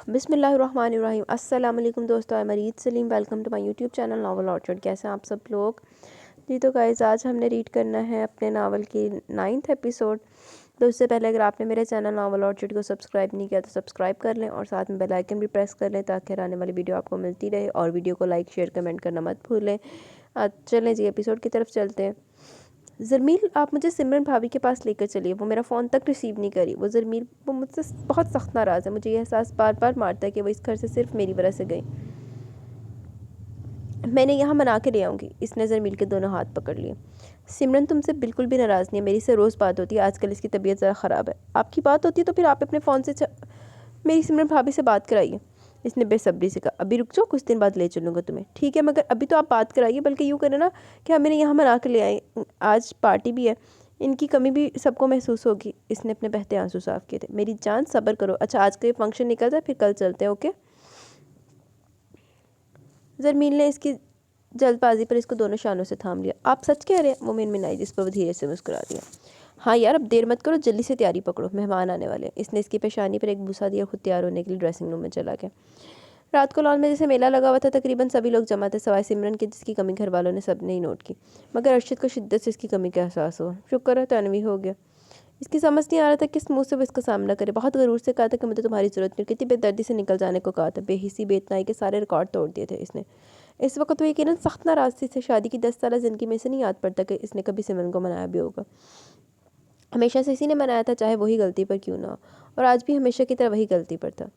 बिस्मिल्लाहिर्रहमानिर्रहीम। अस्सलाम वालेकुम दोस्तों, मैं Marid Saleem. Welcome to my YouTube channel Nawal Orchard. कैसे हैं आप सब लोग? जी तो गाइस, आज हमने रीड करना है अपने नावल की 9th एपिसोड। तो उससे पहले अगर आपने मेरे चैनल नावल ऑर्चर्ड को सब्सक्राइब नहीं किया तो सब्सक्राइब कर लें और साथ में बेल आइकन भी प्रेस कर लें ताकि आने वाली वीडियो आपको मिलती रहे। और वीडियो को लाइक शेयर कमेंट करना मत भूलें। चलें जी, एपिसोड की तरफ चलते हैं। ज़रमील, आप मुझे सिमरन भाभी के पास लेकर चलिए। वो मेरा फ़ोन तक रिसीव नहीं करी। वो मुझसे बहुत सख्त नाराज़ है। मुझे ये एहसास बार बार मारता है कि वो इस घर से सिर्फ मेरी वजह से गई। मैंने यहाँ मना के ले आऊँगी। इसने ज़रमील के दोनों हाथ पकड़ लिए। सिमरन तुमसे बिल्कुल भी नाराज़ नहीं है। मेरी से रोज़ बात होती है। आजकल इसकी तबीयत ज़रा ख़राब है। आपकी बात होती है तो फिर आप अपने फ़ोन से मेरी सिमरन भाभी से बात कराइए। इसने बेसब्री से कहा। अभी रुक जाओ, कुछ दिन बाद ले चलूँगा तुम्हें। ठीक है, मगर अभी तो आप बात कराइए। बल्कि यूँ करें ना कि हम इन्हें यहाँ मना के ले आए। आज पार्टी भी है, इनकी कमी भी सबको महसूस होगी। इसने अपने बहते आंसू साफ किए थे। मेरी जान, सब्र करो। अच्छा, आज का ये फंक्शन निकल जाए, फिर कल चलते हैं, ओके? ज़रमील ने इसकी जल्दबाजी पर इसको दोनों शानों से थाम लिया। आप सच कह रहे हैं? वो मिनमिनाई, जिस पर वो धीरे से मुस्कुरा दिया। हाँ यार, अब देर मत करो, जल्दी से तैयारी पकड़ो, मेहमान आने वाले हैं। इसने इसकी पेशानी पर एक बूसा दिया, खुद तैयार होने के लिए ड्रेसिंग रूम में चला गया। रात को लॉन में जैसे मेला लगा हुआ था। तकरीबन सभी लोग जमा थे सिवाय सिमरन के, जिसकी कमी घर वालों ने सब ने ही नोट की। मगर अरशद को शिद्दत से इसकी कमी का एहसास हुआ। शुक्र है तन्वी हो गया। इसकी समझ नहीं आ रहा था किस मुंह से वो इसका सामना करे। बहुत गरूर से कहा था कि मुझे तुम्हारी ज़रूरत नहीं। कितनी बेदर्दी से निकल जाने को कहा था। बेहिसी बेतनाई के सारे रिकॉर्ड तोड़ दिए थे इसने। इस वक्त वो यकीनन सख्त नाराज़ थी। से शादी की 10 साल ज़िंदगी में से नहीं याद पड़ता कि इसने कभी सिमरन को मनाया भी होगा। हमेशा से इसी ने मनाया था, चाहे वही गलती पर क्यों ना हो। और आज भी हमेशा की तरह वही गलती पर था।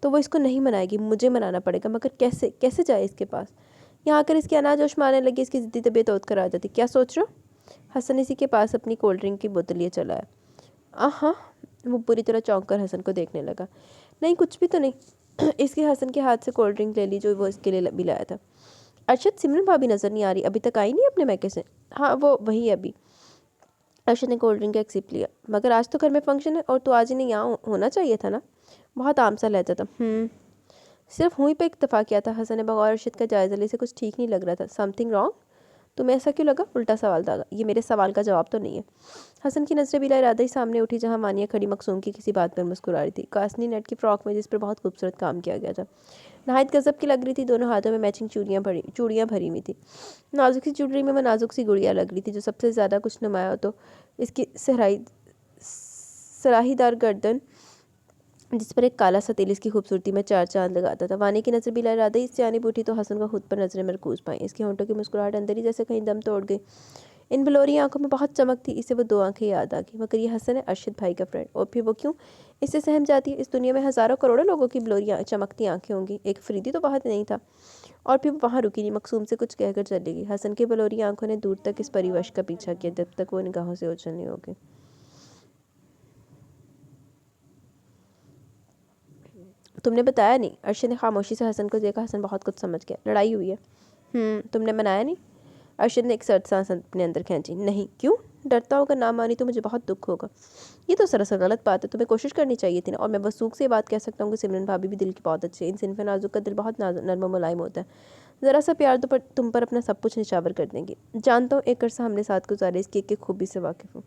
तो वो इसको नहीं मनाएगी, मुझे मनाना पड़ेगा। मगर कैसे कैसे जाए इसके पास? यहाँ आकर इसकी अनाजोश मारने लगी। इसकी ज़िद्दी तबीयत और कर आ जाती। क्या सोच रहे हो? हसन इसी के पास अपनी कोल्ड ड्रिंक की बोतल लिए चला है। हाँ, वो पूरी तरह चौंक कर हसन को देखने लगा। नहीं, कुछ भी तो नहीं। इसके हसन के हाथ से कोल्ड ड्रिंक ले ली जो वो इसके लिए भी लाया था। अरशद, सिमरन भाभी नज़र नहीं आ रही, अभी तक आई नहीं अपने मैके से? हाँ, वो वही अभी। अरशद ने कोल्ड ड्रिंक का एक सिप लिया। मगर आज तो घर में फंक्शन है और तू आज ही नहीं यहाँ होना चाहिए था ना? बहुत आम सा लहजा था। सिर्फ हुई पे इत्तेफाक किया था। हसन ने बगौर अरशद का जायज़ा ले से कुछ ठीक नहीं लग रहा था। Something wrong? तुम्हें ऐसा क्यों लगा? उल्टा सवाल था। ये मेरे सवाल का जवाब तो नहीं है। हसन की नज़रें बिला इरादा ही सामने उठी, जहाँ मानिया खड़ी मकसूम की किसी बात पर मुस्कुरा रही थी। कासनी नेट की फ्रॉक में जिस पर बहुत खूबसूरत काम किया गया था, नहायत गजब की लग रही थी। दोनों हाथों में मैचिंग चूड़ियाँ भरी हुई थी। नाजुक सी चूड़ी में वो नाजुक सी गुड़िया लग रही थी। जो सबसे ज़्यादा कुछ नुमाया हो तो इसकी सराहीदार गर्दन, जिस पर एक काला सा तिल इसकी खूबसूरती में चार चांद लगाता था। वानी की नज़र बिला इरादा इस जानिब उठी तो हसन को खुद पर नज़रें मरकूज पाई। इसकी होंठों की मुस्कुराहट अंदर ही जैसे कहीं दम तोड़ गई। इन बलोरी आंखों में बहुत चमक थी। इसे वो दो आंखें याद आ गई। मगर ये हसन है, अरशद भाई का फ्रेंड, और फिर वो क्यों इससे सहम जाती है? इस दुनिया में हज़ारों करोड़ों लोगों की बलोरी चमकती आंखें होंगी, एक फरीदी तो बहुत नहीं था। और फिर वो वहाँ रुकी नहीं, मकसूम से कुछ कहकर चली गई। हसन की बलोरी आंखों ने दूर तक इस परिवश का पीछा किया जब तक वो निगाहों से ओझल नहीं हो गई। तुमने बताया नहीं? अरशद ने खामोशी से हसन को देखा। हसन बहुत कुछ समझ गया। लड़ाई हुई है? तुमने मनाया नहीं? अरशद ने एक सर्द सांस अपने अंदर खींची। नहीं। क्यों? डरता होगा, ना मानी तो मुझे बहुत दुख होगा। ये तो सरासर गलत बात है। तुम्हें कोशिश करनी चाहिए थी ना। और मैं वसूख से ये बात कह सकता हूँ कि सिमरन भाभी भी दिल की बहुत अच्छी है। इन सिनफ नाजुक का दिल बहुत नर्म और मुलायम होता है। ज़रा सा प्यार तो पर तुम पर अपना सब कुछ निछावर कर देंगी। जानता हूँ, एक अरसा हमने साथ गुजारे, इसकी एक खूबी से वाकिफ़ हूँ।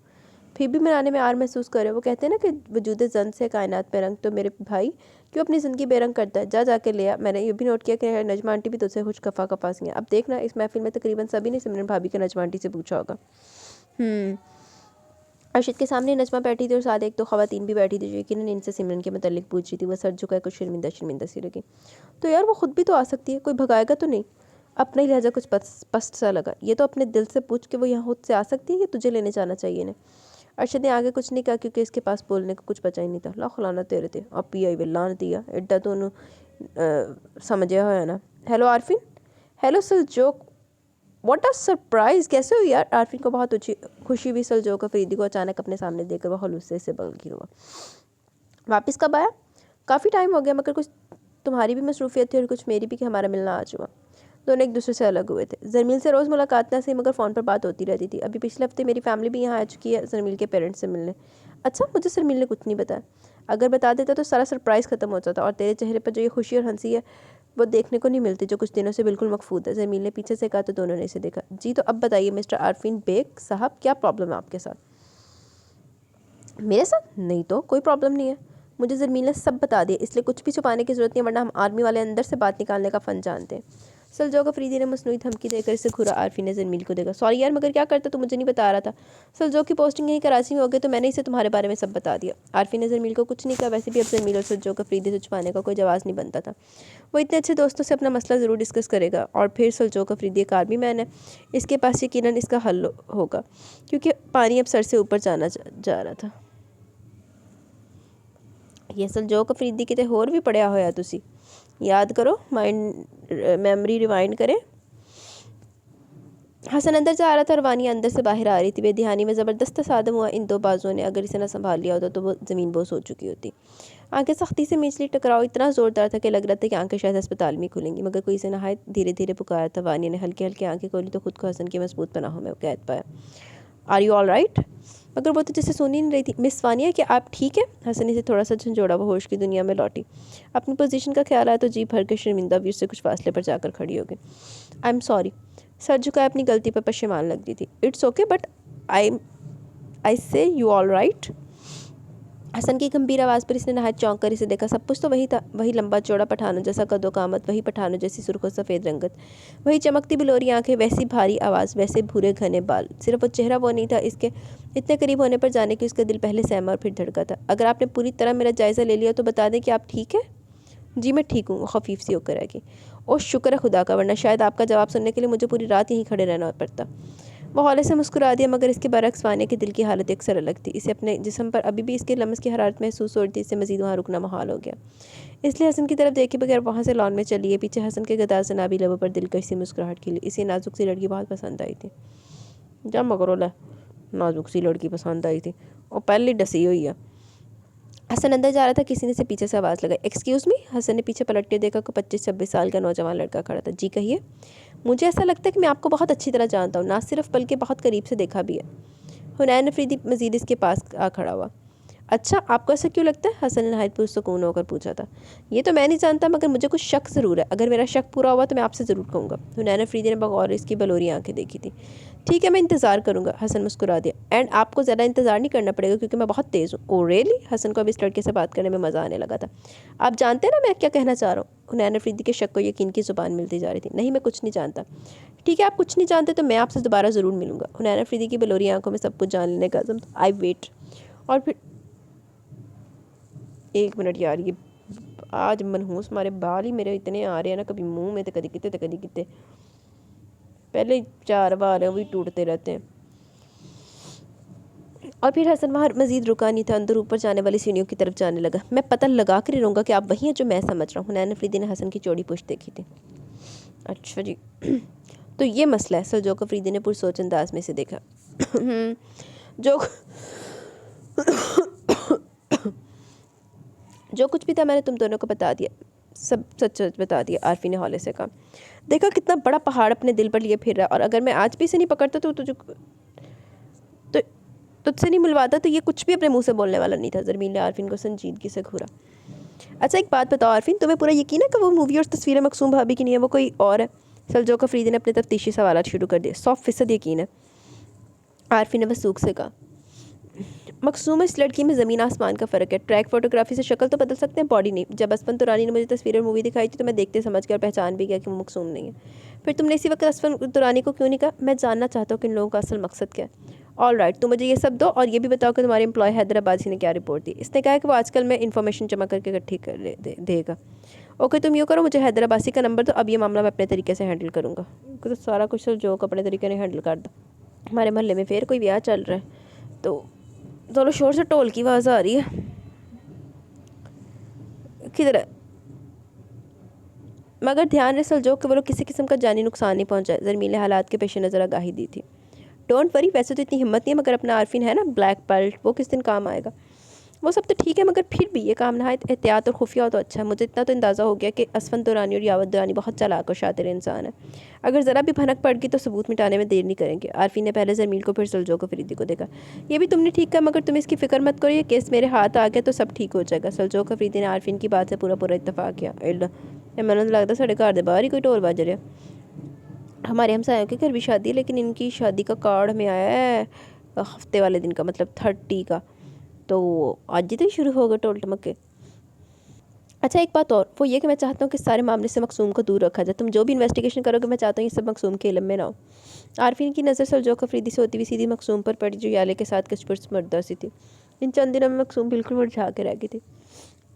फिर भी मनाने में आर महसूस करे। वो कहते हैं ना कि वजूद जन से कायनात में रंग। तो मेरे भाई क्यों अपनी ज़िंदगी बेरंग करता है? जा जाके लिया। मैंने ये भी नोट किया कि नजमा आंटी भी तुझसे कुछ कफ़ा कफ़ा सी हैं। अब देखना, इस महफिल में तकरीबन सभी ने सिमरन भाभी के नजमा आंटी से पूछा होगा। अरशद के सामने नजमा बैठी थी और साथ एक दो खवातीन भी बैठी थी जो यकीनन इनसे सिमरन के मतलब पूछ रही थी। वह सर झुकाए कुछ शर्मिंदा शर्मिंदा सी लगी। तो यार, वो खुद भी तो आ सकती है, कोई भगाएगा तो नहीं? अपना ही लहजा कुछ पस्त सा लगा। ये तो अपने दिल से पूछ के वो यहाँ खुद से आ सकती है या तुझे लेने जाना चाहिए ना? अरशद ने आगे कुछ नहीं कहा क्योंकि इसके पास बोलने को कुछ बचा ही नहीं था। ला खुलाना तेरे थे अब पिया ही लान दिया एड्डा तो समझिया हो ना। Hello Arfin. Hello Saljok. What a surprise! कैसे हो यार? आरफिन को बहुत खुशी हुई सलजोक और फरीदी को अचानक अपने सामने देखकर वह हलूसे से बलगी हुआ। वापस कब आया? काफ़ी टाइम हो गया, मगर कुछ तुम्हारी भी मसरूफियत थी और कुछ मेरी भी कि हमारा मिलना आज हुआ। दोनों एक दूसरे से अलग हुए थे। ज़रमील से रोज़ मुलाकात ना सही मगर फ़ोन पर बात होती रहती थी। अभी पिछले हफ्ते मेरी फैमिली भी यहाँ आ चुकी है ज़रमील के पेरेंट्स से मिलने। अच्छा, मुझे ज़रमील ने कुछ नहीं बताया। अगर बता देता तो सारा सरप्राइज़ ख़त्म हो जाता। और तेरे चेहरे पर जो ये खुशी और हंसी है वो देखने को नहीं मिलती, जो कुछ दिनों से बिल्कुल मकफूद है। ज़रमील ने पीछे से कहा तो दोनों ने इसे देखा। जी तो अब बताइए मिस्टर आरफीन बेग साहब, क्या प्रॉब्लम है आपके साथ? मेरे साथ? नहीं तो कोई प्रॉब्लम नहीं है। मुझे ज़मील ने सब बता दिया, इसलिए कुछ भी छुपाने की ज़रूरत नहीं, वरना हम आर्मी वाले अंदर से बात निकालने का फ़न जानते हैं। सलजोक अफरीदी ने मसनूई धमकी देकर इसे घूरा। आरफी ने ज़मील को देखा। सॉरी यार, मगर क्या करता, तू मुझे नहीं बता रहा था। सलजोक की पोस्टिंग यहीं कराची में हो गई तो मैंने इसे तुम्हारे बारे में सब बता दिया। आरफी ने ज़मील को कुछ नहीं कहा। वैसे भी अब ज़मील और सलजोक अफरीदी से छुपाने का कोई जवाब नहीं बनता था। वो इतने अच्छे दोस्तों से अपना मसला ज़रूर डिस्कस करेगा। और फिर सलजोक अफरीदी एक आर्मी मैन है, इसके पास यकीनन इसका हल होगा, क्योंकि पानी अब सर से ऊपर जाना जा रहा था। ये सलजोक अफरीदी किते होर भी पढ़िया होया तुसी, याद करो, माइंड मेमोरी रिवाइंड करें। हसन अंदर जा रहा था और वानिया अंदर से बाहर आ रही थी। बेध्यानी में ज़बरदस्त तसादम हुआ इन दो बाजुओं ने। अगर इसे ना संभाल लिया होता तो वो ज़मीन बोस हो चुकी होती। आंखें सख्ती से मीचली, टकराव इतना ज़ोरदार था कि लग रहा था कि आंखें शायद अस्पताल में खुलेंगी, मगर कोई इसे नहायत धीरे धीरे पुकारा था। वानिया ने हल्के हल्के आंखें खोली तो खुद को हसन की मजबूत पनाहों में कैद पाया। Are you all right? मगर वो तो जैसे सुन ही नहीं रही थी। मिस वानिया, क्या आप ठीक है? हसन इसे थोड़ा सा झंझोड़ा, वो होश की दुनिया में लौटी। अपनी पोजीशन का ख्याल आया तो जी भर के शर्मिंदा भी उससे कुछ फासले पर जाकर खड़ी हो गई। आई एम सॉरी। सर झुकाए अपनी गलती पर पशेमान लग रही थी। इट्स ओके, बट आई से यू ऑल राइट? हसन की गंभीर आवाज़ पर इसने नहायत चौंक कर इसे देखा। सब कुछ तो वही था, वही लंबा चौड़ा पठानों जैसा कदो कामत, वही पठानों जैसी सुर्ख और सफ़ेद रंगत, वही चमकती बिलोरी आंखें, वैसी भारी आवाज़, वैसे भूरे घने बाल। सिर्फ वो चेहरा वो नहीं था, इसके इतने करीब होने पर जाने कि उसका दिल पहले सहमा और फिर धड़का था। अगर आपने पूरी तरह मेरा जायज़ा ले लिया तो बता दें कि आप ठीक है? जी मैं ठीक हूँ, वो खफीफ सी होकर रहेगी। ओह शुक्र है खुदा का, वरना शायद आपका जवाब सुनने के लिए मुझे पूरी रात यहीं खड़े रहना पड़ता। वो हौले से मुस्कुरा दिया, मगर इसके बरक्स वानिया की दिल की हालत एक सर अलग थी। इसे अपने जिस्म पर अभी भी इसके लम्स की हरारत महसूस हो रही थी। इससे मजीद वहाँ रुकना मुहाल हो गया। इसलिए हसन की तरफ देखे बगैर वहाँ से लॉन में चली गई। पीछे हसन के गदार जनाबी लबों पर दिलकश सी मुस्कुराहट खिली। इसे नाजुक सी लड़की बहुत पसंद आई थी। जब मगरोला नाजुक सी लड़की पसंद आई थी, वो पहली डसी हुई है। हसन अंदर जा रहा था, किसी ने से पीछे से आवाज़ लगाई। Excuse me. हसन ने पीछे पलट के देखा को 25-26 साल का नौजवान लड़का खड़ा था। जी कहिए। मुझे ऐसा लगता है कि मैं आपको बहुत अच्छी तरह जानता हूँ, ना सिर्फ बल्कि बहुत करीब से देखा भी है। हुनैन अफरीदी मजीद इसके पास आ खड़ा हुआ। अच्छा, आपको ऐसा क्यों लगता है? हसन ने नहायत पुरसुकून होकर पूछा था। ये तो मैं नहीं जानता, मगर मुझे कुछ शक ज़रूर है। अगर मेरा शक पूरा हुआ तो मैं आपसे ज़रूर कहूँगा। हुनैन अफरीदी ने बगौर इसकी बलोरी आंखें देखी थी। ठीक है, मैं इंतज़ार करूँगा। हसन मुस्कुरा दिया। एंड आपको ज़्यादा इंतज़ार नहीं करना पड़ेगा, क्योंकि मैं बहुत तेज़ हूँ। Oh really? हसन को अब इस लड़के से बात करने में मज़ा आने लगा था। आप जानते हैं ना मैं क्या कहना चाह रहा हूँ? हुनैन अफरीदी के शक को यकीन की ज़ुबान मिलती जा रही थी। नहीं, मैं कुछ नहीं जानता। ठीक है, आप कुछ नहीं जानते तो मैं आपसे दोबारा ज़रूर मिलूँगा। हुनैन अफरीदी की बलोरी आंखों में सब कुछ जान लेने का अज़म। I wait. और फिर 1 मिनट यार, ये आज मनहूस हमारे बाल ही मेरे इतने आ रहे हैं ना, कभी मुंह में तो कभी कितने तो कभी कितने। पहले 4 बार है वो भी टूटते रहते हैं। और फिर हसन वहाँ मजीद रुका नहीं था, अंदर ऊपर जाने वाली सीढ़ियों की तरफ जाने लगा। मैं पता लगा कर ही रहूँगा कि आप वही हैं जो मैं समझ रहा हूँ। हुनैन अफरीदी ने हसन की चौड़ी पुश्त देखी थी। अच्छा जी। तो ये मसला है। सलजोक अफरीदी ने पुरसोच अंदाज में से देखा। जो कुछ भी था मैंने तुम दोनों को बता दिया, सब सच सच बता दिया। आरफी ने हौले से कहा। देखा कितना बड़ा पहाड़ अपने दिल पर लिए फिर रहा, और अगर मैं आज भी इसे नहीं पकड़ता तो तुझसे नहीं मिलवाता तो ये कुछ भी अपने मुंह से बोलने वाला नहीं था। ज़मील ने आरफिन को संजीदगी से घूरा। अच्छा एक बात बताओ आरफिन, तुम्हें पूरा यकीन है कि वो मूवी और तस्वीरें मकसूम भाभी की नहीं है, वो कोई और है? सलजोक अफरीदी ने अपने तफ्तीशी सवालात शुरू कर दिए। 100% यकीन है, आरफिन ने वसूख से कहा। मकसूम इस लड़की में ज़मीन आसमान का फ़र्क है। ट्रैक फोटोग्राफी से शक्ल तो बदल सकते हैं, बॉडी नहीं। जब असफन तुरानी ने मुझे तस्वीरें मूवी दिखाई थी तो मैं देखते समझ कर पहचान भी गया कि वो मकसूम नहीं है। फिर तुमने इसी वक्त असफन तुरानी को क्यों नहीं कहा? मैं जानना चाहता हूँ कि इन लोगों का असल मकसद क्या है। ऑल राइट, तुम मुझे ये सब दो और ये भी बताओ कि तुम्हारे एम्प्लॉय हैदराबादी ने क्या रिपोर्ट दी। इसने कहा कि वो आजकल मैं इन्फॉर्मेशन जमा करके इकट्ठी कर देगा। ओके, तुम यूँ करो, मुझे हैदराबादी का नंबर दो, अब ये मामला मैं अपने तरीके से हैंडल करूँगा। तो सारा कुछ जो अपने तरीके ने हैंडल कर दो। हमारे मोहल्ले में फिर कोई ब्याह चल रहा है तो ज़ोरों शोर से ढोल की आवाज़ आ रही है। किधर है? मगर ध्यान रहे सलजोक कि वो लोग किसी किस्म का जानी नुकसान नहीं पहुंचाए। ज़मील ने हालात के पेश नज़र आगाही दी थी। डोंट वरी, वैसे तो इतनी हिम्मत नहीं है, मगर अपना आरफिन है ना ब्लैक बेल्ट, वो किस दिन काम आएगा। वो सब तो ठीक है, मगर फिर भी ये काम नहायत एहतियात और खुफिया हो तो अच्छा है। मुझे इतना तो अंदाज़ा हो गया कि असफन दुरानी और यावत दुरानी बहुत चालाक और शातिर इंसान है। अगर ज़रा भी भनक पड़ गई तो सबूत मिटाने में देर नहीं करेंगे। आरफी ने पहले ज़मील को फिर सलजोक अफरीदी को देखा। ये भी तुमने ठीक कहा, मगर तुम इसकी फ़िक्र मत करो, ये केस मेरे हाथ आ गया तो सब ठीक हो जाएगा। सलजोक अफरीदी ने आरफिन की बात से पूरा इत्तफाक किया। मैंने लगता साढ़े घर के बाहर ही कोई ढोल बज रहा। हमारे हमसायों के घर भी शादी है, लेकिन इनकी शादी का कार्ड में आया है हफ्ते वाले दिन का, मतलब 30 का। तो आज ही तो शुरू हो गए टोल टमके। अच्छा एक बात और, वो ये कि मैं चाहता हूँ कि सारे मामले से मकसूम को दूर रखा जाए। तुम जो भी इन्वेस्टिगेशन करोगे मैं चाहता हूँ ये सब मकसूम के इल्म में ना हो। आरफीन की नज़र सलजोक अफरीदी से होती हुई सीधी मकसूम पर पड़ी, जो याले के साथ कचपुर्स मर्दा सी थी। इन चंद दिनों में मकसूम बिल्कुल मुरझा के रह गई थी।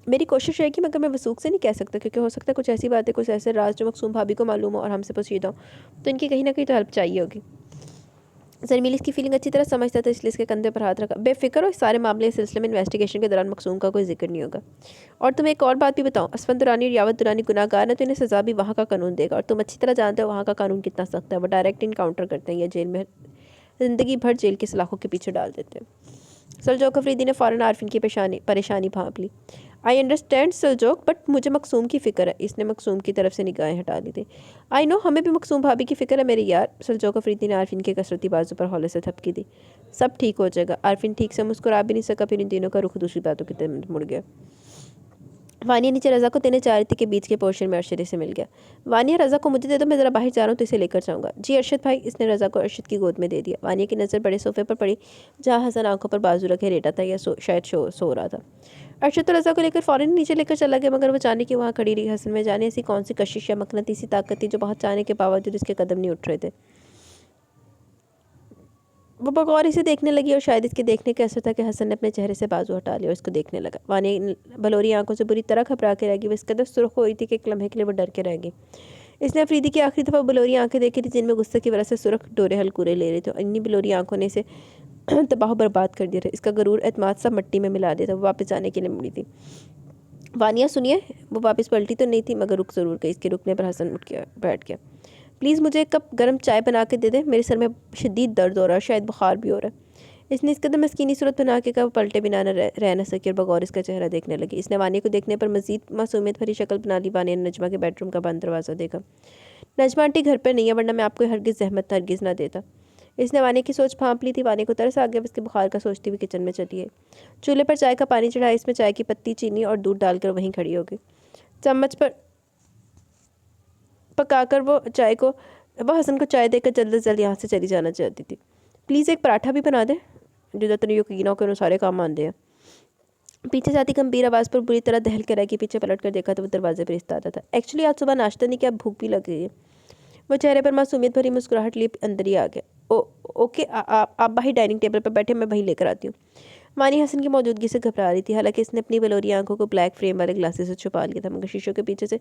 मेरी कोशिश है कि मगर मैं वसूख से नहीं कह सकता, क्योंकि हो सकता है कुछ ऐसी बातें, कुछ ऐसे राज जो मकसूम भाभी को मालूम हो और हमसे पोशीदा हो, तो इनकी कहीं ना कहीं तो हेल्प चाहिए होगी। जरमील इसकी फीलिंग अच्छी तरह समझता था, इसलिए इसके कंधे पर हाथ रखा। बेफिक्र हो, इस सारे मामले इस सिलसिले में इन्वेस्टिगेशन के दौरान मकसूम का कोई जिक्र नहीं होगा। और तुम्हें एक और बात भी बताऊं, असफन दुरानी और यावत दुरानी गुनाहगार है तो इन्हें सज़ा भी वहाँ का कानून देगा, और तुम अच्छी तरह जानते हो वहाँ का कानून कितना सख्त है। वो डायरेक्ट इनकाउंटर करते हैं या जेल में ज़िंदगी भर जेल की सलाखों के पीछे डाल देते हैं। सलजोक अफरीदी ने फ़ौरन आरफिन की परेशानी भांप ली। आई अंडरस्टैंड सलजोक, बट मुझे मकसूम की फ़िक्र है। इसने मकसूम की तरफ से निगाहें हटा ली थी। आई नो, हमें भी मकसूम भाभी की फ़िक्र है मेरे यार। सलजोक अफरीदी ने आरफिन के कसरती बाजू पर हौले से थपकी दी। सब ठीक हो जाएगा। आरफिन ठीक से मुस्कुरा भी नहीं सका, फिर इन तीनों का रुख दूसरी बातों की तरफ मुड़ गया। वानिया नीचे रज़ा को देने जा रही थी कि बीच के पोर्शन में अरशद से मिल गया। वानिया, रज़ा को मुझे दे दो, मैं ज़रा बाहर जा रहा हूँ तो इसे लेकर जाऊँगा। जी अरशद भाई। इसने रज़ा को अरशद की गोद में दे दिया। वानिया की नज़र बड़े सोफे पर पड़ी, जहाँ हसन आंखों पर बाजू रखे लेटा था या शायद सो रहा था। अरशद तो रज़ा को लेकर फ़ौरन नीचे लेकर चला गया, मगर वो जाने की वहाँ खड़ी रही। हसन में जाने ऐसी कौन सी कशिश या मकनतीसी ताकत थी जो बहुत चाहने के बावजूद इसके कदम नहीं उठ रहे थे। वो बगौर इसे देखने लगी, और शायद इसके देखने का असर था कि हसन ने अपने चेहरे से बाजू हटा लिया और इसको देखने लगा। वानी बलोरी आंखों से बुरी तरह घबरा के रह गई। वो इस कदर सुर्ख हो रही थी कि एक लम्हे के लिए वो डर के रह गई। इसने अफरीदी की आखिरी दफ़ा बलोरी आंखें देखी थी, जिनमें गुस्से की वजह से सुर्ख डोरे हलकूरे ले रहे थे। इन्हीं बलोरी आंखों ने इसे तबाह बर्बाद कर दिया था। इसका गरूर एतमाद सब मिट्टी में मिला दिया था। वो वापस जाने के लिए मुड़ी थी। वानिया सुनिए। वो वापस पलटी तो नहीं थी, मगर रुक ज़रूर गई। इसके रुकने पर हसन उठ गया, बैठ गया। प्लीज़ मुझे एक कप गर्म चाय बना के दे दे, मेरे सर में शदीद दर्द हो रहा है, शायद बुखार भी हो रहा है। इसने इस कदम मस्कीनी सूरत बना के कहा, वो पलटे बिना रह न सकी और बगौर इसका चेहरा देखने लगी। इसने वानिया को देखने पर मजीद मासूमियत भरी शक्ल बना ली। वानिया ने नजमा के बेडरूम का बंद दरवाज़ा देखा। नजमा आंटी घर पर नहीं है, वरना मैं आपको हरगिज़ जहमत हरगिज़ ना देता। इसने वानिया की सोच भांप ली थी। वानिया को तरस आ गया, उसके बुखार का सोचती हुई किचन में चली है। चूल्हे पर चाय का पानी चढ़ाया, इसमें चाय की पत्ती, चीनी और दूध डालकर वहीं खड़ी हो गई। चम्मच पर पकाकर वो हसन को चाय देकर जल्द से जल्द यहाँ से चली जाना चाहती थी। प्लीज़ एक पराठा भी बना दे। जो तने यकीन हो कि सारे काम आंदे हैं। पीछे जाती गंभीर आवाज़ पर बुरी तरह दहल कर रह गई। पीछे पलट कर देखा तो वो दरवाजे पर इस्तादा था। एक्चुअली आज सुबह नाश्ता नहीं किया, भूख भी लग गई है। वो चेहरे पर मासूमियत भरी मुस्कुराहट लिए अंदर ही आ गया। ओके, आप बाहर डाइनिंग टेबल पर बैठे, मैं वहीं लेकर आती हूँ। मानी हसन की मौजूदगी से घबरा रही थी। हालांकि इसने अपनी बलोरी आंखों को ब्लैक फ्रेम वाले ग्लासेस से छुपा लिया था, मगर शीशों के पीछे से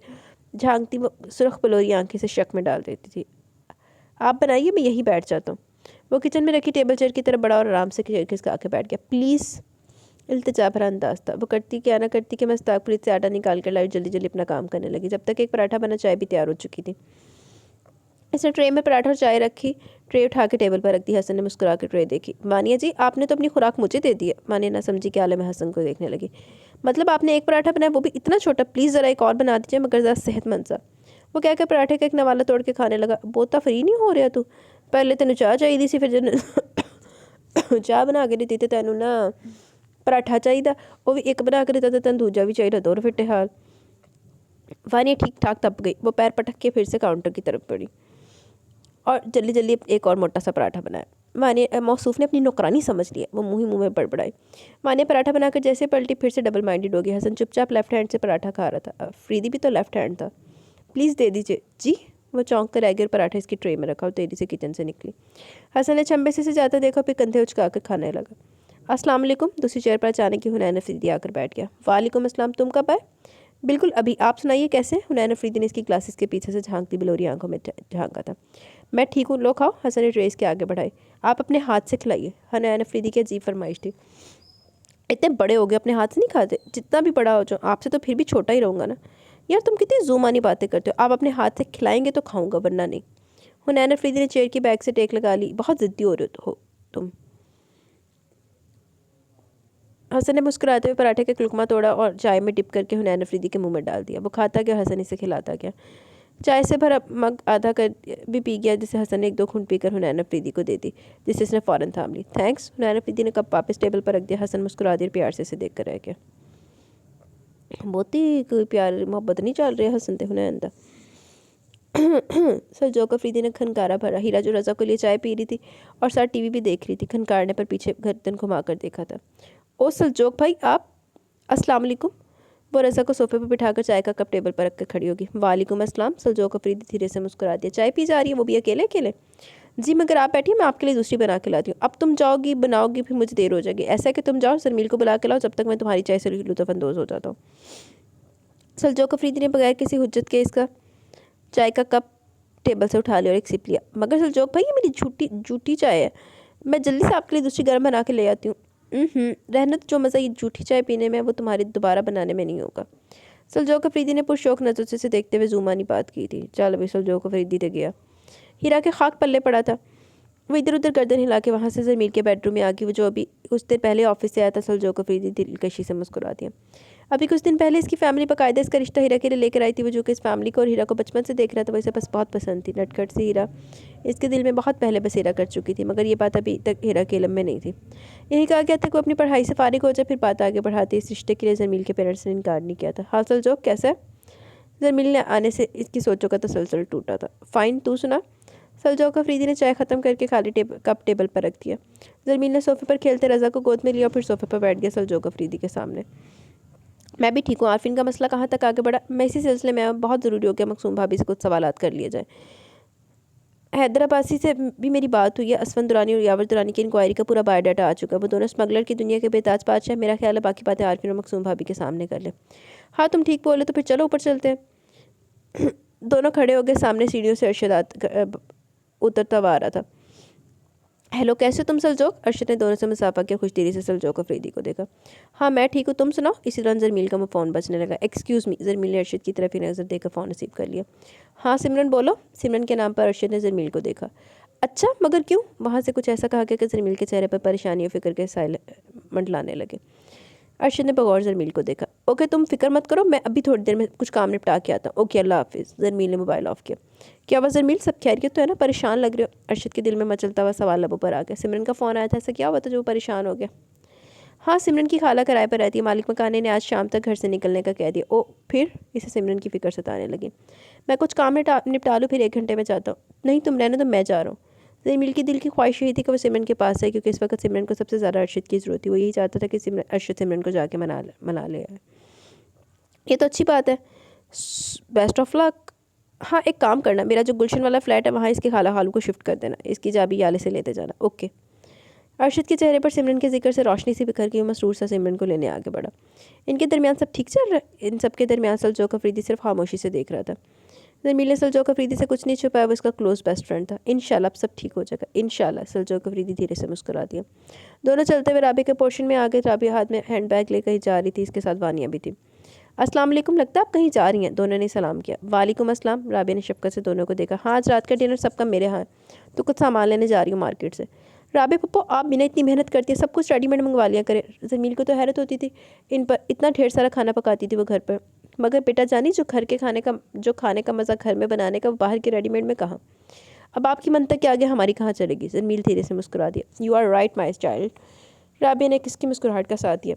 झांकती वो सुर्ख बलोरी आंखें से शक में डाल देती थी। आप बनाइए, मैं यहीं बैठ जाता हूँ। वो किचन में रखी टेबल चेयर की तरफ बड़ा और आराम से खिसका आके बैठ गया। प्लीज़। इल्तिजा भरा अंदाज था। वो करती क्या ना करती कि मस्ताकपुरी से आटा निकाल कर लाई, जल्दी जल्दी अपना काम करने लगी। जब तक एक पराठा बना, चाय भी तैयार हो चुकी थी। इसने ट्रे में पराठा और चाय रखी, ट्रे उठा के टेबल पर रख दी। हसन ने मुस्कुरा कर ट्रे देखी। मानिया जी, आपने तो अपनी खुराक मुझे दे दी है। मानिया ना समझी के आलम में हसन को देखने लगी। मतलब आपने एक पराठा बनाया, वो भी इतना छोटा? प्लीज़ ज़रा एक और बना दीजिए, मगर ज़रा सेहतमंद सा। वो कहकर पराठे का एक नवाला तोड़ के खाने लगा। बहुत फ्री नहीं हो रहा तू? पहले तेन चाह चाहिए सी, फिर चाह बना के दी, तेन ना पराठा चाहिए, वो भी एक बना के देता, तेन दूजा भी चाहिए। दौर फिटे हाल। वानिया ठीक ठाक तप गई। वो पैर पटक के फिर से काउंटर की तरफ पड़ी और जल्दी जल्दी एक और मोटा सा पराठा बनाया। माने मौसूफ ने अपनी नौकरानी समझ लिया। वो मुँह ही मुँह में बड़बड़ाई। माने पराठा बनाकर जैसे पलटी, फिर से डबल माइंडेड हो गई। हसन चुपचाप लेफ्ट हैंड से पराठा खा रहा था। फ्रीदी भी तो लेफ्ट हैंड था। प्लीज़ दे दीजिए। जी। वो चौंक कर रह गई और पराठा इसकी ट्रे में रखा और तेजी से किचन से निकली। हसन ने छंबे से जाता देखा, फिर कंधे उचका कर खाने लगा। अस्सलाम वालेकुम। दूसरी चेयर पर अचानक ही हुनैन अफरीदी आकर बैठ गया। वालेकुम अस्सलाम। तुम कब आए? बिल्कुल अभी। आप सुनाइए कैसे? हुनैन अफरीदी ने इसकी ग्लासेस के पीछे से झांकती बिलोरी आंखों में झांका था। मैं ठीक हूँ, लो खाओ। हसन ने ट्रेस के आगे बढ़ाई। आप अपने हाथ से खिलाइए। हुनैन अफरीदी की अजीब फरमाइश थी। इतने बड़े हो गए, अपने हाथ से नहीं खाते? जितना भी बड़ा हो जाओ, आपसे तो फिर भी छोटा ही रहूँगा ना। यार तुम कितनी ज़ूमानी बातें करते हो। आप अपने हाथ से खिलाएंगे तो खाऊंगा, वरना नहीं। हुनैन अफरीदी ने चेयर की बैग से टेक लगा ली। बहुत ज़िद्दी हो रहे हो तुम। हसन ने मुस्कुराते हुए पराठे का लुकमा तोड़ा और चाय में डिप करके हुनैन अफरीदी के मुंह में डाल दिया। वो खाता गया, हसन इसे खिलाता गया। चाय से भरा मग आधा कर भी पी गया, जिसे हसन ने एक दो घूंट पीकर हुनैन अफरीदी को दे दी, जिसे इसने फ़ौरन थाम ली। थैंक्स। हुनैन अफरीदी ने कप वापस टेबल पर रख दिया। हसन मुस्कुरा दिया, प्यार से इसे देख कर रह गया। बहुत ही कोई प्यार मोहब्बत नहीं चल रही है हसन ते हुनैन दा। सर जोक अफरीदी ने खनकारा भरा। हीरा जो रज़ा को लिए चाय पी रही थी और साथ टीवी भी देख रही थी, खनकारने पर पीछे गर्दन घुमा कर देखा था। ओ सलजोक भाई, आप? अस्सलाम वालेकुम। वो रज़ा को सोफे पर बिठाकर चाय का कप टेबल पर रख कर खड़ी होगी। वालेकुम अस्सलाम। सलजोक अफरीदी धीरे से मुस्कुरा दिया। चाय पी जा रही है, वो भी अकेले अकेले? जी मगर आप बैठिए, मैं आपके लिए दूसरी बना के लाती हूँ। अब तुम जाओगी बनाओगी, फिर मुझे देर हो जाएगी। ऐसा है कि तुम जाओ, जरमील को बुला के लाओ, जब तक मैं तुम्हारी चाय से लुत्फ़अंदोज़ हो जाता हूँ। सलजोक अफरीदी ने बगैर किसी हुज्जत के इसका चाय का कप टेबल से उठा लिया और एक सिप लिया। मगर सलजोक भाई, ये मेरी झूठी चाय है, मैं जल्दी से आपके लिए दूसरी गर्म बना के ले आती हूँ। रहना तो, जो मज़ा ये झूठी चाय पीने में है वो तुम्हारी दोबारा बनाने में नहीं होगा। सलजोक अफरीदी ने पुरशौक नज़र से देखते हुए ज़ूमानी बात की थी। चल भाई, सलजोक अफरीदी ने गया। हीरा के खाक पल्ले पड़ा था। वो इधर उधर गर्दन हिला के वहाँ से जरमील के बेडरूम में आ गई। वो जो अभी कुछ देर पहले ऑफिस से आया था। सलजोक अफरीदी दिलकशी से मुस्कुरा दिया। अभी कुछ दिन पहले इसकी फैमिली बाकायदा इसका रिश्ता हीरा के लिए लेकर आई थी। वो जो कि इस फैमिली को और हीरा को बचपन से देख रहा था, वो इसे बस बहुत पसंद थी। नटखट सी हीरा इसके दिल में बहुत पहले बसेरा कर चुकी थी, मगर ये बात अभी तक हीरा के इल्म में नहीं थी। यही कहा गया था कि वो अपनी पढ़ाई से फारिग हो जाए, फिर बात आगे बढ़ाती। इस रिश्ते के लिए जरमील के पेरेंट्स ने इनकार नहीं किया था। हाँ सलजोक, कैसा है? जरमील ने आने से इसकी सोचों का तसलसल टूटा था। फ़ाइन, तू सुना? सलजोक अफरीदी ने चाय ख़त्म करके खाली कप टेबल पर रख दिया। जरमील ने सोफ़े पर खेलते रज़ा को गोद में लिया और फिर सोफ़े पर बैठ गया सलजोक अफरीदी के सामने। मैं भी ठीक हूँ। आरफिन का मसला कहाँ तक आगे बढ़ा? मैं इसी सिलसिले में बहुत ज़रूरी हो गया मकसूम भाभी से कुछ सवालात कर लिए जाए। हैदराबादी से भी मेरी बात हुई है। असफन दुरानी और यावर दुरानी की इंक्वायरी का पूरा बायोडाटा आ चुका है। वो दोनों स्मगलर की दुनिया के बेताज बादशाह। मेरा ख्याल है बाकी बातें आरफिन और मकसूम भाभी के सामने कर ले। हाँ तुम ठीक बोले, तो फिर चलो ऊपर चलते हैं। दोनों खड़े हो गए। सामने सीढ़ियों से अरशद उतरता हुआ आ रहा था। हेलो, कैसे हो तुम सलजोक? अरशद ने दोनों से मुसाफा किया। खुश दिली से सलजोक अफरीदी को देखा। हाँ मैं ठीक हूँ, तुम सुनाओ? इसी दौरान जरमील का फ़ोन बजने लगा। Excuse me. जरमील ने अरशद की तरफ ही नज़र देकर फ़ोन रिसीव कर लिया। हाँ सिमरन बोलो। सिमरन के नाम पर अरशद ने जरमील को देखा। अच्छा, मगर क्यों? वहाँ से कुछ ऐसा कहा गया कि जरमील के चेहरे पर परेशानी और फिक्र के साइल मंडलाने लगे। अरशद ने बगौर जरमील को देखा। ओके तुम फिक्र मत करो, मैं अभी थोड़ी देर में कुछ काम निपटा के आता हूँ। ओके अल्लाह हाफिज़। जरमील ने मोबाइल ऑफ किया। क्या हुआ जरमील, सब खैरियत तो है ना? परेशान लग रहे हो। अरशद के दिल में मचलता हुआ सवाल लबों पर आ गया। सिमरन का फ़ोन आया था, ऐसा क्या हुआ था जो परेशान हो गया? हाँ सिमरन की खाला किराए पर रहती है। मालिक मकाने ने आज शाम तक घर से निकलने का कह दिया। ओ फिर? इसे सिमरन की फ़िक्र सताने लगी। मैं कुछ काम निपटा लूँ, फिर 1 घंटे में जाता हूँ। नहीं तुम रहने दो, मैं जा रहा हूँ। जरमील की दिल की ख्वाहिश यही थी कि वो सिमरन के पास है, क्योंकि इस वक्त सिमरन को सबसे ज़्यादा अरशद की ज़रूरत थी। वो यही चाहता था कि अरशद सिमरन को जाके मना ले आए। ये तो अच्छी बात है। Best of luck. हाँ एक काम करना, मेरा जो गुलशन वाला फ्लैट है वहाँ इसके खाला खालू को शिफ्ट कर देना। इसकी चाबी याले से लेते जाना। ओके। अरशद के चेहरे पर सिमरन के जिक्र से रोशनी से बिखर गई। मसरूर सा सिमरन को लेने आगे बढ़ा। इनके दरमियान सब ठीक चल रहा है? इन सब के दरमियान सलजोक अफरीदी सिर्फ खामोशी से देख रहा था। जरमील ने सलजोक अफरीदी से कुछ नहीं छुपाया, वो इसका क्लोज बेस्ट फ्रेंड था। इंशाल्लाह अब सब ठीक हो जाएगा, इंशाल्लाह। सलजोक अफरीदी धीरे से मुस्कुरा दिया। दोनों चलते हुए राबे के पोर्शन में आ गए। राबे हाथ में हैंड बैग लेकर कहीं जा रही थी, इसके साथ वानिया भी थी। अस्सलाम वालेकुम, लगता है आप कहीं जा रही हैं? दोनों ने सलाम किया। वालेकुम अस्सलाम। राबे ने शफ़क़त से दोनों को देखा। हाँ आज रात का डिनर सबका मेरे यहाँ है, तो कुछ सामान लेने जा रही हूँ मार्केट से। राबे पप्पो, आप बिना इतनी मेहनत करती हैं, सब कुछ रेडीमेड मंगवा लिया करें। जमील को तो हैरत होती थी, इन पर इतना ढेर सारा खाना पकाती थी वो घर पर। मगर बेटा जानी, जो खाने का मज़ा घर में बनाने का, वो बाहर के रेडीमेड में कहाँ। अब आपकी मनता के आगे हमारी कहाँ चलेगी। जमील धीरे से मुस्कुरा दिया। You are right my child. राबे ने किसकी मुस्कुराहट का साथ दिया।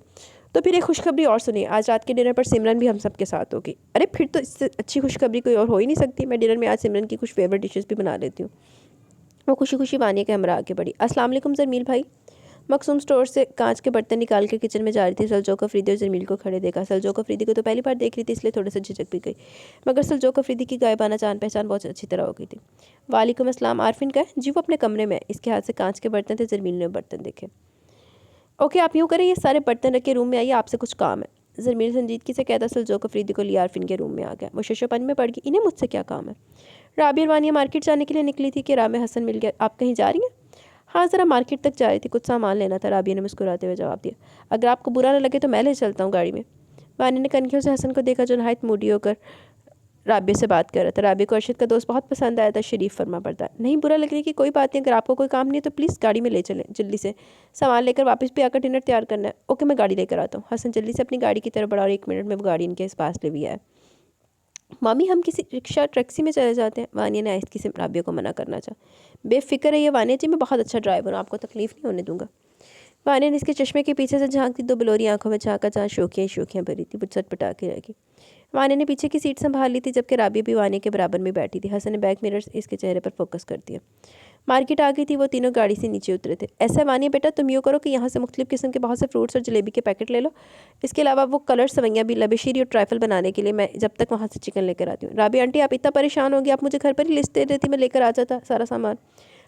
तो फिर एक खुशखबरी और सुनिए, आज रात के डिनर पर सिमरन भी हम सब के साथ होगी। अरे फिर तो इससे अच्छी खुशखबरी कोई और हो ही नहीं सकती। मैं डिनर में आज सिमरन की कुछ फेवरेट डिशेस भी बना लेती हूँ। वो खुशी खुशी वानिया के हमरा आगे बढ़ी। अस्सलाम वालेकुम जरमील भाई। मकसूम स्टोर से कांच के बर्तन निकाल कर किचन में जा रही थी। सलजोक अफरीदी और जरमील को खड़े देखा। सलजोक अफरीदी को तो पहली बार देख रही थी, इसलिए थोड़ा सा झिझक भी गई, मगर सलजोक अफरीदी की गायबाना जान पहचान बहुत अच्छी तरह हो गई थी। वालेकुम अस्सलाम। आरफिन का है जी? वो अपने कमरे में। इसके हाथ से कांच के बर्तन थे। जरमील ने बर्तन देखे। ओके आप यूँ करें, ये सारे बर्तन रखे रूम में आइए, आपसे कुछ काम है। जरमील संजीदगी से कहता सलजोक अफरीदी को लिया आरफिन के रूम में आ गया। वो शशोपन में पड़ गई। इन्हें मुझसे क्या काम है? राबी और वानिया मार्केट जाने के लिए निकली थी कि राह में हसन मिल गया। आप कहीं जा रही हैं? हाँ ज़रा मार्केट तक जा रही थी, कुछ सामान लेना था। राबिया ने मुस्कुराते हुए जवाब दिया। अगर आपको बुरा न लगे तो मैं ले चलता हूँ गाड़ी में। वानिया ने कनखियों से हसन को देखा, जो नहायत मूडी होकर राबिया से बात कर रहा था। राबिया को अरशद का दोस्त बहुत पसंद आया था। शरीफ फरमा पड़ता। नहीं बुरा लग रही कि कोई बात नहीं, अगर आपको कोई काम नहीं है तो प्लीज़ गाड़ी में ले चलें। जल्दी से सामान लेकर वापस भी आकर डिनर तैयार करना है। ओके मैं गाड़ी लेकर आता हूँ। हसन जल्दी से अपनी गाड़ी की तरफ बढ़ा और 1 मिनट में वो गाड़ी इनके पास ले भी आया। मामी हम किसी रिक्शा टैक्सी में चले जाते हैं। वानिया ने आहिस्ती से राबिया को मना करना चाहा। बेफिक्र है ये वानिया जी, मैं बहुत अच्छा ड्राइवर हूँ, आपको तकलीफ़ नहीं होने दूंगा। वानिया ने इसके चश्मे के पीछे से झांकती 2 बिलोरी आंखों में झांका, जहाँ शोखियाँ भरी थी। वो चटपटा के रहेगी। वानिया ने पीछे की सीट संभाल ली थी, जबकि राबिया भी वानिया के बराबर में बैठी थी। हसन ने बैक मिरर से इसके चेहरे पर फोकस कर दिया। मार्केट आ गई थी, वो तीनों गाड़ी से नीचे उतरे थे। ऐसा वानिया बेटा, तुम यूँ करो कि यहाँ से मुख्तलिफ किस्म के बहुत से फ्रूट्स और जलेबी के पैकेट ले लो। इसके अलावा वो कलर सवैयाँ भी, लबेशीरी और ट्राइफल बनाने के लिए मैं जब तक वहाँ से चिकन लेकर आती हूँ। राबिया आंटी, आप इतना परेशान होगी, आप मुझे घर पर ही लिस्ट दे देती, मैं लेकर आ जाता सारा सामान।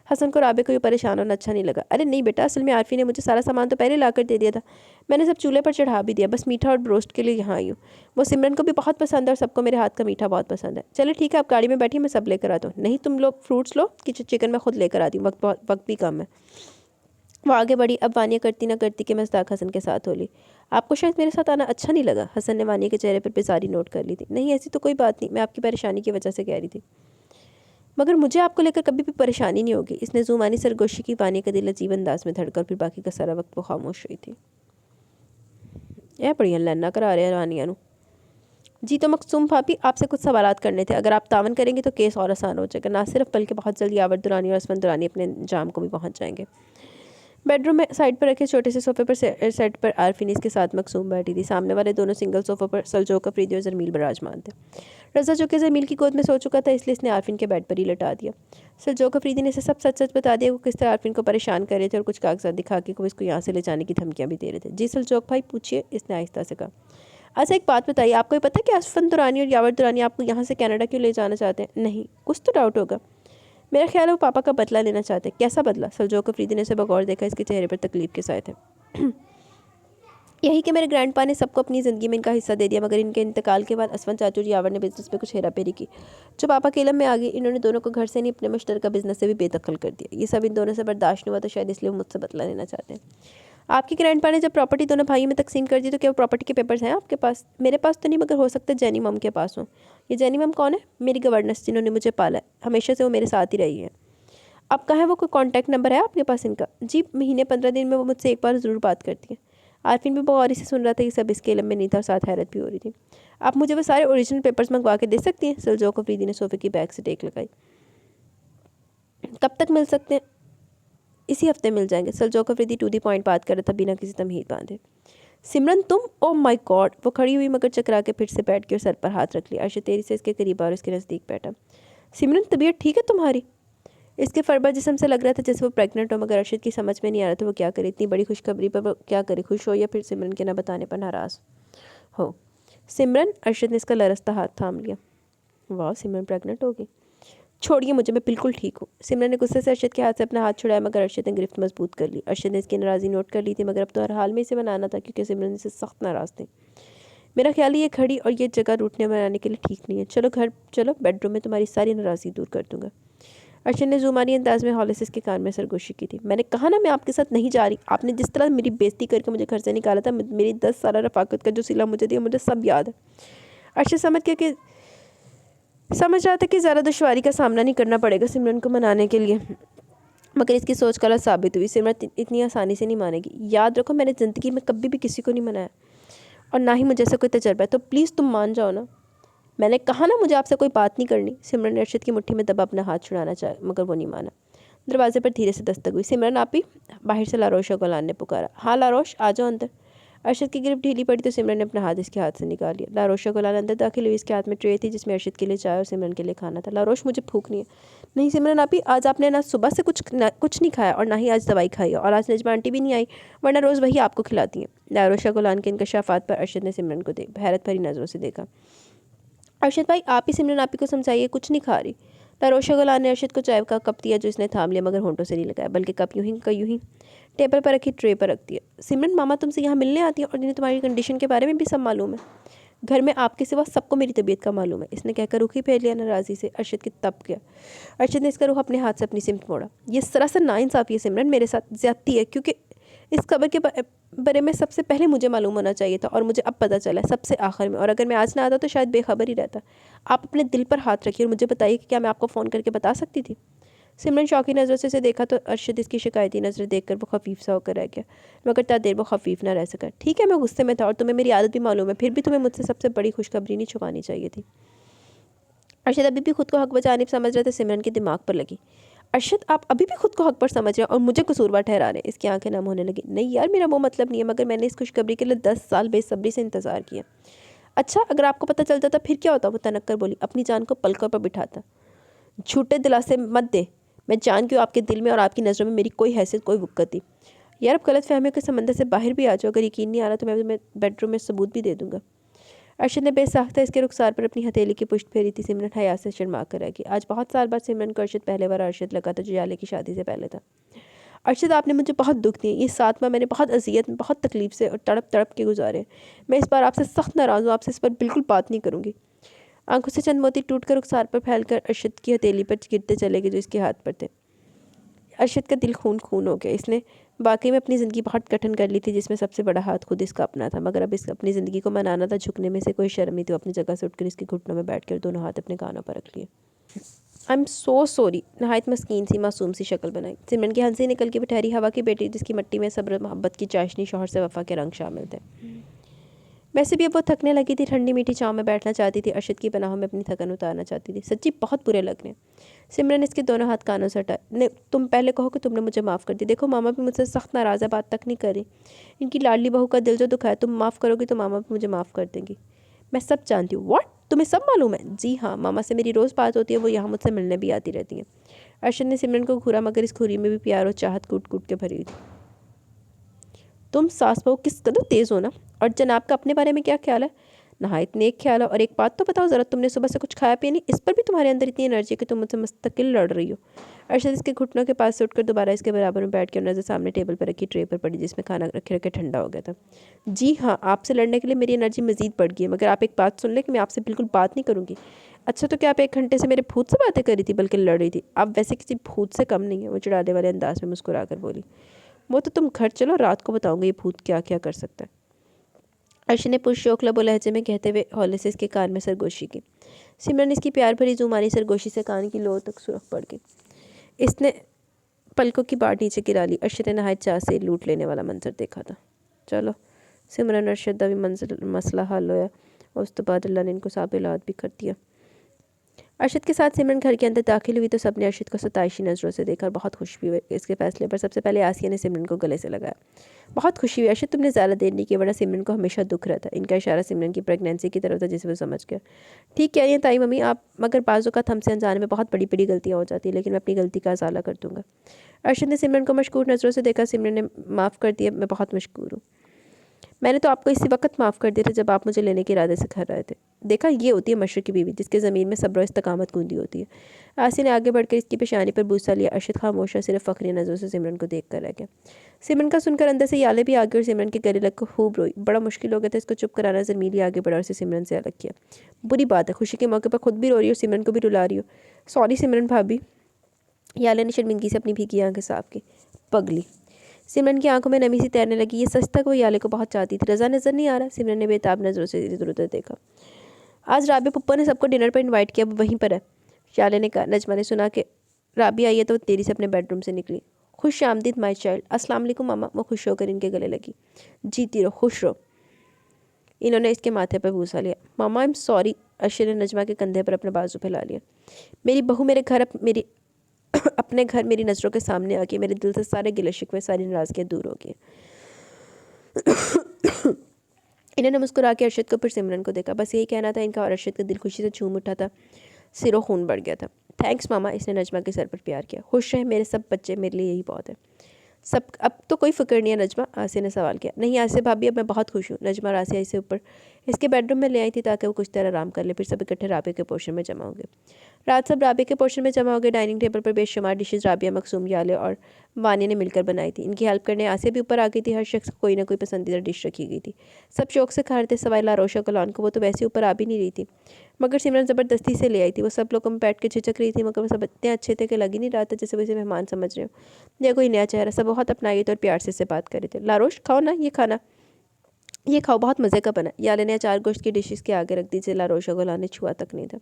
हसन को राबिया को ये परेशान होना अच्छा नहीं लगा। अरे नहीं बेटा, असल में आरफी ने मुझे सारा सामान तो पहले ला कर दे दिया था, मैंने सब चूल्हे पर चढ़ा भी दिया, बस मीठा और ब्रोस्ट के लिए यहाँ आई हूँ। वो सिमरन को भी बहुत पसंद है और सबको मेरे हाथ का मीठा बहुत पसंद है। चलो ठीक है, आप गाड़ी में बैठिए, मैं सब लेकर आता हूँ। नहीं, तुम लोग फ्रूट्स लो, कि चिकन मैं खुद लेकर आती हूँ, वक्त भी कम है। वो आगे बढ़ी। अब वानिया करती ना करती कि मज़ाक हसन के साथ हो ली। आपको शायद मेरे साथ आना अच्छा नहीं लगा। हसन ने वानिया के चेहरे पर बेजारी नोट कर ली थी। नहीं, ऐसी तो कोई बात नहीं, मैं आपकी परेशानी की वजह से कह रही थी, मगर मुझे आपको लेकर कभी भी परेशानी नहीं होगी। इसने जुमानी सरगोशी की। वानिया का दिल अजीब अंदाज में धड़का और फिर बाकी का सारा वक्त वो खामोश हुई थी। यह बढ़िया लन्ना करा रहे वानिया नू। जी तो मकसूम भाभी, आपसे कुछ सवालात करने थे, अगर आप तावन करेंगे तो केस और आसान हो जाएगा, ना सिर्फ बल्कि बहुत जल्दी आवर दुरानी और असमन दुरानी अपने जाम को भी पहुंच जाएंगे। बेडरूम में साइड पर रखे छोटे से सोफे पर सेट पर आरफिनीस के साथ मकसूम बैठी थी। सामने वाले दोनों सिंगल सोफे पर सलजोक, अफरीदी और जरमील बराजमान थे। रज़ा चूँकि जरमील की गोद में सो चुका था, इसलिए इसने आरफिन के बेड पर ही लटा दिया। सलजोक अफरीदी ने इसे सब सच सच बता दिया, वो किस तरह आरफिन को परेशान कर रहे थे और कुछ कागजात दिखा के वो इसको यहाँ से ले जाने की धमकियाँ भी दे रहे थे। जी सलजोक भाई, पूछिए, इसने आहिस्ता से कहा। अच्छा एक बात बताइए, आपको ये पता है कि असफन दुरानी और यावर दुरानी आपको यहाँ से कनाडा क्यों ले जाना चाहते हैं? नहीं, कुछ तो डाउट होगा। मेरा ख्याल है वो पापा का बदला लेना चाहते हैं। कैसा बदला? सलजोक अफरीदी ने उसे बगौर देखा, इसके चेहरे पर तकलीफ के साए थे। यही कि मेरे ग्रैंडपा ने सबको अपनी ज़िंदगी में इनका हिस्सा दे दिया, मगर इनके इंतकाल के बाद असफन चाचू जी यावर ने बिजनेस में कुछ हेरा फेरी की। जो पापा के इलम में आ गई, इन्होंने दोनों को घर से नहीं अपने मुश्तरका बिजनेस से भी बेदखल कर दिया। ये सब इन दोनों से बर्दाश्त नहीं हुआ, तो शायद इसलिए वो मुझसे बदला लेना चाहते हैं। आपके ग्रैंडपा ने जब प्रॉपर्टी दोनों भाइयों में तकसीम कर दी, तो क्या वो प्रॉपर्टी के पेपर्स हैं आपके पास? मेरे पास तो नहीं, मगर हो सकता है जैनी मम के पास हो। ये जैनी मम कौन है? मेरी गवर्नेंस, जिन्होंने मुझे पाला है, हमेशा से वो मेरे साथ ही रही है। अब कहाँ है वो? कोई कॉन्टैक्ट नंबर है आपके पास इनका? जी, महीने 15 दिन में वो मुझसे एक बार ज़रूर बात करती है। आरफिन भी बहुत से सुन रहा था, ये सब इसके इलम में नहीं था और साथ हैरत भी हो रही थी। आप मुझे वो सारे ओरिजिनल पेपर्स मंगवा के दे सकती हैं? सलजोक अफरीदी ने सोफे की बैग से टेक लगाई। कब तक मिल सकते हैं? इसी हफ्ते मिल जाएंगे। सलजोक अफरीदी टू दी पॉइंट बात कर रहा था, बिना किसी तमहीद बांधे। सिमरन तुम, ओ माय गॉड! वो खड़ी हुई मगर चकरा के फिर से बैठ गई और सर पर हाथ रख लिया। अर्शद तेरी से इसके करीब और इसके नज़दीक बैठा। सिमरन, तबीयत ठीक है तुम्हारी? इसके फरबा जिस्म से लग रहा था जैसे वो प्रेग्नेंट हो, मगर अर्शद की समझ में नहीं आ रहा था वो क्या करे। इतनी बड़ी खुशखबरी पर वो क्या करे, खुश हो या फिर सिमरन के ना बताने पर नाराज़ हो। सिमरन, अर्शद ने इसका लरसता हाथ थाम लिया। वाह, सिमरन प्रेग्नेंट होगी? छोड़िए मुझे, मैं बिल्कुल ठीक हूँ। सिमरन ने गुस्से से अर्शद के हाथ से अपना हाथ छुड़ाया, मगर अर्शद ने गिरफ्त मजबूत कर ली। अर्शद ने इसकी नाराज़ी नोट कर ली थी, मगर अब तो हर हाल में इसे मनाना था, क्योंकि सिमरन से सख्त नाराज़ थी। मेरा ख्याल है ये खड़ी और ये जगह रूठने बनाने के लिए ठीक नहीं है। चलो घर चलो, बेडरूम में तुम्हारी सारी नाराज़गी दूर कर दूंगा। अर्शद ने जुमानी अंदाज में हौले से इसके कान में सरगोशी की थी। मैंने कहा ना, मैं आपके साथ नहीं जा रही। आपने जिस तरह मेरी बेइज्जती करके मुझे घर से निकाला था, मेरी 10 साल रफाकत का जो सिला मुझे दिया, मुझे सब याद है। अर्शद समझ रहा था कि ज़्यादा दुश्वारी का सामना नहीं करना पड़ेगा सिमरन को मनाने के लिए, मगर इसकी सोच गलत साबित हुई। सिमरन इतनी आसानी से नहीं मानेगी। याद रखो, मैंने ज़िंदगी में कभी भी किसी को नहीं मनाया और ना ही मुझे ऐसा कोई तजर्बा है, तो प्लीज़ तुम मान जाओ ना। मैंने कहा ना, मुझे आपसे कोई बात नहीं करनी। सिमरन ने अर्शद की मुट्ठी में दबा अपना हाथ छुड़ाना चाहा, मगर वो नहीं माना। दरवाजे पर धीरे से दस्तक हुई। सिमरन आप ही? बाहर से लारोश और गुलान ने पुकारा। हाँ लारोश, आ जाओ अंदर। अर्शद की गिरफ्त ढीली पड़ी तो सिमरन ने अपना हाथ इसके हाथ से निकाल लिया। लारोश और गुलान अंदर दाखिल हुई। इसके हाथ में ट्रे थी, जिसमें अर्शद के लिए चाय और सिमरन के लिए खाना था। लारोश, मुझे भूख नहीं है। नहीं सिमरन आप ही, आज आपने ना सुबह से कुछ नहीं खाया और ना ही आज दवाई खाई है, और आज नजमा आंटी भी नहीं आई, वरना रोज़ वही आपको खिलाती हैं। लारोश और गुलान के इंकशाफात पर अर्शद ने सिमरन को हैरत भरी नज़रों से देखा। अर्शद भाई, आप ही सिमरन आप ही को समझाइए, कुछ नहीं खा रही। लारोशा गुलान ने अर्शद को चाय का कप दिया, जो इसने थाम लिया, मगर होंठों से नहीं लगाया, बल्कि कप यूं ही टेबल पर रखी ट्रे पर रख दिया। सिमरन, मामा तुमसे यहाँ मिलने आती है और इन्हें तुम्हारी कंडीशन के बारे में भी सब मालूम है। घर में आपके सिवा सबको मेरी तबीयत का मालूम है। इसने कहकर रुख ही फेर लिया नाराज़ी से। अर्शद की तप गया। अर्शद ने इसका रुख अपने हाथ से अपनी सिमत मोड़ा। ये सरासर नाइंसाफ़ी है सिमरन, मेरे साथ ज़्यादती है, क्योंकि इस खबर के बारे में सबसे पहले मुझे मालूम होना चाहिए था, और मुझे अब पता चला है सबसे आखिर में, और अगर मैं आज ना आता तो शायद बेखबर ही रहता। आप अपने दिल पर हाथ रखिए और मुझे बताइए कि क्या मैं आपको फ़ोन करके बता सकती थी। सिमरन शौकी नज़रों से इसे देखा तो अर्शद इसकी शिकायती नज़र देखकर वो खफीफ सा होकर रह गया, मगर इतना देर वो खफीफ ना रह सका। ठीक है, मैं गुस्से में था और तुम्हें मेरी आदत भी मालूम है, फिर भी तुम्हें मुझसे सबसे बड़ी खुशखबरी नहीं छुपानी चाहिए थी। अर्शद अभी भी खुद को हक बचाने समझ रहे थे। सिमरन के दिमाग पर लगी। अर्शद, आप अभी भी खुद को हक पर समझ रहे हैं और मुझे कसूरवार ठहरा रहे हैं। इसकी आंखें नम होने लगी। नहीं यार, मेरा वो मतलब नहीं है, मगर मैंने इस खुशखबरी के लिए 10 साल बेसब्री से इंतज़ार किया। अच्छा, अगर आपको पता चल जाता फिर क्या होता? वो तनक्कर बोली। अपनी जान को पलकों पर बिठाता। झूठे दिलासे मत दे। मैं जानती हूँ आपके दिल में और आपकी नज़रों में मेरी कोई हैसियत, कोई वक़्त थी। यार, अब गलत फहमियों के समंदर से बाहर भी आ जाओ। अगर यकीन नहीं आ रहा तो मैं तुम्हें बेडरूम में सबूत भी दे दूंगा। अर्शद ने बेसाख्ता इसके रुखसार पर अपनी हथेली की पुष्ट फेरी थी। सिमरन हया से शर्मा कर रह गई। आज बहुत साल बाद सिमरन को अर्शद पहले बार अर्शद लगा था, जो याले की शादी से पहले था। अर्शद, आपने मुझे बहुत दुख दिए। ये 7 माह मैंने बहुत अजियत में, बहुत तकलीफ से और तड़प तड़प के गुजारे। मैं इस बार आपसे सख्त नाराज़ हूँ। आपसे इस पर बिल्कुल बात नहीं करूँगी। आंखों से चंद मोती टूट कर रुखसार पर फैलकर अर्शद की हथेली पर गिरते चले गए, जो इसके हाथ पर थे। अर्शद का दिल खून खून हो गया। इसने वाकई में अपनी ज़िंदगी बहुत कठिन कर ली थी, जिसमें सबसे बड़ा हाथ खुद इसका अपना था। मगर अब इस अपनी ज़िंदगी को मनाना था। झुकने में से कोई शर्म नहीं थी। अपनी जगह से उठकर इसके घुटनों में बैठकर दोनों हाथ अपने कानों पर रख लिए। I am so sorry. नहायत मस्कीन सी मासूम सी शक्ल बनाई। सिमरन की हंसी निकल के ठहरी हवा की बेटी, जिसकी मिट्टी में सब्र मोहब्बत की चाशनी, शौहर से वफा के रंग शामिल थे। वैसे भी अब वो थकने लगी थी। ठंडी मीठी छाँव में बैठना चाहती थी। अर्शद की पनाहों में अपनी थकन उतारना चाहती थी। सच्ची बहुत बुरे लग रहे। सिमरन इसके दोनों हाथ कानों से हटाए। ने तुम पहले कहो कि तुमने मुझे माफ़ कर दी। देखो, मामा भी मुझसे सख्त नाराज़ है, बात तक नहीं कर रही। इनकी लाडली बहू का दिल जो दुखा है, तुम माफ़ करोगी तो मामा भी मुझे माफ़ कर देंगी। मैं सब जानती हूँ। व्हाट? तुम्हें सब मालूम है? जी हाँ, मामा से मेरी रोज़ बात होती है। वो यहाँ मुझसे मिलने भी आती रहती है। अर्शद ने सिमरन को घूरा, मगर इस घूरी में भी प्यार और चाहत कूट कूट के भरी थी। तुम सास बहू किस कदर तेज़ हो ना। और जनाब का अपने बारे में क्या ख्याल है? नहायत नेक ख्याल है। और एक बात तो बताओ ज़रा, तुमने सुबह से कुछ खाया पिया नहीं? इस पर भी तुम्हारे अंदर इतनी एनर्जी है कि तुम मुझसे मुस्तकिल लड़ रही हो। अर्शद इसके घुटनों के पास से उठकर दोबारा इसके बराबर में बैठ के नज़र सामने टेबल पर रखी ट्रे पर पड़ी, जिसमें खाना रखे रखे ठंडा हो गया था। जी हाँ, आपसे लड़ने के लिए मेरी एनर्जी मज़ीद बढ़ गई है। मगर आप एक बात सुन लें कि मैं आपसे बिल्कुल बात नहीं करूँगी। अच्छा, तो क्या आप 1 घंटे से मेरे भूत से बातें कर रही थी, बल्कि लड़ रही थी? आप वैसे किसी भूत से कम नहीं है, वो चिढ़ाने वाले अंदाज में मुस्कुरा कर बोली। वो तो तुम घर चलो, रात को बताऊँगी ये भूत क्या क्या कर सकता है। अर्शी ने पुरशौक लबो लहजे में कहते हुए हौले से इसके कान में सरगोशी की। सिमरन इसकी प्यार भरी जुमानी सरगोशी से कान की लो तक सुरख पड़ गई। इसने पलकों की बाट नीचे गिरा ली। अर्शद ने नहायत चाह से लूट लेने वाला मंजर देखा था। चलो, सिमरन अर्शद दा भी मसला हल होया। उस तो बाद अल्लाह ने इनको साब औलाद भी कर दिया। अर्शद के साथ सिमरन घर के अंदर दाखिल हुई तो सबने अर्शद को सताइशी नज़रों से देखा और बहुत खुश भी हुए। इसके फैसले पर सबसे पहले आसिया ने सिमरन को गले से लगाया। बहुत खुशी हुई अर्शद, तुमने ज़्यादा देर नहीं किया, वरना सिमरन को हमेशा दुख रहता। इनका इशारा सिमरन की प्रेगनेंसी की तरफ था, जिसे वो समझ गया। ठीक कह रही हैं ताई मम्मी आप, मगर बाज़ों का हमसे अनजाने में बहुत बड़ी बड़ी गलतियाँ हो जाती है, लेकिन मैं अपनी गलती का अज़ाला कर दूँगा। अर्शद ने सिमरन को मशकूर नज़रों से देखा। सिमरन ने माफ़ कर दिया, मैं बहुत मशकूर हूँ। मैंने तो आपको इसी वक्त माफ़ कर दिया था जब आप मुझे लेने के इरादे से घर आए थे। देखा, ये होती है मशरक़ की बीवी, जिसके ज़मीन में सब्र और इस्तकामत गूंदी होती है। आसिया ने आगे बढ़कर इसकी पेशानी पर बूसा लिया। अर्शद खामोश और सिर्फ फ़ख्री नज़रों से सिमरन को देख कर रह गया। सिमरन का सुनकर अंदर से याले भी आगे और सिमरन के गले लग कर खूब रोई। बड़ा मुश्किल हो गया था इसको चुप कराना। ज़मीली आगे बढ़ा और उसे सिमरन से अलग किया। बुरी बात है, खुशी के मौके पर खुद भी रो रही हो, सिमरन को भी रुला रही हो। सॉरी सिमरन भाभी। याले ने शर्मिंदगी से अपनी भीगी आंखें साफ की। पगली। सिमरन की आंखों में नमी सी तैरने लगी। ये सच था कि वो याले को बहुत चाहती थी। रज़ा नज़र नहीं आ रहा? सिमरन ने बेताब नज़रों से इधर उधर देखा। आज राबिया पप्पा ने सबको डिनर पर इनवाइट किया, वो वहीं पर है, याले ने कहा। नजमा ने सुना कि राबिया आई है तो वो तेज़ी से अपने बेडरूम से निकली। खुश आमदीद माई चाइल्ड। अस्सलाम वालेकुम मामा। वो खुश होकर इनके गले लगी। जीती रहो, खुश रहो। इन्होंने इसके माथे पर बूसा लिया। मामा आई एम सॉरी। अर्शद ने नजमा के कंधे पर अपने बाजू फैला लिया। मेरी बहू मेरे घर मेरी अपने घर मेरी नज़रों के सामने आके मेरे दिल से सारे गिले शिकवे, सारी नाराज़गियाँ दूर हो गई। इन्होंने मुस्कुरा के अर्शद को फिर सिमरन को देखा। बस यही कहना था इनका और अर्शद का दिल खुशी से झूम उठा था। सिरों खून बढ़ गया था। थैंक्स मामा। इसने नजमा के सर पर प्यार किया। खुश रहे मेरे सब बच्चे, मेरे लिए यही बहुत है। सब अब तो कोई फ़िक्र नहीं है नजमा? आसिया ने सवाल किया। नहीं आसिया भाभी, अब मैं बहुत खुश हूँ। नजमा और आसिया इसे ऊपर इसके बेडरूम में ले आई थी ताकि वो कुछ देर आराम कर ले। फिर सब इकट्ठे राबिया के पोर्शन में जमा होंगे। रात सब राबिया के पोर्शन में जमा हो गए। डाइनिंग टेबल पर बेशुमार डिशेज राबिया, मकसूम, याले और वानिया ने मिलकर बनाई थी। इनकी हेल्प करने आसिया भी ऊपर आ गई थी। हर शख्स को कोई ना कोई पसंदीदा डिश रखी गई थी। सब शौक से खा रहे थे, सवाई लारोशा गुलान को। वो तो वैसे ऊपर आ भी नहीं रही थी, मगर सिमरन ज़बरदस्ती से ले आई थी। वो सब लोगों में बैठ के झिझक रही थी, मगर वो सब इतने अच्छे थे कि लग ही नहीं रहा था जैसे वो इसे मेहमान समझ रहे हो या कोई नया चेहरा। सब बहुत अपनाई थे और प्यार से बात कर रहे थे। लारोश खाओ ना, ये खाना, ये खाओ, बहुत मज़े का बना। याले ने अचार गोश्त की डिशेस के आगे रख दी, जिसे लारोशा गुलान ने छुआ तक नहीं था।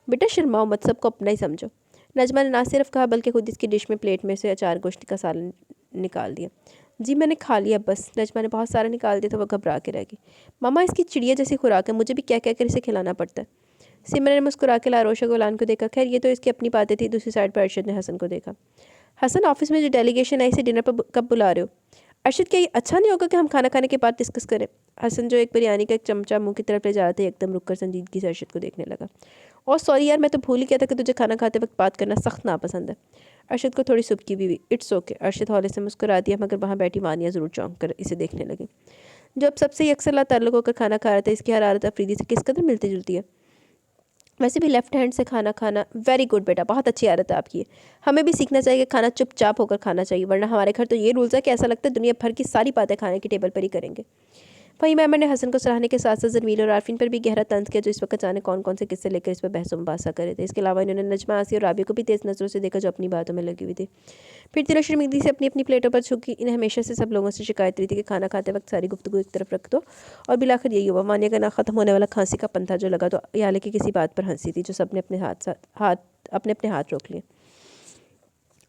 बेटा शर्माओ मत, सबको अपना ही समझो। नजमा ने ना सिर्फ कहा बल्कि खुद इसकी डिश में प्लेट में से अचार गोश्त का सालन निकाल दिया। जी मैंने खा लिया बस। नजमा ने बहुत सारा निकाल दिया तो वह घबरा के रह गई। मामा इसकी चिड़िया जैसी खुराक है, मुझे भी क्या क्या कर इसे खिलाना पड़ता है। सिमरन ने मुस्कुरा के लारोशा गुलान को देखा। खैर ये तो इसकी अपनी बातें थी। दूसरी साइड पर अर्शद ने हसन को देखा। हसन, ऑफिस में जो डेलीगेशन आई इसे डिनर पर कब बुला रहे हो? अर्शद, क्या ये अच्छा नहीं होगा कि हम खाना खाने के बाद डिस्कस करें? हसन, जो एक बिरयानी का एक चमचा मुंह की तरफ ले जा रहा था, एकदम रुक कर संजीदगी से अर्शद को देखने लगा। और सॉरी यार, मैं तो भूल ही गया था कि तुझे खाना खाते वक्त बात करना सख्त नापसंद है। अर्शद को थोड़ी सुबकी भी हुई। It's okay. अर्शद हौले से मुस्कुरा दिया, मगर वहाँ बैठी मानिया ज़रूर चौंक कर इसे देखने लगी। जो अब सबसे ही अक्सर लाताल्लुक़ होकर खाना खा रहा था, इसकी हरारत अफरीदी से किस कदर मिलती जुलती है। वैसे भी लेफ्ट हैंड से खाना खाना वेरी गुड बेटा, बहुत अच्छी आदत है आपकी। हमें भी सीखना चाहिए कि खाना चुपचाप होकर खाना चाहिए, वरना हमारे घर तो ये रूल्स है कि ऐसा लगता है दुनिया भर की सारी बातें खाने की टेबल पर ही करेंगे। वहीं मैमर ने हसन को सराहने के साथ साथ जरमील और आरफिन पर भी गहरा तंज किया, जो इस वक्त अचानक कौन कौन से किस्से लेकर इस पर बहस मुबासा करे थे। इसके अलावा इन्होंने नजमा, आसी और राबिया को भी तेज़ नज़रों से देखा, जो अपनी बातों में लगी हुई थी। फिर तिलो शर्मीदगी से अपनी अपनी प्लेटों पर झुकी। इन्हें हमेशा से सब लोगों से शिकायत रही थी कि खाना खाते वक्त सारी गुफ्तगू एक तरफ रख दो, और बिलाखिर यही हुआ। मानिया का ना ख़त्म होने वाला खांसी का पंथा जो लगा, तो याले की किसी बात पर हंसी थी, जो सबने अपने अपने हाथ रोक लिए।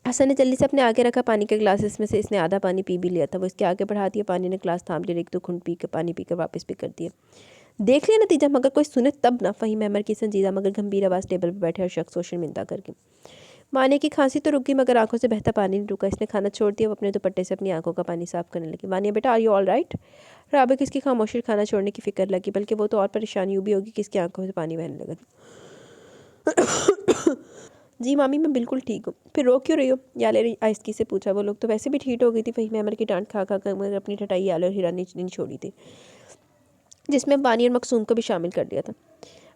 हसन ने जल्दी से अपने आगे रखा पानी के गिलास, इसमें से इसने आधा पानी पी भी लिया था। वो इसके आगे बढ़ा दिया, पानी ने गिलास थाम लिया, एक दो घुंट पी कर पानी पीकर वापस भी कर दिया। देख लिया नतीजा, मगर कोई सुने तब ना। फहीम अहमद की संजीदा मगर गंभीर आवाज़ टेबल पर बैठे हर शख्स को शर्मिंदा करके। माने की खांसी तो रुक गई, मगर आंखों से बहता पानी नहीं रुका। इसने खाना छोड़ दिया, वो अपने दुपट्टे से अपनी आंखों का पानी साफ करने लगी। मानिया बेटा, are you all right? Rabia की इसकी खामोशी खाना छोड़ने की फिक्र लगी, बल्कि वो तो और परेशानी भी होगी कि इसकी आंखों से पानी बहने लगा। जी मामी, मैं बिल्कुल ठीक हूँ। फिर रो क्यों रही हो? याले आहिस्ती से पूछा। वो लोग तो वैसे भी ठीक हो गई थी। फहीम अहमद की डांट खा खा कर मगर अपनी ठटाई याले और हीरा ने नहीं छोड़ी थी, जिसमें बानी और मकसूम को भी शामिल कर दिया था।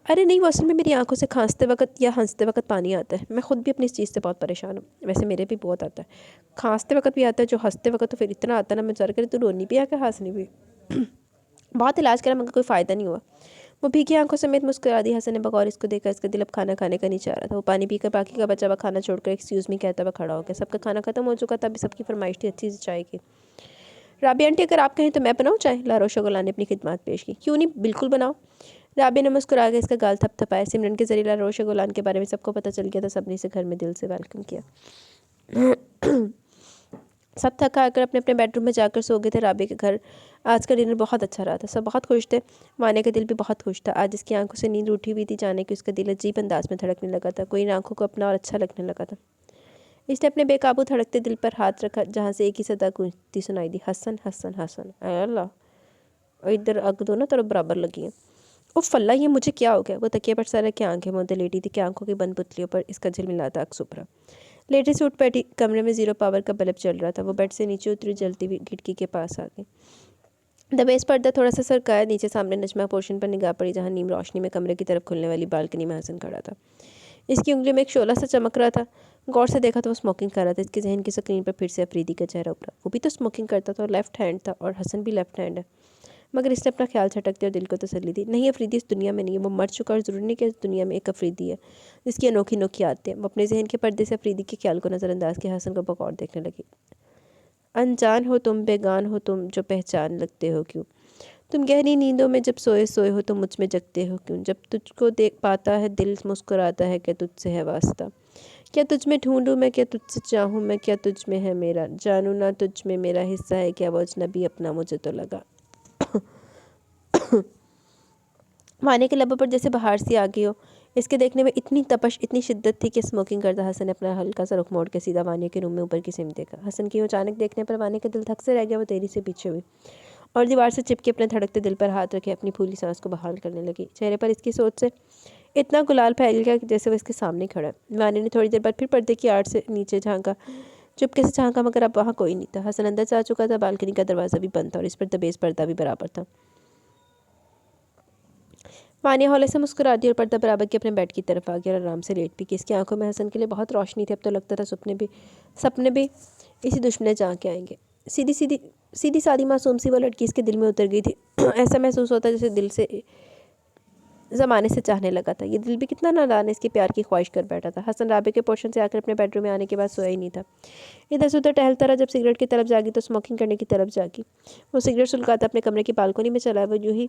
अरे नहीं, वो असल में मेरी आंखों से खांसते वक्त या हंसते वक्त पानी आता है। मैं खुद भी अपनी इस चीज़ से बहुत परेशान हूँ। वैसे मेरे भी बहुत आता है, खांसते वक्त भी आता है, जो हंसते वक्त तो फिर इतना आता है ना, मैं जरा करे तो रोनी भी आकर हंसनी भी। बहुत इलाज करा मगर कोई फ़ायदा नहीं हुआ। वो भीगी आंखों समेत मुस्कुरा दी। हसन ने बगौर इसको देखा, इसका दिल अब खाना खाने का नहीं चाह रहा था। वो पानी पीकर बाकी का बचा हुआ खाना छोड़कर एक्सक्यूज़ मी कहता हुआ खड़ा हो गया। सबका खाना खत्म हो चुका था, अभी सबकी फरमाइश थी अच्छी सी चाय की। राबिया आंटी, अगर आप कहें तो मैं बनाऊँ चाय? लारोशा गुलान ने अपनी खिदमत पेश की। क्यों नहीं, बिल्कुल बनाओ। राबिया ने मुस्कुरा के इसका गाल थपथपाया। सिमरन के जरिए लारोशा गुलान के बारे में सबको पता चल गया था। सबने इसे घर में दिल से वेलकम किया। सब थक हार कर अपने अपने बेडरूम में जाकर सो गए थे। राबिया के घर आज का डिनर बहुत अच्छा रहा था, सब बहुत खुश थे। माने का दिल भी बहुत खुश था। आज इसकी आंखों से नींद उठी हुई थी, जाने कि उसका दिल अजीब अंदाज में धड़कने लगा था। कोई इन आंखों को अपना और अच्छा लगने लगा था। इसने अपने बेकाबू धड़कते दिल पर हाथ रखा, जहाँ से एक ही सदा गूंजती सुनाई दी, हसन हसन हसन। ऐ अल्लाह, और इधर अग दोनों तरफ बराबर लगी हैं। उफ अल्लाह, ये मुझे क्या हो गया? वो तकिए पर सर रख के आंखें मूंदे लेटी थी कि आंखों की बंद पुतलियों पर इसका झिलमिलाता अक्स उभरा। लेटे से उठ बैठी। कमरे में 0 पावर का बल्ब चल रहा था। वो बेड से नीचे उतरी, जलती हुई खिड़की के पास आ गई। दबेस पर्दा थोड़ा सा सरकाया, नीचे सामने नजमा पोर्शन पर निगाह पड़ी, जहाँ नीम रोशनी में कमरे की तरफ खुलने वाली बालकनी में हसन खड़ा था। इसकी उंगली में एक शोला सा चमक रहा था। गौर से देखा तो वो स्मोकिंग कर रहा था। इसके जहन की स्क्रीन पर फिर से अफरीदी का चेहरा उभरा। वो भी तो स्मोकिंग करता था और लेफ्ट हैंड था, और हसन भी लेफ्ट हैंड है। मगर इसने अपना ख्याल छटकते और दिल को तसल्ली दी। नहीं, अफरीदी इस दुनिया में नहीं है, वो मर चुका। और ज़रूरी नहीं कि इस दुनिया में एक अफरीदी है जिसकी अनोखी अनोखी आदतें। वो अपने जहन के पर्दे से अफरीदी के ख्याल को नज़रअंदाज किया, हसन को बगौर देखने लगी। अनजान हो तुम, बेगान हो तुम, जो पहचान लगते हो क्यों? तुम गहरी नींदों में जब सोए सोए हो तो मुझ में जगते हो क्यों? जब तुझको देख पाता है दिल मुस्कुराता है, क्या तुझसे है वास्ता? क्या तुझ में ढूंढूं मैं, क्या तुझसे चाहूँ मैं, क्या तुझ में है मेरा? जानू ना तुझ में मेरा हिस्सा है, क्या वो अजनबी अपना मुझे तो लगा। माने के लबों पर जैसे बाहर सी आ गई हो। इसके देखने में इतनी तपश, इतनी शिद्दत थी कि स्मोकिंग करता हसन ने अपना हल्का सा रुख मोड़ के सीधा वानिया के रूम में ऊपर की सिम देखा। हसन की अचानक देखने पर वानिया का दिल थक से रह गया। वो तेजी से पीछे हुई और दीवार से चिपके अपने धड़कते दिल पर हाथ रखे अपनी फूली सांस को बहाल करने लगी। चेहरे पर इसकी सोच से इतना गुलाल फैल गया जैसे वो इसके सामने खड़ा है। वानिया ने थोड़ी देर बाद फिर पर्दे की आड़ से नीचे झांका, चुपके से झांका, मगर अब वहाँ कोई नहीं था। हसन अंदर से आ चुका था। बालकनी का दरवाज़ा भी बंद था और इस पर दबेस पर्दा भी बराबर था। वानिया हौले से मुस्कुरा दी और पर्दा बराबर के अपने बेड की तरफ आ गया और आराम से लेट भी की। इसकी आंखों में हसन के लिए बहुत रोशनी थी। अब तो लगता था सपने भी इसी दुश्मने जा के आएंगे। सीधी सादी मासूम सी वो लड़की इसके दिल में उतर गई थी। ऐसा महसूस होता जैसे दिल से ज़माने से चाहने लगा था। ये दिल भी कितना नादान इसके प्यार की ख्वाहिश कर बैठा था। हसन राबे के पोर्शन से आकर अपने बेडरूम में आने के बाद सोया ही नहीं था। इधर से उधर टहलता रहा। जब सिगरेट की तरफ जागी तो स्मोकिंग करने की तरफ जागी। वो सिगरेट सुलगाता अपने कमरे की बालकनी में चला। वो यूँ ही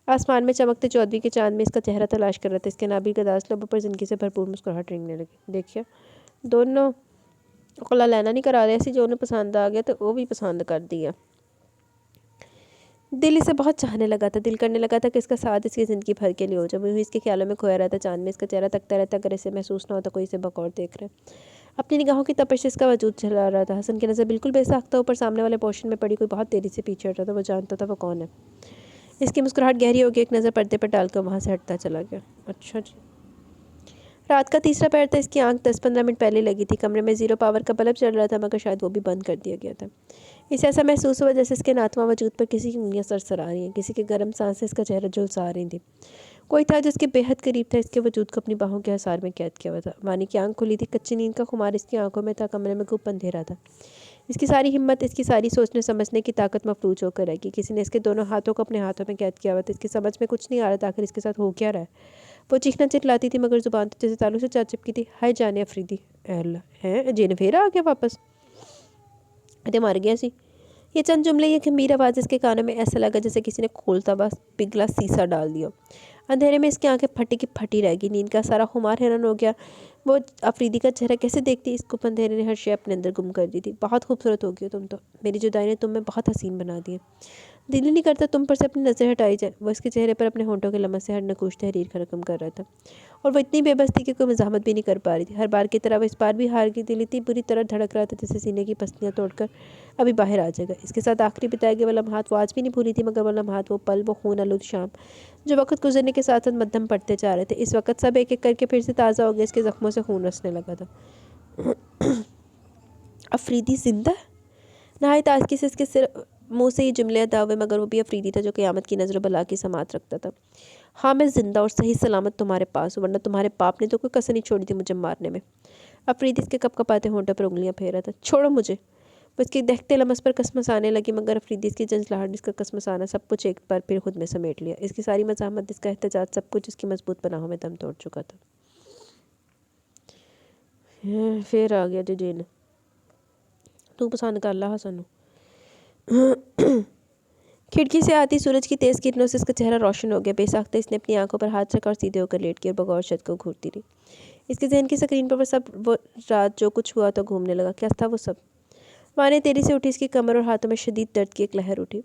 आसमान में चमकते चौदवी के चांद में इसका चेहरा तलाश कर रहा था। इसके नाबिल के दास लबों पर जिंदगी से भरपूर मुस्कुराहट रेंगने लगी। देखिए, दोनों कला लेना नहीं करा रहे ऐसी, जो उन्हें पसंद आ गया तो वो भी पसंद कर दिया। दिल इसे बहुत चाहने लगा था। दिल करने लगा था कि इसका साथ इसकी ज़िंदगी भर के लिए हो। जब वो इसके ख्यालों में खोया रहता, चांद में इसका चेहरा तकता रहता, अगर इसे महसूस ना होता कोई इसे बकौर देख रहे। अपनी निगाहों की तपिश से इसका वजूद चला रहा था। हसन की नज़र बिल्कुल बेसाख्ता ऊपर सामने वाले पोर्शन में पड़ी कोई बहुत तेज़ी से पीछे हट रहा था। वो जानता था वो कौन है। इसकी मुस्कुराहट गहरी हो गई, एक नज़र पर्दे पर डालकर वहाँ से हटता चला गया। अच्छा जी। रात का तीसरा पैर था। इसकी आंख 10-15 मिनट पहले लगी थी। कमरे में 0 पावर का बल्ब चल रहा था, मगर शायद वो भी बंद कर दिया गया था। इसे ऐसा महसूस हुआ जैसे इसके नातवा वजूद पर किसी की उंगलियां सरसरा रही हैं, किसी के गर्म सांसें इसका चेहरा झुलसा रही थी। कोई था जिसके बेहद करीब था, इसके वजूद को अपनी बाहों के हसार में कैद किया हुआ था। वानी की आंख खुली थी, कच्ची नींद का खुमार इसकी आंखों में था। कमरे में खूब अंधेरा था। इसकी सारी हिम्मत, इसकी सारी सोचने समझने की ताकत मफलूज होकर रहेगी। किसी ने इसके दोनों हाथों को अपने हाथों में कैद किया हुआ था। इसकी समझ में कुछ नहीं आ रहा था आखिर इसके साथ हो क्या रहा है। वो चीखना चिल्लाती थी, मगर जुबान तो जैसे तालू से जा चिपकी थी। हाय जाने अफरीदी, अल्लाह है जेन फिर आ गया वापस, अरे मर गया सी। ये चंद जुमले, ये गंभीर आवाज़ इसके कानों में ऐसा लगा जैसे किसी ने खोलता बस पिघला सीसा डाल दिया। अंधेरे में इसकी आंखें फटी की फटी रह गई। नींद का सारा खुमार हैरान हो गया। वो अफरीदी का चेहरा कैसे देखती, इसको अंधेरे ने हर शय अपने अंदर गुम कर दी थी। बहुत खूबसूरत हो गई हो तुम तो, मेरी जुदाई ने तुम में बहुत हसीन बना दी है। दिल ही नहीं करता तुम पर से अपनी नज़र हटाई जाए। वो इसके चेहरे पर अपने होंठों के लम्हे से हर नकूश तहरीर खत्म कर रहा था, और वो इतनी बेबस थी कि कोई मज़ाहमत भी नहीं कर पा रही थी। हर बार की तरह वो इस बार भी हार गई। दिल इतनी बुरी तरह धड़क रहा था जैसे सीने की पस्तियाँ तोड़कर अभी बाहर आ जाएगा। इसके साथ आखिरी बिताए गए वो लम्हात वो आज भी नहीं भूली थी, मगर वो लम्हात, वो पल, वो खून आलूद शाम जो वक्त गुजरने के साथ साथ मध्यम पड़ते जा रहे थे। इस वक्त सब एक एक करके फिर से ताज़ा हो गया। इसके जख्मों से खून रसने लगा था। अफरीदी जिंदा? नहायत ताजगी से इसके सिर मुंह से ये जुमले अदा हुए, मगर वो भी अफरीदी था जो क़यामत की नज़र बला की समात रखता था। हाँ, मैं जिंदा और सही सलामत तुम्हारे पास हूँ, वरना तुम्हारे बाप ने तो कोई कसर नहीं छोड़ी थी मुझे मारने में। अफरीदी इसके कपकपाते होंठों पर उंगलियां फेर रहा था। छोड़ो मुझे। वो इसके देखते लमस पर कसमसाने लगी, मगर अफरीदी इसकी जंजलाहट, इसका कसमसाना सब कुछ एक बार फिर खुद में समेट लिया। इसकी सारी मज़ाहमत, इसका एहतजाज, सब कुछ इसकी मजबूत पनाहों में दम तोड़ चुका था। फिर आ गया जिन, तू पसंद कर ला हसन। खिड़की से आती सूरज की तेज़ किरणों से इसका चेहरा रोशन हो गया। बेसाख्ता इसने अपनी आंखों पर हाथ रखा और सीधे होकर लेट गई और बगौर छत को घूरती रही। इसके जहन की स्क्रीन पर सब वो रात जो कुछ हुआ तो घूमने लगा। क्या था वो सब? माने तेरी से उठी। इसकी कमर और हाथों में शदीद दर्द की एक लहर उठी।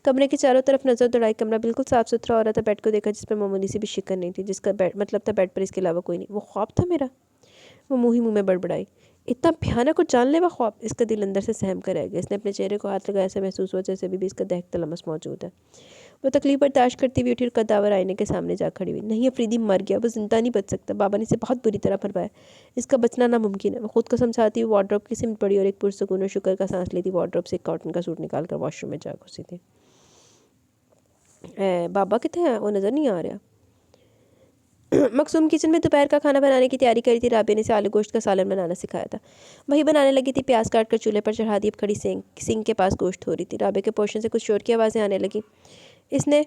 कमरे के चारों तरफ नजर दौड़ाई। कमरा बिल्कुल साफ सुथरा हो रहा था। बेड को देखा जिस पर मामूली सी भी शिकन नहीं थी, जिसका बेड मतलब था बेड पर इसके अलावा कोई नहीं। वो ख्वाब था मेरा? वो मुँह ही मुँह में बड़बड़ाई। इतना भयानक और जानलेवा ख्वाब? इसका दिल अंदर से सहम कर रह गया। इसने अपने चेहरे को हाथ लगाया। ऐसा महसूस हुआ जैसे अभी भी इसका दहकता लमस मौजूद है। वो तकलीफ बर्दाश्त करती हुई उठी और कदावर आईने के सामने जा खड़ी हुई। नहीं, अफरीदी मर गया, वो जिंदा नहीं बच सकता। बाबा ने इसे बहुत बुरी तरह मरवाया, इसका बचना नामुमकिन है। वो खुद को समझाती हुई वार्डरोब की सिमट पड़ी और एक पुरसुकून और शुक्र का सांस लेती वार्डरोब से एक कॉटन का सूट निकाल कर वॉशरूम में जा घुसी थी। बाबा कितने हैं? वो नज़र नहीं आ रहा। मकसूम किचन में दोपहर का खाना बनाने की तैयारी करी थी। राबिया ने इसे आलू गोश्त का सालन बनाना सिखाया था। वही बनाने लगी थी। प्याज काट कर चूल्हे पर चढ़ा दी। अब खड़ी सिंक के पास गोश्त हो रही थी। राबिया के पोर्शन से कुछ शोर की आवाज़ें आने लगी। इसने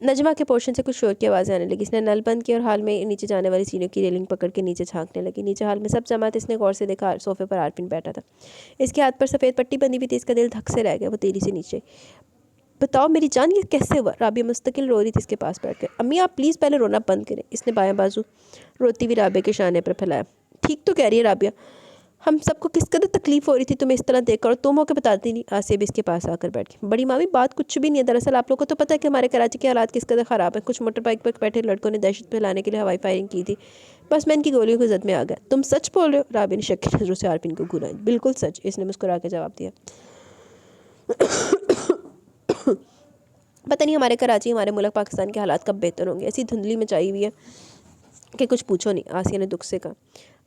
नजमा के पोर्शन से कुछ शोर की आवाज़ें आने लगी। इसने नल बंद किया और हाल में नीचे जाने वाली सीढ़ियों की रेलिंग पकड़ के नीचे झांकने लगी। नीचे हाल में सब जमात। इसने गौर से देखा, सोफे पर आरफिन बैठा था। इसके हाथ पर सफ़ेद पट्टी बंधी हुई थी। इसका दिल धक से रह गया। वो तेजी से नीचे। बताओ मेरी जान, ये कैसे हुआ? राबिया मुस्तकिल रो रही थी इसके पास बैठ कर। अम्मी आप प्लीज़ पहले रोना बंद करें। इसने बायां बाजू रोती हुई राबिया के शाने पर फैलाया। ठीक तो कह रही है राबिया, हम सबको किस कदर तकलीफ हो रही थी तुम्हें इस तरह देखकर, और तुम होकर बताती नहीं। आसिया भी इसके पास आकर बैठ गई। बड़ी मामी बात कुछ भी नहीं है। दरअसल आप लोगों को तो पता है कि हमारे कराची के हालात किस कदर ख़राब है। कुछ मोटर बाइक पर बैठे लड़कों ने दहशत फैलाने के लिए हवाई फायरिंग की थी। बस मैं इनकी गोलियों की जद में आ गया। तुम सच बोल रहे हो? राबिया ने शक की नज़रों से आरफिन को घूरा। बिल्कुल सच, इसने मुस्कुरा के जवाब दिया। पता नहीं हमारे कराची, हमारे मुल्क पाकिस्तान के हालात कब बेहतर होंगे। ऐसी धुंधली मचाई हुई है कि कुछ पूछो नहीं। आसिया ने दुख से कहा।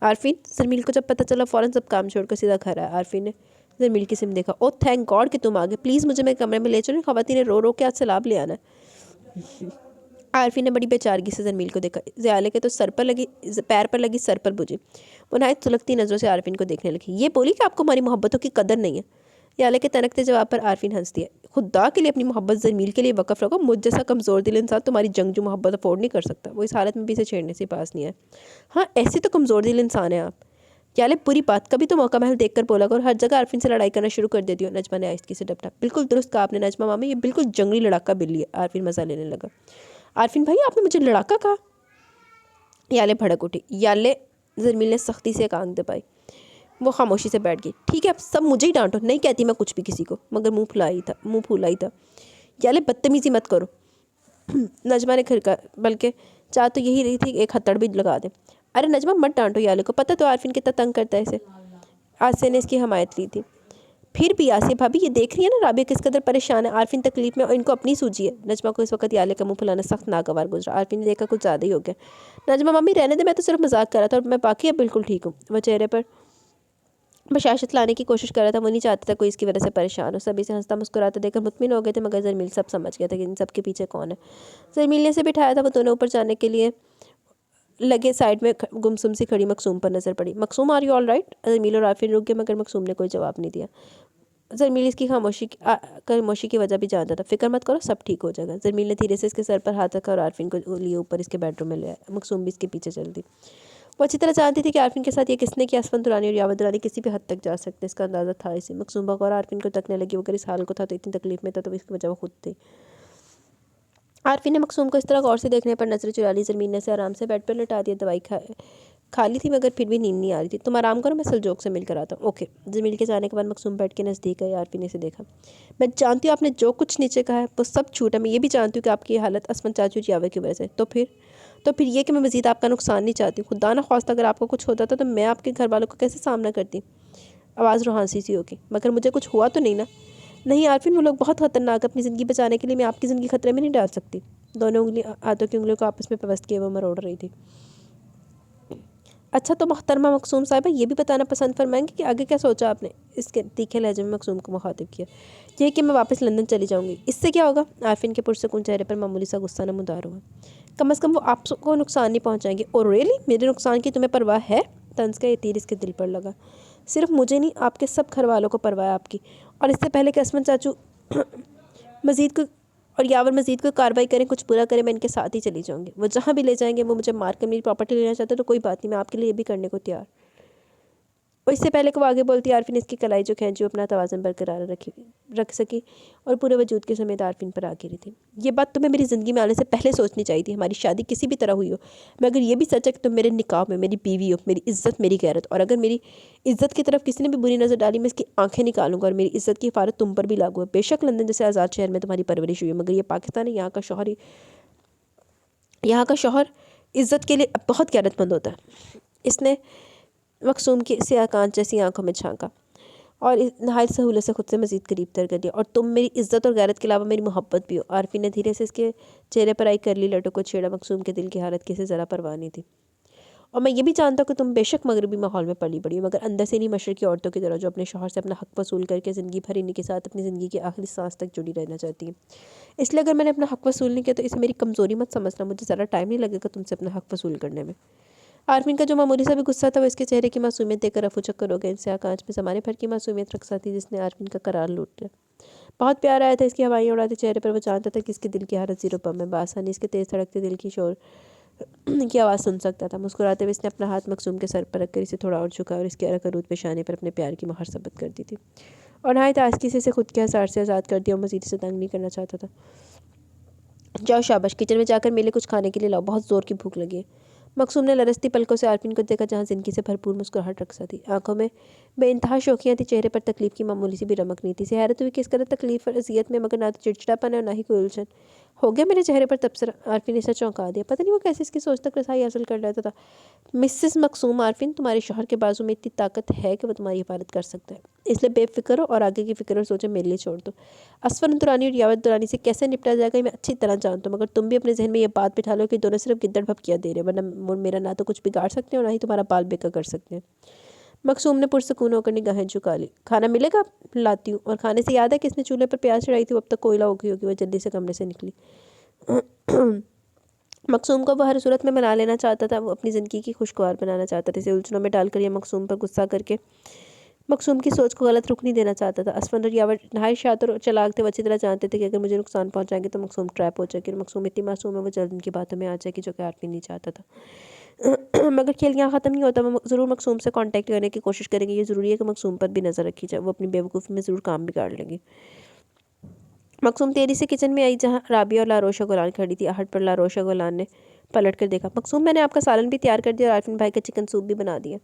आरफिन, जरमील को जब पता चला फ़ौरन सब काम छोड़कर सीधा घर आया। आरफिन ने जरमील की सिम देखा। ओ थैंक गॉड कि तुम आ गए। प्लीज़ मुझे मेरे कमरे में ले चलो। ख़वातीन ने रो रो के आज सैलाब ले आना है। आरफिन ने बड़ी बेचारगी से जरमील को देखा। ज़याले के तो सर पर लगी, पैर पर लगी, सर पर बुझी। वो नहायत सुलगती नज़रों से आरफिन को देखने लगी। ये बोली कि आपको हमारी मोहब्बतों की कदर नहीं है। याले के तनकते जवाब पर आरफिन हंस दिया। खुदा के लिए अपनी मोहब्बत जरमील के लिए वक़फ़ रखो। मुझ जैसा कमज़ोर दिल इंसान तुम्हारी जंगजू मोहब्बत अफोर्ड नहीं कर सकता। वो इस हालत में भी इसे छेड़ने से पास नहीं है। हाँ, ऐसे तो कमज़ोर दिल इंसान है आप। याले बुरी बात, कभी तो मौका महल देख कर बोला और हर जगह आरफिन से लड़ाई करना शुरू कर देती हो। नजमा ने आहिस्ती से डपटा। बिल्कुल दुरुस्त कहा आपने नजमा मामी, ये बिल्कुल जंगली लड़ाका बिल्ली है। आरफिन मज़ा लेने लगा। आरफिन भाई, आपने मुझे लड़ाका कहा? याले भड़क उठी। याले, जरमील ने सख्ती से एक आंख दबाई। वो खामोशी से बैठ गई। ठीक है, अब सब मुझे ही डांटो, नहीं कहती मैं कुछ भी किसी को, मगर मुंह फूला ही था। याले बदतमीजी मत करो। नजमा ने खिड़का, बल्कि चाह तो यही रही थी एक हथड़ भी लगा दे। अरे नजमा मत डांटो याले को, पता तो आरफिन कितना तंग करता है इसे। आसिया ने इसकी हमायत ली थी। फिर भी आसिया भाभी ये देख रही है ना राबिया किस कदर परेशान है, आरफिन तकलीफ में और इनको अपनी सूझी है। नजमा को इस वक्त याले का मुंह फुलाना सख्त नागवार गुजरा। आरफिन ने देखा कुछ ज़्यादा ही हो गया। नजमा मम्मी रहने दे, मैं तो सिर्फ मजाक कर रहा था और मैं बाकी अब बिल्कुल ठीक हूँ। वह चेहरे पर बशाशत लाने की कोशिश कर रहा था। वो नहीं चाहता था कोई इसकी वजह से परेशान हो। सभी से हंसता मुस्कुराता देखकर मुतमिन हो गए थे, मगर जरमील सब समझ गया था कि इन सब के पीछे कौन है। जरमील ने से बिठाया था। वो दोनों ऊपर जाने के लिए लगे। साइड में गुमसुम सी खड़ी मकसूम पर नजर पड़ी। मकसूम आर यू ऑल राइट? जरमील और आरफिन रुक गए, मगर मकसूम ने कोई जवाब नहीं दिया। जरमील इसकी खामोशी की वजह भी जानता था। फिक्र मत करो, सब ठीक हो जाएगा। जरमील ने धीरे से इसके सर पर हाथ रखा और आरफिन को लिए ऊपर इसके बेडरूम में ले आया। मकसूम भी इसके पीछे चल दी। वो अच्छी तरह जानती थी कि आरफिन के साथ ये किसने किया। असफन दुरानी और यावत दुरानी किसी भी हद तक जा सकते, इसका अंदाज़ा था इसे। मकसूम बगौर आरफिन को तकने लगी। वो अगर इस हाल को था तो इतनी तकलीफ में था तो इसकी वजह वो खुद थी। आरफिन ने मकसूम को इस तरह गौर से देखने पर नजर चुरा ली। जरमील ने से आराम से बेड पर लटा दिया। दवाई खा ली थी, मगर फिर भी नींद नहीं आ रही थी। तुम आराम करो, मैं सलजोक से मिलकर आता हूँ। ओके। जमील के जाने के बाद मकसूम बेड के नज़दीक गई। आरफिन ने इसे देखा। मैं जानती हूँ आपने जो कुछ नीचे कहा है वो सब झूठ है। मैं ये भी जानती हूँ कि आपकी ये हालत असमन चाचू यावे की वजह से। तो फिर ये कि मैं मज़ीद आपका नुकसान नहीं चाहती हूँ। खुदा ना ख्वास्ता अगर आपको कुछ होता था तो मैं आपके घर वालों को कैसे सामना करती। आवाज़ रूहानी सी होगी। मगर मुझे कुछ हुआ तो नहीं ना? नहीं आरफिन, वो लोग बहुत ख़तरनाक है। अपनी ज़िंदगी बचाने के लिए मैं आपकी ज़िंदगी खतरे में नहीं डाल सकती। दोनों हाथों की उंगलियों को आपस में पेवस्त किए वो मरोड़ रही थी। अच्छा तो मोहतरमा मकसूम साहिबा, ये भी बताना पसंद फरमाएंगे कि आगे क्या सोचा आपने? इसके तीखे लहजे में मकसूम को मुखातिब किया। ये कि मैं वापस लंदन चली जाऊंगी। इससे क्या होगा? आरफिन के पुरसकून चेहरे पर मामूली सा गुस्सा नमूदार हुआ। कम से कम वो आपको नुकसान नहीं पहुंचाएंगे। और रियली मेरे नुकसान की तुम्हें परवाह है? तंज का ये तीर इसके दिल पर लगा। सिर्फ मुझे नहीं, आपके सब घर वालों को परवाह है आपकी। और इससे पहले कि असमन चाचू मजीद को और यावर मजीद कोई कार्रवाई करें, कुछ बुरा करें, मैं इनके साथ ही चली जाऊंगी। वो जहाँ भी ले जाएंगे, वो मुझे मार कर मेरी प्रॉपर्टी लेना चाहते तो कोई बात नहीं, मैं आपके लिए ये भी करने को तैयार। और इससे पहले कि वो आगे बोलती, आरफिन इसकी कलाई जो खींची अपना तवाज़ुन बरकरार रख सकी और पूरे वजूद के समेत आरफिन पर आ गिरी थी। ये बात तुम्हें मेरी ज़िंदगी में आने से पहले सोचनी चाहिए थी। हमारी शादी किसी भी तरह हुई हो, मगर ये भी सच है कि तुम मेरे निकाह में मेरी बीवी हो, मेरी इज़्ज़त, मेरी गैरत। और अगर मेरी इज़्ज़त की तरफ किसी ने भी बुरी नज़र डाली, मैं इसकी आंखें निकालूंगा और मेरी इज़्ज़त की हिफाजत तुम पर भी लागू है। बेशक लंदन जैसे आज़ाद शहर में तुम्हारी परवरिश हुई है, मगर ये पाकिस्तान है। यहाँ का शौहर इज़्ज़त के लिए बहुत गैरतमंद होता है। इसने मकसूम की सियाह कांच जैसी आंखों में झांका और नहायत सहूलत से खुद से मज़ीद करीब तर कर दिया। और तुम मेरी इज़्ज़त और गैरत के अलावा मेरी मोहब्बत भी हो। आरफी ने धीरे से इसके चेहरे पर आई करली लटों को छेड़ा। मकसूम के दिल की हालत किसी ज़रा परवाह नहीं थी। और मैं ये भी जानता हूँ कि तुम बेशक मगरबी माहौल में पली बड़ी हो, मगर अंदर से नहीं मशरक़ी औरतों की तरह जो अपने शौहर से अपना हक वसूल करके ज़िंदगी भर इन्हीं के साथ अपनी ज़िंदगी की आखिरी सांस तक जुड़ी रहना चाहती है। इसलिए अगर मैंने अपना हक वसूल नहीं किया तो इसे मेरी कमज़ोरी मत समझना। मुझे ज़रा टाइम नहीं लगेगा तुमसे अपना हक वसूल करने में। आरफिन का जो मामूली सा भी गुस्सा था वो इसके चेहरे की मासूमियत देखकर रफू चक्कर हो गया। इनसे आकाश में ज़माने भर की मासूमियत रक्षा थी जिसने आरफिन का करार लूट लिया। बहुत प्यार आया था इसकी हवाइयाँ उड़ाते चेहरे पर। वो जानता था कि इसके दिल की हालत जीरो पम है। बासानी इसके तेज़ धड़कते दिल की शोर की आवाज़ सुन सकता था। मुस्कुराते हुए इसने अपना हाथ मकसूम के सर पर रखकर इसे थोड़ा और झुका और इसके अरकरूद पेशाने पर अपने प्यार की मोहर सबत कर दी थी। और नहायत आस्ती से इसे खुद के हसार से आज़ाद कर दिया और मज़ीद से तंग नहीं करना चाहता था। जाओ शाबाश, किचन में जाकर मेरे कुछ खाने के लिए लाओ, बहुत ज़ोर की भूख लगी है। मकसूम ने लरसती पलकों से आरफिन को देखा जहाँ ज़िंदगी से भरपूर मुस्कुराहट रखसा थी। आंखों में बेइंतहा शौकियाँ थी, चेहरे पर तकलीफ की मामूली सी भी रमक नहीं थी। हैरत हुई कि इस कदर तकलीफ और अजियत में मगर ना तो चिड़चिड़ापन है और ना ही कोई उलझन। हो गया मेरे चेहरे पर तबसरा। आरफिन ने इसे चौंका दिया। पता नहीं वो कैसे इसकी सोच तक रसाई हासिल कर लेता था। मिसेस मकसूम, आरफिन तुम्हारे शौहर के बाजू में इतनी ताकत है कि वो तुम्हारी हिफाजत कर सकता है, इसलिए बेफिक्र हो और आगे की फ़िक्र और सोचें मेरे लिए छोड़ दो। असफर दुरानी और यावत दुरानी से कैसे निपटा जाएगा ये मैं अच्छी तरह जानता हूँ, मगर तुम भी अपने जहन में ये बात बिठा लो कि दोनों सिर्फ गिद्दड़ भपकिया दे रहे, वरना मेरा ना तो कुछ बिगाड़ सकते हैं और ना ही तुम्हारा बाल बेका कर सकते हैं। मकसूम ने पुरसकून होकर निगाहें झुका ली। खाना मिलेगा? लाती हूँ। और खाने से याद है किसने चूल्हे पर प्याज चढ़ाई थी, वो अब तक कोयला हो गई होगी। वह जल्दी से कमरे से निकली। मकसूम को वह हर सूरत में मना लेना चाहता था। वो अपनी ज़िंदगी की खुशगवार बनाना चाहता था। इसे उलझनों में डालकर या मकसूम पर गुस्सा करके मकसूम की सोच को गलत रुख नहीं देना चाहता था। असफर और यावर नहाय शातिर और चलाक थे। वो अच्छी तरह जानते थे कि अगर मुझे नुकसान पहुंचाएंगे तो मकसूम ट्रैप हो जाएगी। मकसूम इतनी मासूम है, वो जल्द उनकी बातों में आ जाएगी, जो कि आरफी नहीं चाहता था। मगर खेल यहाँ ख़त्म नहीं होता। वो ज़रूर मकसूम से कांटेक्ट करने की कोशिश करेंगे। ये ज़रूरी है कि मकसूम पर भी नज़र रखी जाए। वो अपनी बेवकूफ़ी में ज़रूर काम बिगाड़ लेंगे। मकसूम तेरी से किचन में आई जहाँ राबिया और लारोशा गुलान खड़ी थी। आहट पर लारोशा गुलान ने पलट कर देखा। मकसूम, मैंने आपका सालन भी तैयार कर दिया और आरफिन भाई का चिकन सूप भी बना दिया।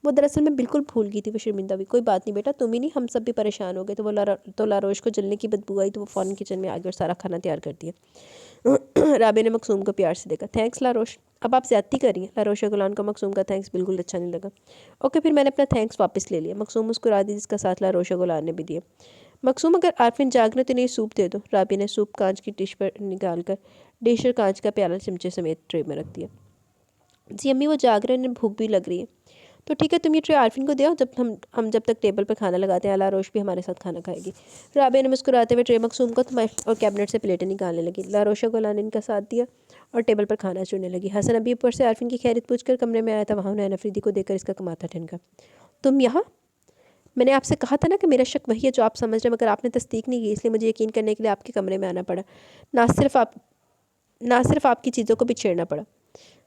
वो दरअसल मैं बिल्कुल भूल गई थी, वो शर्मिंदा हुई। कोई बात नहीं बेटा, तुम ही नहीं हम सब भी परेशान हो गए। तो लारोश को जलने की बदबू आई तो वो फ़ौरन किचन में आ गई और सारा खाना तैयार कर दिया। राबे ने मकसूम को प्यार से देखा। थैंक्स लारोश, अब आप ज़्यादती कर रही हैं। लारोश गुलान को मकसूम का थैंक्स बिल्कुल अच्छा नहीं लगा। ओके, फिर मैंने अपना थैंक्स वापस ले लिया। मकसूम मुस्कुरा दी, जिसका साथ लारोश गुलान ने भी दिया। मकसूम, अगर आरफिन जाग रहे तो नहीं सूप दे दो। राबी ने सूप कांच की डिश पर निकाल कर डिश और कांच का प्याला चमचे समेत ट्रे में रख दिया। जी अम्मी, वो जाग रहे हैं, उन्हें भूख भी लग रही है। तो ठीक है, तुम ये ट्रे आरफिन को दो, जब हम जब तक टेबल पर खाना लगाते हैं। अला रोश भी हमारे साथ खाना खाएगी। राबे ने मुस्कुराते हुए ट्रे मकसूम को और कैबिनेट से प्लेटें निकालने लगी। लारोशा गुलान ने इनका साथ दिया और टेबल पर खाना चुनने लगी। हसन अभी ऊपर से आरफिन की खैरियत पूछकर कमरे में आया था। वहाँ उन्हें नफरीदी को देखकर इसका माथा ठनका। तुम यहाँ? मैंने आपसे कहा था ना कि मेरा शक वही है जो आप समझ रहे हैं, मगर आपने तस्दीक नहीं की, इसलिए मुझे यकीन करने के लिए आपके कमरे में आना पड़ा। ना सिर्फ आपकी चीज़ों को भी छेड़ना पड़ा।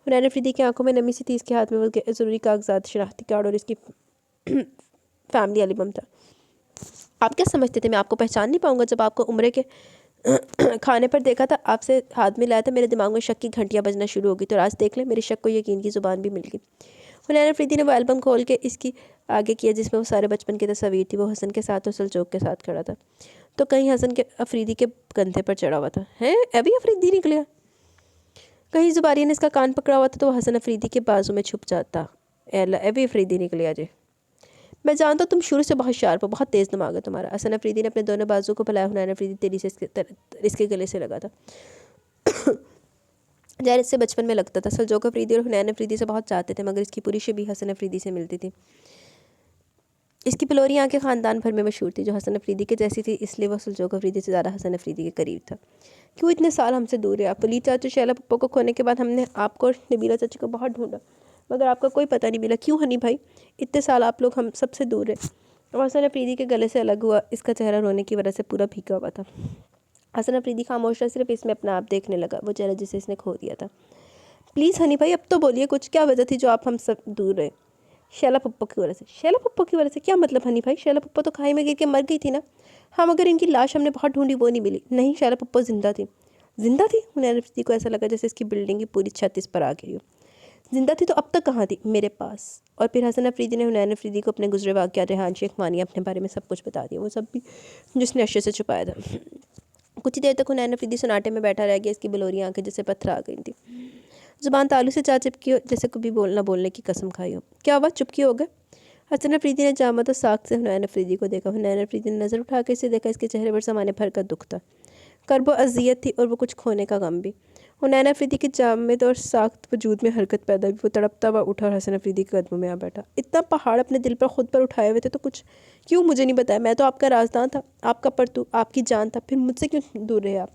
हुनैन अफरीदी की आंखों में नमी सी थी। इसके हाथ में वो ज़रूरी कागजात, शनाख्ती कार्ड और इसकी फैमिली एल्बम था। आप क्या समझते थे मैं आपको पहचान नहीं पाऊंगा? जब आपको उम्रे के खाने पर देखा था, आपसे हाथ मिलाया था, मेरे दिमाग में शक की घंटियाँ बजना शुरू हो गई। तो आज देख ले, मेरे शक को यकीन की ज़ुबान भी मिल गई। हुनैन अफरीदी ने वो एल्बम खोल के इसकी आगे किया जिसमें वो सारे बचपन की तस्वीर थी। वो हसन के साथ और सलजोक के साथ खड़ा था। तो कहीं हसन के अफरीदी के कंधे पर चढ़ा हुआ था। हैं, अभी अफरीदी निकले? कहीं जुबारी ने इसका कान पकड़ा हुआ था तो वो हसन अफरीदी के बाजू में छुप जाता। एला अभी अफरीदी निकले अजय। मैं जानता हूँ तुम शुरू से बहुत शार्प हो, बहुत तेज़ दिमाग है तुम्हारा। हसन अफरीदी ने अपने दोनों बाजू को फैलाया। हुनैन अफरीदी तेजी से इसके गले से लगा था। जैर इससे बचपन में लगता था। सलजोक अफरीदी और हुनैन अफरीदी से बहुत चाहते थे, मगर इसकी पूरी शबीह हसन अफरीदी से मिलती थी। इसकी पलोरी आंखें ख़ानदान भर में मशहूर थी। जो हसन अफरीदी के जैसी थी, इसलिए वह सलजोक अफरीदी से ज़्यादा हसन अफरीदी के करीब था। क्यों इतने साल हमसे दूर है आप? वलीद चाचू शैला पप्पो को खोने के बाद हमने आपको और नबीला चाची को बहुत ढूंढा, मगर आपका कोई पता नहीं मिला। क्यों हनी भाई, इतने साल आप लोग हम सबसे दूर रहे? और हसन अफरीदी के गले से अलग हुआ। इसका चेहरा रोने की वजह से पूरा भीगा हुआ था। हसन अफरीदी खामोश था, सिर्फ इसमें अपना आप देखने लगा, वो चेहरा जिसे इसने खो दिया था। प्लीज़ हनी भाई, अब तो बोलिए, कुछ क्या वजह थी जो आप हम सब दूर रहे? शैला पप्पो की वजह से। शैला पप्पो की वजह से? क्या मतलब हनी भाई? शैला पप्पो तो खाई में गिर के मर गई थी ना। हाँ, मगर इनकी लाश हमने बहुत ढूंढी, वो नहीं मिली। नहीं, शैला पप्पो जिंदा थी। जिंदा थी? हुनैन अफरीदी को ऐसा लगा जैसे इसकी बिल्डिंग की पूरी छत इस पर आ गई हो। जिंदा थी तो अब तक कहाँ थी? मेरे पास। और फिर हसन अफरीदी ने हुनैन अफरीदी को अपने गुजरे वाक़यात, रेहान शेख मानिया अपने बारे में सब कुछ बता दिया, वो सब भी जिसने अशे से छुपाया था। कुछ ही देर तक हुनैन अफरीदी सन्नाटे में बैठा रह गया। इसकी बलोरी आंखें जैसे पत्थर आ गई थी। ज़ुबान तालू से चा चिपकी हो, जैसे कभी बोलना बोलने की कसम खाई हो। क्या हुआ, चुपकी हो गए? हसन अफरीदी ने जामा तो साख से हुनैन अफरीदी को देखा। हुनैन अफरीदी ने नज़र उठा कर इसे देखा। इसके चेहरे पर ज़माने भर का दुख था, कर्ब अजियत थी और वो कुछ खोने का गम भी। हुनैन अफरीदी के जामद और साख्त वजूद में हरकत पैदा हुई। वो तड़पता हुआ उठा और हसन अफरीदी के कदमों में आ बैठा। इतना पहाड़ अपने दिल पर खुद पर उठाए हुए थे तो कुछ क्यों मुझे नहीं बताया? मैं तो आपका राजदान था, आपका परतू, आपकी जान था, फिर मुझसे क्यों दूर रहे आप?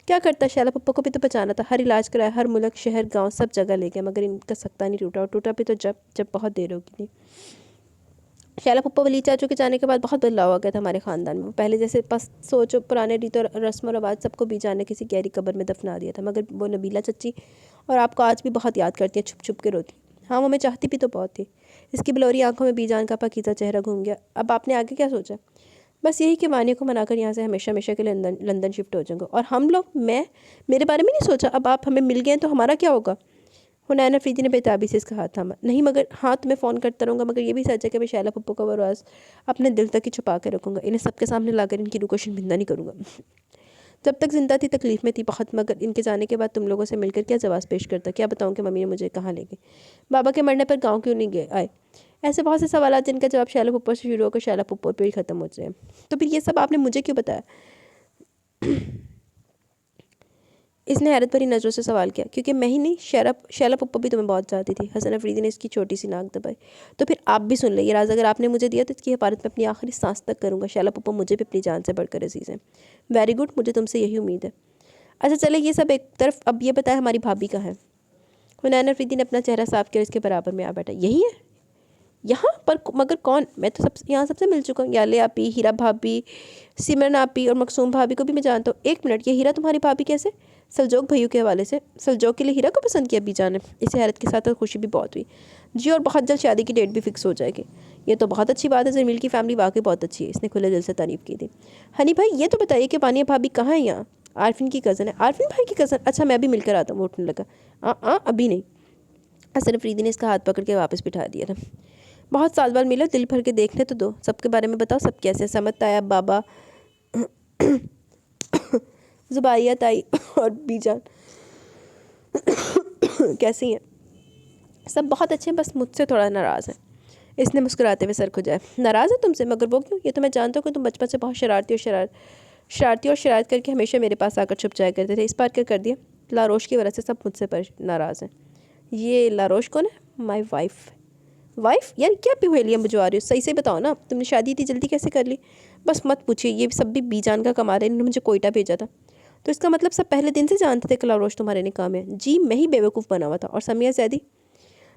क्या करता? शैला पप्पो को भी तो बचाना था। हर इलाज कराया, हर मुल्क शहर गांव सब जगह ले गया, मगर इनका सख्ता नहीं टूटा। और टूटा भी तो जब जब बहुत देर हो गई थी। शैला पप्पो वली चाचू के जाने के बाद बहुत बदलाव आ गया था हमारे ख़ानदान में। पहले जैसे बस सोचो, पुराने रीत और रस्म और रवाज सबको भी जाने किसी गहरी कब्र में दफना दिया था। मगर वो नबीला चच्ची और आपको आज भी बहुत याद करती है, छुप छुप के रोती। हाँ, वो मैं चाहती भी तो बहुत थी। इसकी बलौरी आंखों में बीजान का पकीज़ा चेहरा घूम गया। अब आपने आगे क्या सोचा? बस यही कि वानिया को मनाकर यहाँ से हमेशा हमेशा के लिए लंदन शिफ्ट हो जाऊँगा। और हम लोग, मेरे बारे में नहीं सोचा? अब आप हमें मिल गए हैं तो हमारा क्या होगा? हुनैन अफरीदी ने बेताबी से इसका हाथ थामा। नहीं, मगर हाँ, तुम्हें फ़ोन करता रहूँगा, मगर ये भी सच है कि मैं शैला पप्पो का वो राज अपने दिल तक ही छुपा के रखूँगा। इन्हें सबके सामने लाकर इनकी रूह को शर्मिंदा नहीं करूँगा। जब तक जिंदा थी तकलीफ़ में थी बहुत, मगर इनके जाने के बाद तुम लोगों से मिलकर क्या जवाब पेश करता? क्या बताऊँ कि मम्मी ने मुझे कहाँ ले गई? बाबा के मरने पर गाँव क्यों नहीं गए आए? ऐसे बहुत से सवाल जिनका जवाब शैला पप्पो से शुरू होकर शैला पप्पो पर ही ख़त्म हो जाए। तो फिर ये सब आपने मुझे क्यों बताया? इसने हैरत भरी नज़रों से सवाल किया। क्योंकि मैं ही नहीं, शैला पप्पो भी तुम्हें बहुत चाहती थी। हसन अफरीदी ने इसकी छोटी सी नाक दबाई। तो फिर आप भी सुन ले, ये राज अगर आपने मुझे दिया तो इसकी हिफाजत में अपनी आखिरी सांस तक करूँगा। शैला पप्पो मुझे भी अपनी जान से बढ़कर अजीज़ है। वेरी गुड, मुझे तुमसे यही उम्मीद है। अच्छा चले, ये सब एक तरफ, अब ये बताया हमारी भाभी कहाँ है? हुनैन अफरीदी ने अपना चेहरा साफ किया, इसके बराबर में आ बैठा। यही है यहाँ पर, मगर कौन? मैं तो सब यहाँ सबसे मिल चुका हूँ। याले आपी, हीरा भाभी, सिमरन आपी और मकसूम भाभी को भी मैं जानता हूँ। एक मिनट, ये हीरा तुम्हारी भाभी कैसे? सलजोक भैया के हवाले से। सलजोक के लिए हीरा को पसंद किया बीजान ने? इसे हैरत के साथ खुशी भी बहुत हुई। जी, और बहुत जल्द शादी की डेट भी फिक्स हो जाएगी। ये तो बहुत अच्छी बात है। जमील की फैमिली वाकई बहुत अच्छी है। इसने खुले दिल से तारीफ़ की थी। हनी भाई, ये तो बताइए कि वानिया भाभी कहाँ है? यहाँ आरफिन की कज़न है। आरफिन भाई की कज़न? अच्छा, मैं भी मिलकर आता हूँ। वो उठने लगा। अभी नहीं। हसन अफरीदी ने इसका हाथ पकड़ के वापस बिठा दिया था। बहुत साल बाद मिलो, दिल भर के देखने तो दो, सबके बारे में बताओ, सब कैसे, समझ ताया, बाबा, जुबाइया ताई और बीजान कैसी हैं? सब बहुत अच्छे हैं, बस मुझसे थोड़ा नाराज़ हैं। इसने मुस्कुराते हुए सर खुजाया। नाराज़ है तुमसे? मगर वो क्यों? ये तो मैं जानता हूँ कि तुम बचपन से बहुत शरारती और शरारत करके हमेशा मेरे पास आकर छुप जाया करते थे। इस बार क्या कर दिया? लारोश की वजह से सब मुझसे नाराज़ हैं। ये लारोश कौन है? My wife. वाइफ? यार क्या पिहुलियाँ बुझवा रही हो? सही से बताओ ना, तुमने शादी इतनी जल्दी कैसे कर ली? बस मत पूछिए, ये सब भी बीजान का कमा रहे। इन्होंने मुझे कोयटा भेजा था। तो इसका मतलब सब पहले दिन से जानते थे कि लारोश तुम्हारे निकाह में है? जी, मैं ही बेवकूफ़ बना हुआ था। और समिया जैदी?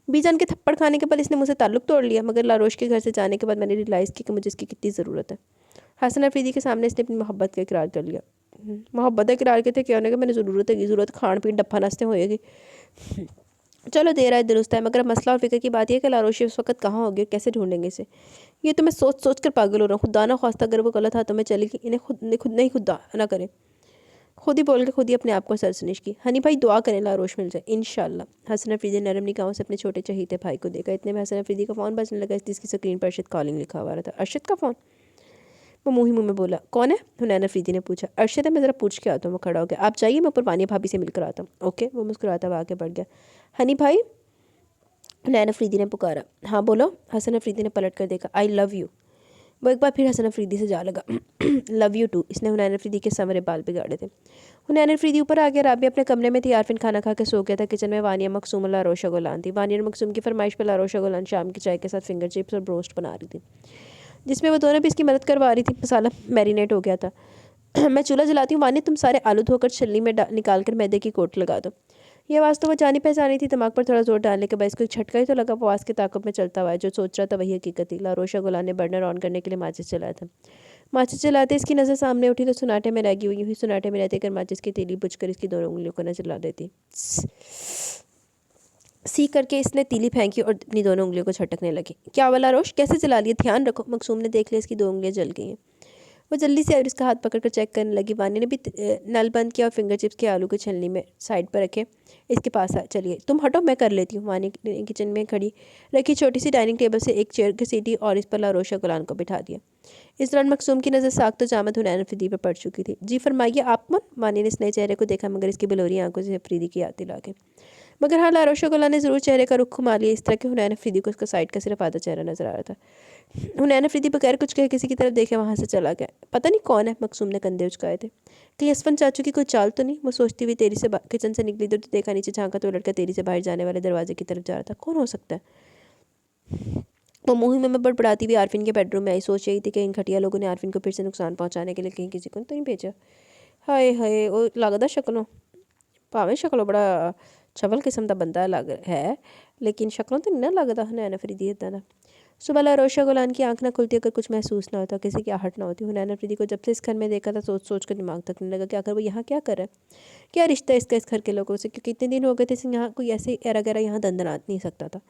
बीजान के थप्पड़ खाने के बाद इसने मुझसे ताल्लुक़ तोड़ लिया, मगर लारोश के घर से जाने के बाद मैंने रियलाइज़ किया कि मुझे इसकी कितनी ज़रूरत है। हसन अफरीदी के सामने इसने अपनी मोहब्बत का इकरार कर लिया। मोहब्बत का इकरार करते क्या होने का? मैंने ज़रूरत खान पीन डप्पा नस्ते होएगी। चलो देर आए दुरुस्त है, मगर मसला और फिक्र की बात यह है कि लारोशी उस वक्त कहाँ होगी, कैसे ढूंढेंगे इसे? ये तो मैं सोच सोच कर पागल हो रहा हूँ। खुदा ना ख्वास्ता अगर वो गलत हाथों में चलेगी, इन्हें खुद नहीं, खुदा ना करे। खुद ही बोल के खुद ही अपने आप को सरसनिश की। हनी भाई दुआ करें लारोश मिल जाए इंशाल्लाह। हसन अफरीदी नरम निगाहों से अपने छोटे चहीते भाई को देखा। इतने में हसन अफरीदी का फ़ोन बजने लगा, जिसकी स्क्रीन पर अरशद कॉलिंग लिखा हुआ था। अरशद का फ़ोन? वो मुँह ही मुँह में बोला। कौन है? हुनैन अफरीदी ने पूछा। अरशद है, मैं ज़रा पूछ के आता हूँ। वो खड़ा हो गया। आप जाइए, मैं ऊपर वानिया भाभी से मिलकर आता हूँ। ओके। वो मुस्कुराता हुआ आगे बढ़ गया। हनी भाई, हुनैन अफरीदी ने पुकारा। हाँ बोलो। हसन अफरीदी ने पलट कर देखा। I love you. वो एक बार फिर हसन अफरीदी से जा लगा। Love you too. इसने हुनैन अफरीदी के समरे बाल बिगाड़े थे। हुनैन अफरीदी ऊपर आ गया। राबिया अपने कमरे में थी। आरफिन खाना खा के सो गया था। किचन में वानिया मकसूम और लारोशा गुलान थी। वानिया मकसूम की फरमाइश पर लारोशा गुलान शाम की चाय के साथ फिंगर चिप्स और ब्रोस्ट बना रही थी, जिसमें वो दोनों भी इसकी मदद करवा रही थी। मसाला मैरिनेट हो गया था। मैं चूल्हा जलाती हूँ वानिया, तुम सारे आलू धोकर छलनी में निकाल कर मैदे की कोट लगा दो। ये आवाज़ तो वो जानी पहचानी थी। दिमाग पर थोड़ा जोर डालने के बाद इसको एक झटका ही तो लगा। वो आवाज़ के ताक़ुब में चलता हुआ है। जो सोच रहा था वही हकीकत थी। लारोशा गुलान ने बर्नर ऑन करने के लिए माचिस चलाया था। माचिस चलाते इसकी नज़र सामने उठी तो सुनाटे में लगी हुई सुनाटे में रहते कर माचिस की तीली बुझकर इसकी दोनों उंगलियों को नजर ला देती। सी करके इसने तीली फेंकी और अपनी दोनों उंगलियों को झटकने लगी। क्या वाला रोश, कैसे चला लिया? ध्यान रखो। मकसूम ने देख लिया इसकी दो उंगलियां जल गई हैं। वो जल्दी से और इसका हाथ पकड़कर चेक करने लगी। वानी ने भी नल बंद किया और फिंगर चिप्स के आलू को छलनी में साइड पर रखे इसके पास आ। चलिए तुम हटो, मैं कर लेती हूँ। वानी ने किचन में खड़ी रखी छोटी सी डाइनिंग टेबल से एक चेयर की सीटी और इस पर लारोशा गुलान को बिठा दिया। इस दौरान मकसूम की नज़र साख्त जामद हुनैन अफरीदी पर पड़ चुकी थी। जी फरमाइए आप मन। वानी ने इस नए चेहरे को देखा, मगर इसकी बिलोरी आंखों से अफरीदी की याद दिला के। मगर हाँ, लारोशा गुलान ने ज़रूर चेहरे का रुख घुमा लिया। इस तरह के हुनैन अफरीदी को उसका साइड का सिर्फ आधा चेहरा नजर आ रहा था। हुनैन अफरीदी बगैर कुछ कहे किसी की तरफ देखे वहाँ से चला गया। पता नहीं कौन है? मकसूम ने कंधे उचकाए थे। कि यसफन चाचू की कोई चाल तो नहीं? वो सोचती हुई तेरी से किचन से निकली तो देखा नीचे झांका तो लड़का तेरी से बाहर जाने वाले दरवाजे की तरफ जा रहा था। कौन हो सकता है? वो मुँह में बड़बड़ाती हुई आरफिन के बेडरूम में आई। सोच रही थी कि इन घटिया लोगों ने आरफिन को फिर से नुकसान पहुँचाने के लिए कहीं किसी को तो नहीं भेजा। हाय हाय, वो लगता शक्लों भावें शक्लों बड़ा छवल किस्म का बंदा लग है, लेकिन शक्लों तो नहीं ना लगता हुनैन अफरीदी इतना था। सुबह लारोशा गुलान की आंख ना खुलती अगर कुछ महसूस ना होता, किसी की आहट ना होती। हुनैन अफरीदी को जब से इस घर में देखा था सोच सोच कर दिमाग थकने लगा कि आखिर वो यहाँ क्या कर रहा है, क्या रिश्ता है इसका इस घर के लोगों से, क्योंकि इतने दिन हो गए थे यहाँ कोई ऐसे एरा गैरा यहाँ दंदनात नहीं सकता था।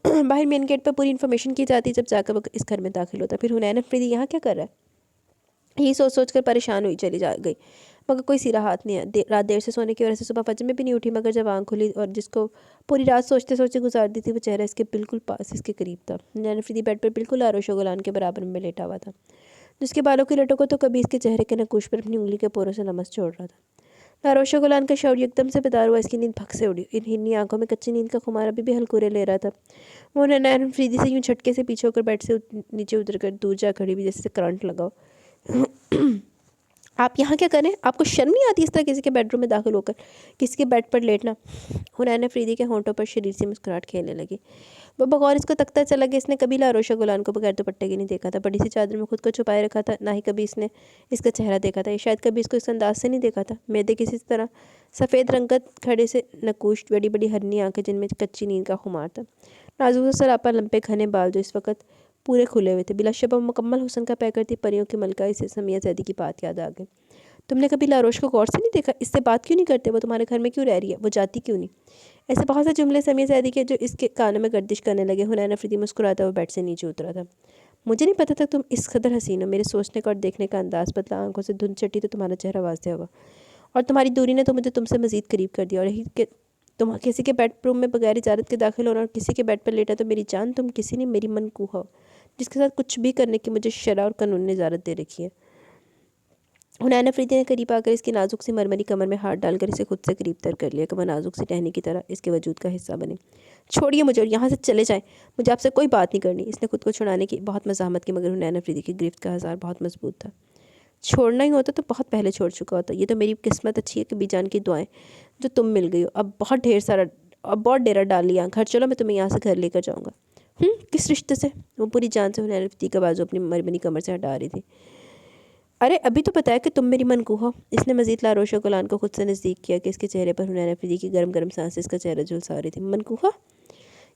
बाहर मेन गेट पर पूरी इन्फॉर्मेशन की जाती जब जाकर वो इस घर में दाखिल होता। फिर हुनैन अफरीदी यहाँ क्या कर रहा है, ये सोच कर परेशान हुई चली जा गई, मगर कोई सिरा हाथ नहीं आया। रात देर से सोने की वजह से सुबह फजर में भी नहीं उठी, मगर जब आँख खुली और जिसको पूरी रात सोचते सोचते गुजार दी थी वो चेहरा इसके बिल्कुल पास, इसके करीब था। हुनैन अफरीदी बेड पर बिल्कुल लारोशा गुलान के बराबर में लेटा हुआ था, जिसके बालों की लटों को तो कभी इसके चेहरे के नकूश पर अपनी उंगली के पोरों से नमस छोड़ रहा था। लारोशा गुलान का शौर्य एकदम से बेदार हुआ। इसकी नींद भग से उड़ी। इन हिन्नी आंखों में कच्ची नींद का खुमार अभी भी हलकुरे ले रहा था। वो हुनैन अफरीदी से यूं झटके से पीछे होकर बेड से नीचे उतर कर दूर जा खड़ी भी, जैसे करंट लगाओ। आप यहाँ क्या करें? आपको शर्म नहीं आती इस तरह किसी के बेडरूम में दाखिल होकर किसी के बेड पर लेटना? हुनैन अफरीदी के होंठों पर शरीर से मुस्कुराहट खेलने लगी। वो बगौर इसको तकता चला गया। इसने कभी लारोशा गुलान को बगैर दुपट्टे के नहीं देखा था। बड़ी सी चादर में खुद को छुपाए रखा था। ना ही कभी इसने इसका चेहरा देखा था, या शायद कभी इसको इस अंदाज से नहीं देखा था। मैदे किसी तरह सफ़ेद रंगत खड़े से नकूश, बड़ी बड़ी हरनी आंखें जिनमें कच्ची नींद का खुमार था, नाजुक सा सरापा, लंबे घने बाल जो इस वक्त पूरे खुले हुए थे। बिलाशबा मुकम्मल हुस्न का पैकर थी, परियों की मलका। इसे समिया जैदी की बात याद आ गई। तुमने कभी लारोश को गौर से नहीं देखा? इससे बात क्यों नहीं करते? वो तुम्हारे घर में क्यों रह रही है? वो जाती क्यों नहीं? ऐसे बहुत से जुमले समिया जैदी के जो इसके कानों में गर्दिश करने लगे। हुनैन अफरीदी मुस्कुराता हुआ बेड से नीचे उतरा था। मुझे नहीं पता था तुम इस कदर हसीन हो। मेरे सोचने का और देखने का अंदाज़ बदला। आंखों से धुंध चटी तो तुम्हारा चेहरा वाज़ेह हुआ, और तुम्हारी दूरी ने तो मुझे तुमसे मज़ीद करीब कर दिया। और यही के तुम किसी के बेडरूम में बगैर इजाज़त के दाखिल होना और किसी के बेड पर लेटा तो मेरी जान, तुम किसी ने मेरी मनकूहा हो जिसके साथ कुछ भी करने की मुझे शरअ और कानून ने इजाज़त दे रखी है। हुनैन अफरीदी ने करीब आकर इसकी नाजुक सी मरमरी कमर में हाथ डालकर इसे खुद से करीब तर कर लिया कि वह नाजुक सी टहनी की तरह इसके वजूद का हिस्सा बने। छोड़िए मुझे और यहाँ से चले जाएं, मुझे आपसे कोई बात नहीं करनी। इसने खुद को छुड़ाने की बहुत मज़ाहमत की, मगर हुनैन अफरीदी की गिरफ्त का हज़ार बहुत मजबूत था। छोड़ना ही होता तो बहुत पहले छोड़ चुका होता। ये तो मेरी किस्मत अच्छी है कि बीजान की दुआएं जो तुम मिल गई हो। अब बहुत डेरा डाल लिया। घर चलो, मैं तुम्हें यहाँ से घर लेकर जाऊँगा। किस रिश्ते से? वो पूरी जान से हुनैन अफरीदी का बाजू अपनी मरमरी कमर से हटा रही थी। अरे अभी तो बताया कि तुम मेरी मनकूहा हो। इसने मजीद लारोश गुलान को खुद से नज़दीक किया कि इसके चेहरे पर हुनैन अफरीदी की गर्म गर्म सांसें इसका चेहरा झुलसा रही थी। मनकूहा?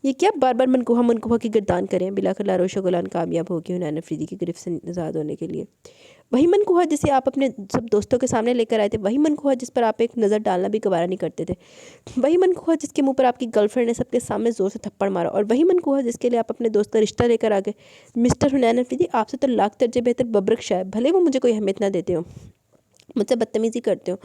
ये क्या बार बार मनकूहा मनकूहा की गिरदान करें? बिलाकर लारोश गुलान कामयाब हो गई हुनैन अफरीदी की गिरफ्त से आज़ाद होने के लिए। वही मनकूहा जिसे आप अपने सब दोस्तों के सामने लेकर आए थे, वही मनकूहा जिस पर आप एक नज़र डालना भी गवारा नहीं करते थे, वही मनकूहा जिसके मुंह पर आपकी गर्लफ्रेंड ने सबके सामने ज़ोर से थप्पड़ मारा, और वही मनकूहा जिसके लिए आप अपने दोस्त का रिश्ता लेकर आ गए। मिस्टर हुनैन अफरीदी, आपसे तो लाख दर्जे बेहतर बबरक शाह है। भले वो मुझे कोई अहमियत ना देते हो, मुझसे बदतमीज़ी करते हो,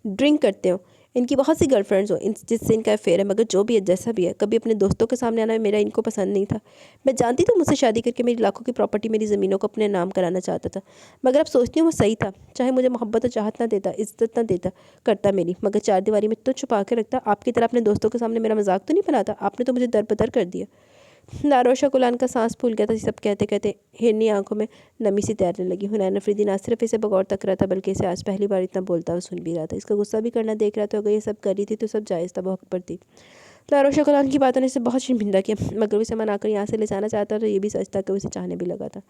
ड्रिंक करते हो, इनकी बहुत सी गर्लफ्रेंड्स हो जिससे इनका अफेयर है, मगर जो भी है जैसा भी है, कभी अपने दोस्तों के सामने आना मेरा इनको पसंद नहीं था। मैं जानती तो मुझसे शादी करके मेरी लाखों की प्रॉपर्टी, मेरी ज़मीनों को अपने नाम कराना चाहता था, मगर अब सोचती हूँ वो सही था। चाहे मुझे मोहब्बत और चाहत ना देता, इज्जत ना देता करता मेरी, मगर चार दीवारी में तो छुपा के रखता। आपकी तरह अपने दोस्तों के सामने मेरा मजाक तो नहीं बनाता। आपने तो मुझे दरबदर कर दिया। लारोशा गुलान का सांस फूल गया था। सब कहते कहते हिरनी आंखों में नमी सी तैरने लगी। हुनैन अफरीदी ना सिर्फ इसे बगौर तक रहा था, बल्कि इसे आज पहली बार इतना बोलता हुआ सुन भी रहा था। इसका गुस्सा भी करना देख रहा था। अगर ये सब कर रही थी तो सब जायज़ था, वो हक पर थी। लारोशा गुलान की बातों ने इसे बहुत शर्मिंदा किया, मगर उसे मनाकर यहाँ से ले जाना चाहता था। ये भी सच था कि उसे चाहने भी लगा था।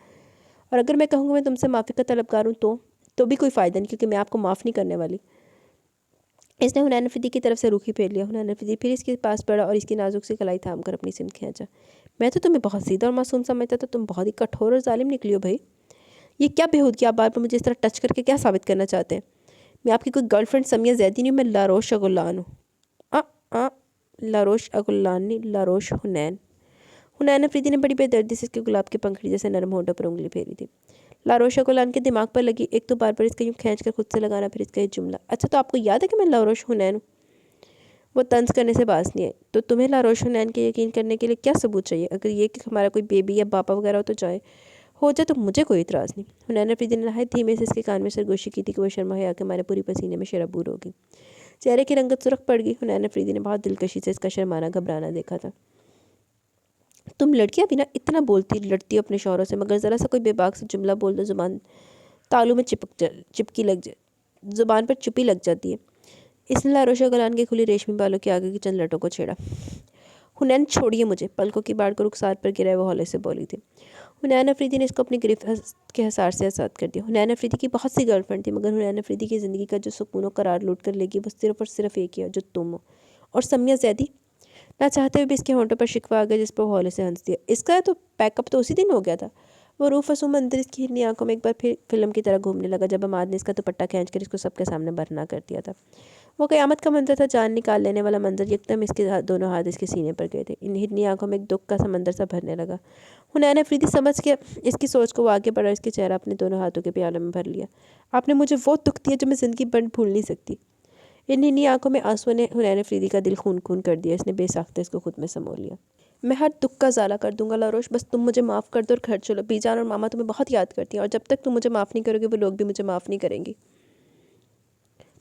और अगर मैं कहूँगा मैं तुमसे माफ़ी का तलबगार हूँ तो भी कोई फ़ायदा नहीं, क्योंकि मैं आपको माफ़ नहीं करने वाली। इसने हुनैन अफरीदी की तरफ से रुखी फेर लिया। हुनैन अफरीदी फिर इसके पास पड़ा और इसकी नाजुक सी कलाई थाम कर अपनी सिमत खींचा। मैं तो तुम्हें बहुत सीधा और मासूम समझता था, तुम बहुत ही कठोर और जालिम निकली हो भाई। ये क्या बेहूदगी, आप बार बार मुझे इस तरह टच करके क्या साबित करना चाहते हैं? मैं आपकी कोई गर्लफ्रेंड समिया जैदी नहीं हूँ, मैं लारोश अगुल्लान हूँ। आ आ लारोश अगुल्लान नहीं, लारोश हुनैन। हुनैन अफरीदी ने बड़ी बेदर्दी से इसके गुलाब की पंखड़ी जैसे नरम होठों पर उंगली फेरी थी। लारोश गुलान के दिमाग पर लगी। एक तो बार बार इसका यूँ खींच कर खुद से लगाना, फिर इसका ये जुमला, अच्छा तो आपको याद है कि मैं लारोश हुनैन हूँ? वो तंज करने से बाज नहीं है। तो तुम्हें लारोश हुनैन के यकीन करने के लिए क्या सबूत चाहिए? अगर ये कि हमारा कोई बेबी या पापा वगैरह हो जाए तो मुझे कोई इतराज़ नहीं। हुनैन अफरीदी ने नहायत धीमे से इसके कान में सरगोशी की थी कि वो शर्मा है आके हमारे पूरी पसीने में शराबूर होगी। चेहरे की रंगत सुर्ख पड़ गई। हुनैन अफरीदी ने बहुत दिलकशी से इसका शर्माना घबराना देखा था। तुम लड़कियां भी ना इतना बोलती लड़ती हो अपने शौहरों से, मगर ज़रा सा कोई बेबाक से जुमला बोल दो ज़ुबान तालू में चिपकी लग जाए, ज़ुबान पर चुपी लग जाती है। इसने लारोशा गुलान के खुली रेशमी बालों के आगे की चंद लटों को छेड़ा। हुनैन छोड़िए मुझे, पलकों की बाढ़ को रुखसार पर गिराए वो हौले से बोली थी। हुनैन अफरीदी ने इसको अपनी गिरफ्त के हसार से आज़ाद कर दिया। हुनैन अफरीदी की बहुत सी गर्लफ्रेंड थी, मगर हुनैन अफरीदी की ज़िंदगी का जो सुकून व करार लूट कर लेगी वो सिर्फ और सिर्फ एक ही है, जो तुम हो। और समिया जैदी, ना चाहते हुए भी इसके होंठों पर शिकवा आ गया, जिस पर वो हौले से हंस दिया। इसका तो पैकअप तो उसी दिन हो गया था। वो रूफ असू मंदिर इसकी हिरनी आंखों में एक बार फिर फिल्म की तरह घूमने लगा, जब अमाद ने इसका दुपट्टा खींचकर इसको सबके सामने बरना कर दिया था। वो क़यामत का मंजर था, जान निकाल लेने वाला मंजर। एकदम इसके दोनों हाथ इसके सीने पर गए थे। इन हिरनी आंखों में एक दुख का समंदर सा भरने लगा। हुनैन अफरीदी समझ के इसकी सोच को वो आगे बढ़ा, इसके चेहरा अपने दोनों हाथों के प्यालों में भर लिया। आपने मुझे वो दुख दिया जो मैं ज़िंदगी भर भूल नहीं सकती। इन हिरनी आंखों में आंसुओं ने हुनैन अफरीदी का दिल खून खून कर दिया। इसने बेसाख्ता इसको खुद में समो लिया। मैं हर दुख का ज़ाला कर दूंगा लारोश, बस तुम मुझे माफ़ कर दो और घर चलो। बीजान और मामा तुम्हें बहुत याद करती हैं, और जब तक तुम मुझे माफ़ नहीं करोगे वो लोग भी मुझे माफ़ नहीं करेंगी।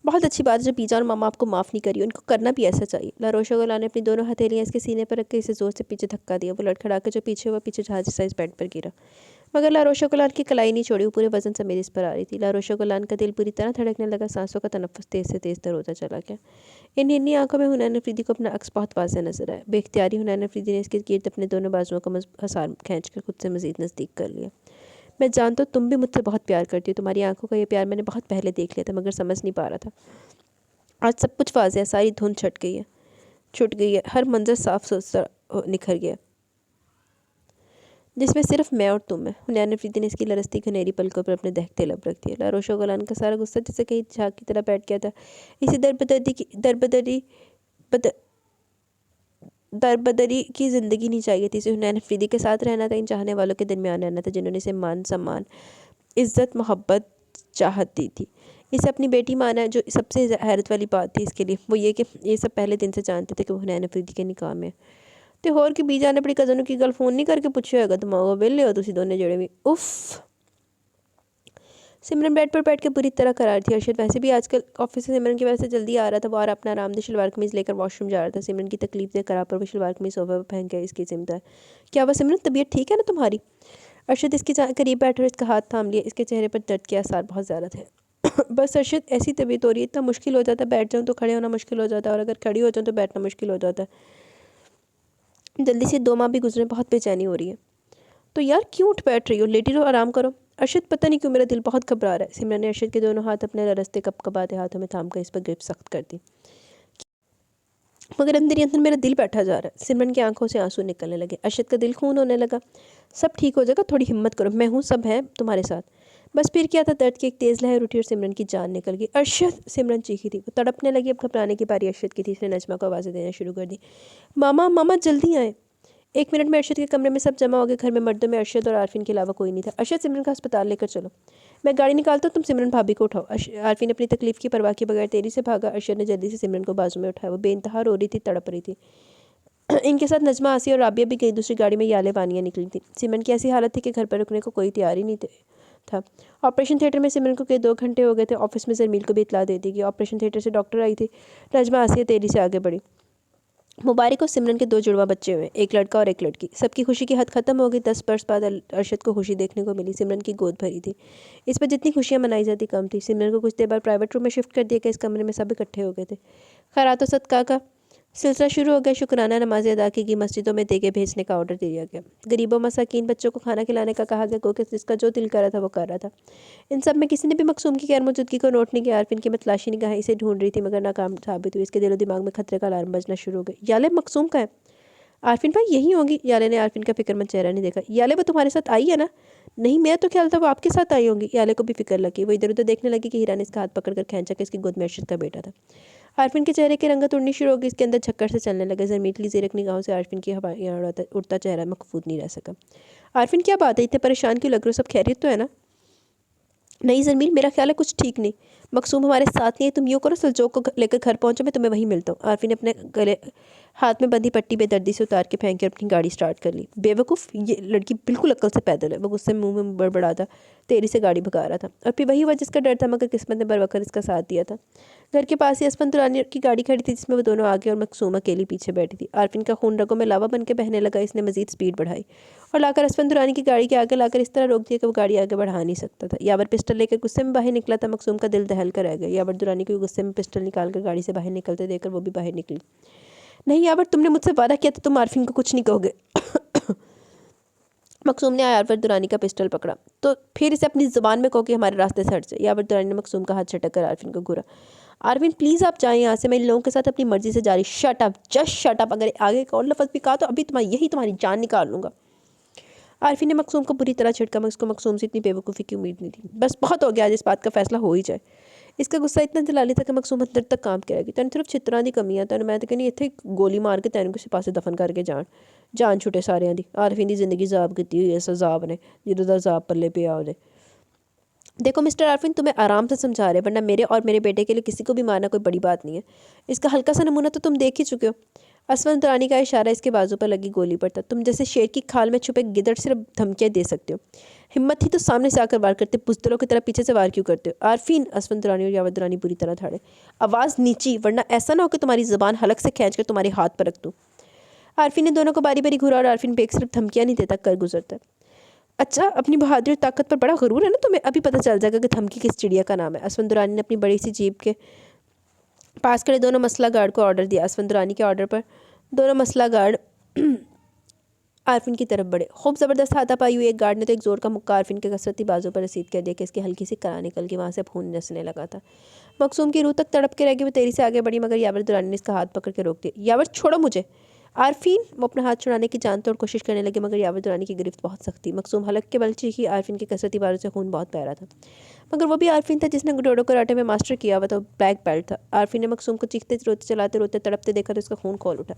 बहुत अच्छी बात है जब बीजान और मामा आपको माफ़ नहीं करी, उनको करना भी ऐसा चाहिए। लारोशा गुलान ने अपनी दोनों हथेलियाँ इसके सीने पर रख के इसे जोर से पीछे धक्का दिया। वो लड़खड़ा के जो पीछे हुआ, पीछे जहाज सा इस बेड पर गिरा, मगर लारोशा गुलान की कलाई नहीं छोड़ी। वो पूरे वजन समेत इस पर आ रही थी। लारोशा गुलान का दिल पूरी तरह धड़कने लगा। सांसों का तनफ्फुस तेज़ से तेज़ तर होता चला गया। इन हिरनी आंखों में हुनैन अफरीदी को अपना अक्स बहुत वाज़ेह नजर आया। बेख्तियारी हुनैन अफरीदी ने इसके गिर्द अपने दोनों बाजुओं का हसार खींच कर खुद से मज़ीद नज़दीक कर लिया। मैं जानता हूँ तुम भी मुझसे बहुत प्यार करती हो। तुम्हारी आंखों का ये प्यार मैंने बहुत पहले देख लिया था, मगर समझ नहीं पा रहा था। आज सब कुछ वाज़ेह है, सारी धुंध छुट गई है, हर मंजर साफ सुथरा निखर गया, जिसमें सिर्फ मैं और तुम है। हुनैन अफरीदी ने इसकी लरसती घनेरी पलकों पर अपने दहकते लब रख दिए। लारोशा गुलान का सारा गुस्सा जैसे कहीं झाग की तरह बैठ गया था। इसी दरबदरी की ज़िंदगी नहीं चाहिए थी। इसे हुनैन अफरीदी के साथ रहना था, इन चाहने वालों के दरमियान रहना था जिन्होंने इसे मान सम्मान, इज़्ज़त, मोहब्बत, चाहत दी थी। इसे अपनी बेटी माना है। जो सबसे हैरत वाली बात थी इसके लिए वो ये कि ये सब पहले दिन से जानते थे कि वो हुनैन अफरीदी के निकाह में। तो होर की बी जाने अपनी कज़न की गल फोन नहीं करके पूछे होगा तुम वेले हो तुम दोनों जड़े भी उफ। सिमरन बेड पर बैठ के बुरी तरह करार थी। अरशद वैसे भी आजकल ऑफिस से सिमरन की वजह से जल्दी आ रहा था। वो और अपना आरामदेह शलवार कमीज़ लेकर वॉशरूम जा रहा था। सिमरन की तकलीफ से करा पर वो शलवार कमीज़ सोफे पर फेंक गया। इसकी चिंता है। क्या हुआ सिमरन, तबीयत ठीक है ना तुम्हारी? अरशद इसके करीब बैठ और इसका हाथ थाम लिया। इसके चेहरे पर दर्द के आसार बहुत ज़्यादा थे। बस अरशद ऐसी तबीयत हो रही है, इतना मुश्किल हो जाता है, बैठ जाऊँ तो खड़े होना मुश्किल हो जाता है, और अगर खड़ी हो जाऊँ तो बैठना मुश्किल हो जाता है। जल्दी से 2 माह भी गुजरे, बहुत बेचैनी हो रही है। तो यार क्यों उठ बैठ रही हो, लेटी रहो, आराम करो। अरशद पता नहीं क्यों मेरा दिल बहुत घबरा रहा है। सिमरन ने अरशद के दोनों हाथ अपने रस्ते कपकपाते हाथों में थाम कर इस पर ग्रिप सख्त कर दी। मगर अंदर ही अंदर मेरा दिल बैठा जा रहा है। सिमरन की आंखों से आंसू निकलने लगे। अरशद का दिल खून होने लगा। सब ठीक हो जाएगा, थोड़ी हिम्मत करो, मैं हूँ, सब है तुम्हारे साथ। बस फिर क्या था, दर्द की एक तेज़ लहर उठी और सिमरन की जान निकल गई। अरशद, सिमरन चीखी थी। वो तड़पने लगी। अब घबराने की बारी अरशद की थी। इसने नजमा को आवाज़ें देना शुरू कर दी। मामा मामा जल्दी आए। 1 मिनट में अरशद के कमरे में सब जमा हो गए। घर में मर्दों में अरशद और आरफिन के अलावा कोई नहीं था। अरशद, सिमरन का अस्पताल लेकर चलो। मैं गाड़ी निकालता हूँ, तुम सिमरन भाभी को उठाओ। आरफिन अपनी तकलीफ की परवाह के बगैर तेजी से भागा। अरशद ने जल्दी से सिमरन को बाजू में उठाया। वो बेइंतहा रो रही थी, तड़प रही थी। इनके साथ नजमा, आसिया और राबिया भी गई। दूसरी गाड़ी में याले बानियाँ निकली थी। सिमरन की ऐसी हालत थी कि घर पर रुकने को कोई तैयार ही नहीं था। ऑपरेशन थिएटर में सिमरन को कई 2 घंटे हो गए थे। ऑफिस में जरमील को भी इतला दे दी गई। ऑपरेशन थिएटर से डॉक्टर आई थी। नजमा, आसिया तेजी से आगे बढ़ी। मुबारक और सिमरन के 2 जुड़वा बच्चे हुए, एक लड़का और एक लड़की। सबकी खुशी की हद खत्म हो गई। 10 बरस बाद अरशद को खुशी देखने को मिली। सिमरन की गोद भरी थी। इस पर जितनी खुशियां मनाई जाती कम थी। सिमरन को कुछ देर बाद प्राइवेट रूम में शिफ्ट कर दिया गया। इस कमरे में सब इकट्ठे हो गए थे। खैरात और सदका का सिलसिला शुरू हो गया। शुक्राना नमाज़ें अदा की गई। मस्जिदों में देगे भेजने का ऑर्डर दिया गया। गरीबों मसाकीन बच्चों को खाना खिलाने का कहा गया, क्योंकि जिसका जो दिल कर रहा था वो कर रहा था। इन सब में किसी ने भी मकसूम की गैर मौजूदगी को नोट नहीं किया। आरफिन की मतलाशी निगाहें इसे ढूंढ रही थी, मगर नाकाम साबित हुई। इसके दिलो दिमाग में खतरे का अलार्म बजना शुरू हो गया। याले, मकसूम का है? आरफिन भाई यही होंगी। याले ने आरफिन का फिक्रमंद चेहरा नहीं देखा। याले, वो तुम्हारे साथ आई है ना? नहीं, मेरा तो ख्याल था वो आपके साथ आई होंगी। याले को भी फिक्र लगी। वो इधर उधर देखने लगी कि हीरा ने इसका हाथ पकड़कर खींचा कि इसकी गोद में अरशद का बेटा था। आरफिन के चेहरे की रंगत उड़नी शुरू हो गई। इसके अंदर झक्कर से चलने लगे। जरमीली ज़ीरक निगाहों से आरफिन की हवाएं उड़ता चेहरा महफूज नहीं रह सका। आरफिन, क्या बात है, इतने परेशान क्यों लग रहे हो? सब खैरियत तो है ना? नहीं जरमील, मेरा ख्याल है कुछ ठीक नहीं। मकसूम हमारे साथ नहीं है। तुम यूँ करो, सलजोक को लेकर घर पहुँचो, मैं तुम्हें वहीं मिलता हूँ। आरफी ने अपने गले हाथ में बंधी पट्टी बेदर्दी से उतार के फेंक कर अपनी गाड़ी स्टार्ट कर ली। बेवकूफ़, ये लड़की बिल्कुल अक्ल से पैदल है। वो गुस्से में मुंह में बड़बड़ाता तेरी से गाड़ी भगा रहा था। और फिर वही हुआ जिसका डर था, मगर किस्मत ने बरवक्त इसका साथ दिया था। घर के पास ही असफन दुरानी की गाड़ी खड़ी थी, जिसमें वो दोनों आगे और मकसूम अकेली पीछे बैठी थी। आरफिन का खून रगों में लावा बन के बहने लगा। इसने मजीद स्पीड बढ़ाई और लाकर असफन दुरानी की गाड़ी के आगे लाकर इस तरह रोक दिया कि वो गाड़ी आगे बढ़ा नहीं सकता था। यावर पिस्टल लेकर गुस्से में बाहर निकला था। मकसूम का दिल दहल कर रह गया। यावर दुरानी को गुस्से में पिस्टल निकाल कर गाड़ी से बाहर निकलते देखकर वो भी बाहर निकली। नहीं यावर, तुमने मुझसे वादा किया था, तुम आरफिन को कुछ नहीं कहोगे। मकसूम ने यावर दुरानी का पिस्टल पकड़ा। तो फिर इसे अपनी ज़ुबान में कहो कि हमारे रास्ते से हट जाए। यावर दुरानी ने मकसूम का हाथ झटक कर आरफिन को घूरा। आरफिन प्लीज़ आप जाएं यहाँ से, मैं इन लोगों के साथ अपनी मर्जी से जा रही। Shut up, just shut up. अगर आगे एक और लफ्ज़ भी कहा तो अभी तुम्हारी जान निकाल लूँगा। आरफिन ने मकसूम को बुरी तरह झटका। मगर उसको मकसूम से इतनी बेवकूफ़ी की उम्मीद नहीं थी। बस बहुत हो गया, आज इस बात का फैसला हो ही जाए। इसका गुस्सा इतना जलाली था कि मकसूम अंदर तक काम करेगी। तेन सिर्फ चित्रां दी कमी है। तेन मैं तो कहनी इत्थे गोली मार के तेन किसी पासे दफन करके जान छुटे सारियां दी। आरफिन दी जिंदगी जाब की हुई है सजाब ने, जिदों दा जाब पल्ले पिया ओहदे। देखो मिस्टर आरफिन, तुम्हें आराम से समझा रहे, वरना मेरे और मेरे बेटे के लिए किसी को भी मारना कोई बड़ी बात नहीं है। इसका हल्का सा नमूना तो तुम देख ही चुके हो। असफन दुरानी का इशारा इसके बाजू पर लगी गोली पर था। तुम जैसे शेर की खाल में छुपे गिदड़ सिर्फ धमकियाँ दे सकते हो। हिम्मत थी तो सामने से आकर वार करते, बुज़दिलों की तरह पीछे से वार क्यों करते हो? आरफिन, असफन दुरानी और यावर दुरानी बुरी तरह ठाड़े। आवाज़ नीची, वरना ऐसा ना हो कि तुम्हारी ज़बान हलक से खींच कर तुम्हारे हाथ पर रख दूँ। आरफिन ने दोनों को बारी बारी घूरा और आरफिन बेग सिर्फ धमकियाँ नहीं देता, कर गुजरता। अच्छा, अपनी बहादुरी ताकत पर बड़ा गरूर है ना तुम्हें? अभी पता चल जाएगा कि धमकी किस चिड़िया का नाम है। असफन दुरानी ने अपनी बड़ी सी जीप के पास खड़े दोनों मसला गार्ड को ऑर्डर दिया। असफन दुरानी के ऑर्डर पर दोनों मसला गार्ड आरफिन की तरफ बढ़े। खूब ज़बरदस्त हाथापाई हुई। एक गार्ड ने तो एक जोर का मुक्का आरफिन के कसरती बाजू पर रसीद कर दिया कि इसकी हल्की सी करा निकल के वहाँ से खून नसने लगा था। मकसूम की रूह तक तड़प के रह गई। वो तेरी से आगे बढ़ी, मगर यावर दुरानी ने इसका हाथ पकड़ के रोक दिया। यावर छोड़ो मुझे। आरफिन, वो अपना हाथ छुड़ाने की जान तोड़ कोशिश करने लगी, मगर यावर दुरानी की गिरफ्त बहुत सख्त थी। मकसूम हलक के बल चीखी। आरफिन के कसरती बाजू से खून बहुत प्यारा था, मगर वो भी आरफिन था जिसने डोडो कराटे में मास्टर किया हुआ था, ब्लैक बेल्ट था। आरफिन ने मकसूम को चीखते रोते चलाते रोते तड़पते देखा तो इसका खून खोल उठा,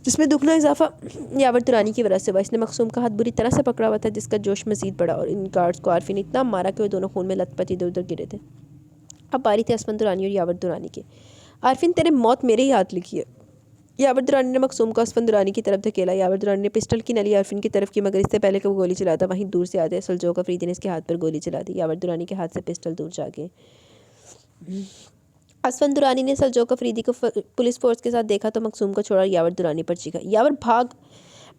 जिसमें दुगना इजाफा यावर दुरानी की वजह से हुआ। इसने मकसूम का हाथ बुरी तरह से पकड़ा हुआ था, जिसका जोश मजीद बढ़ा और इन गार्ड्स को आरफिन ने इतना मारा कि वो दोनों खून में लथपथ इधर उधर गिरे थे। अब बारी थी असफन दुरानी और यावर दुरानी की। आरफिन तेरे मौत मेरे ही हाथ लिखी है। यावर दुरानी ने मकसूम को असफन दुरानी की तरफ धकेला। यावर दुरानी ने पिस्टल की नली आरफिन की तरफ की, मगर इससे पहले कि वो गोली चलाता वहीं दूर से आते सलजोक अफरीदी ने इसके हाथ पर गोली चला दी। यावर दुरानी के हाथ से पिस्टल दूर जा गए। असफन दुरानी ने सलजोक अफरीदी को पुलिस फोर्स के साथ देखा तो मकसूम को छोड़ा, यावर दुरानी पर चीखा, यावर भाग,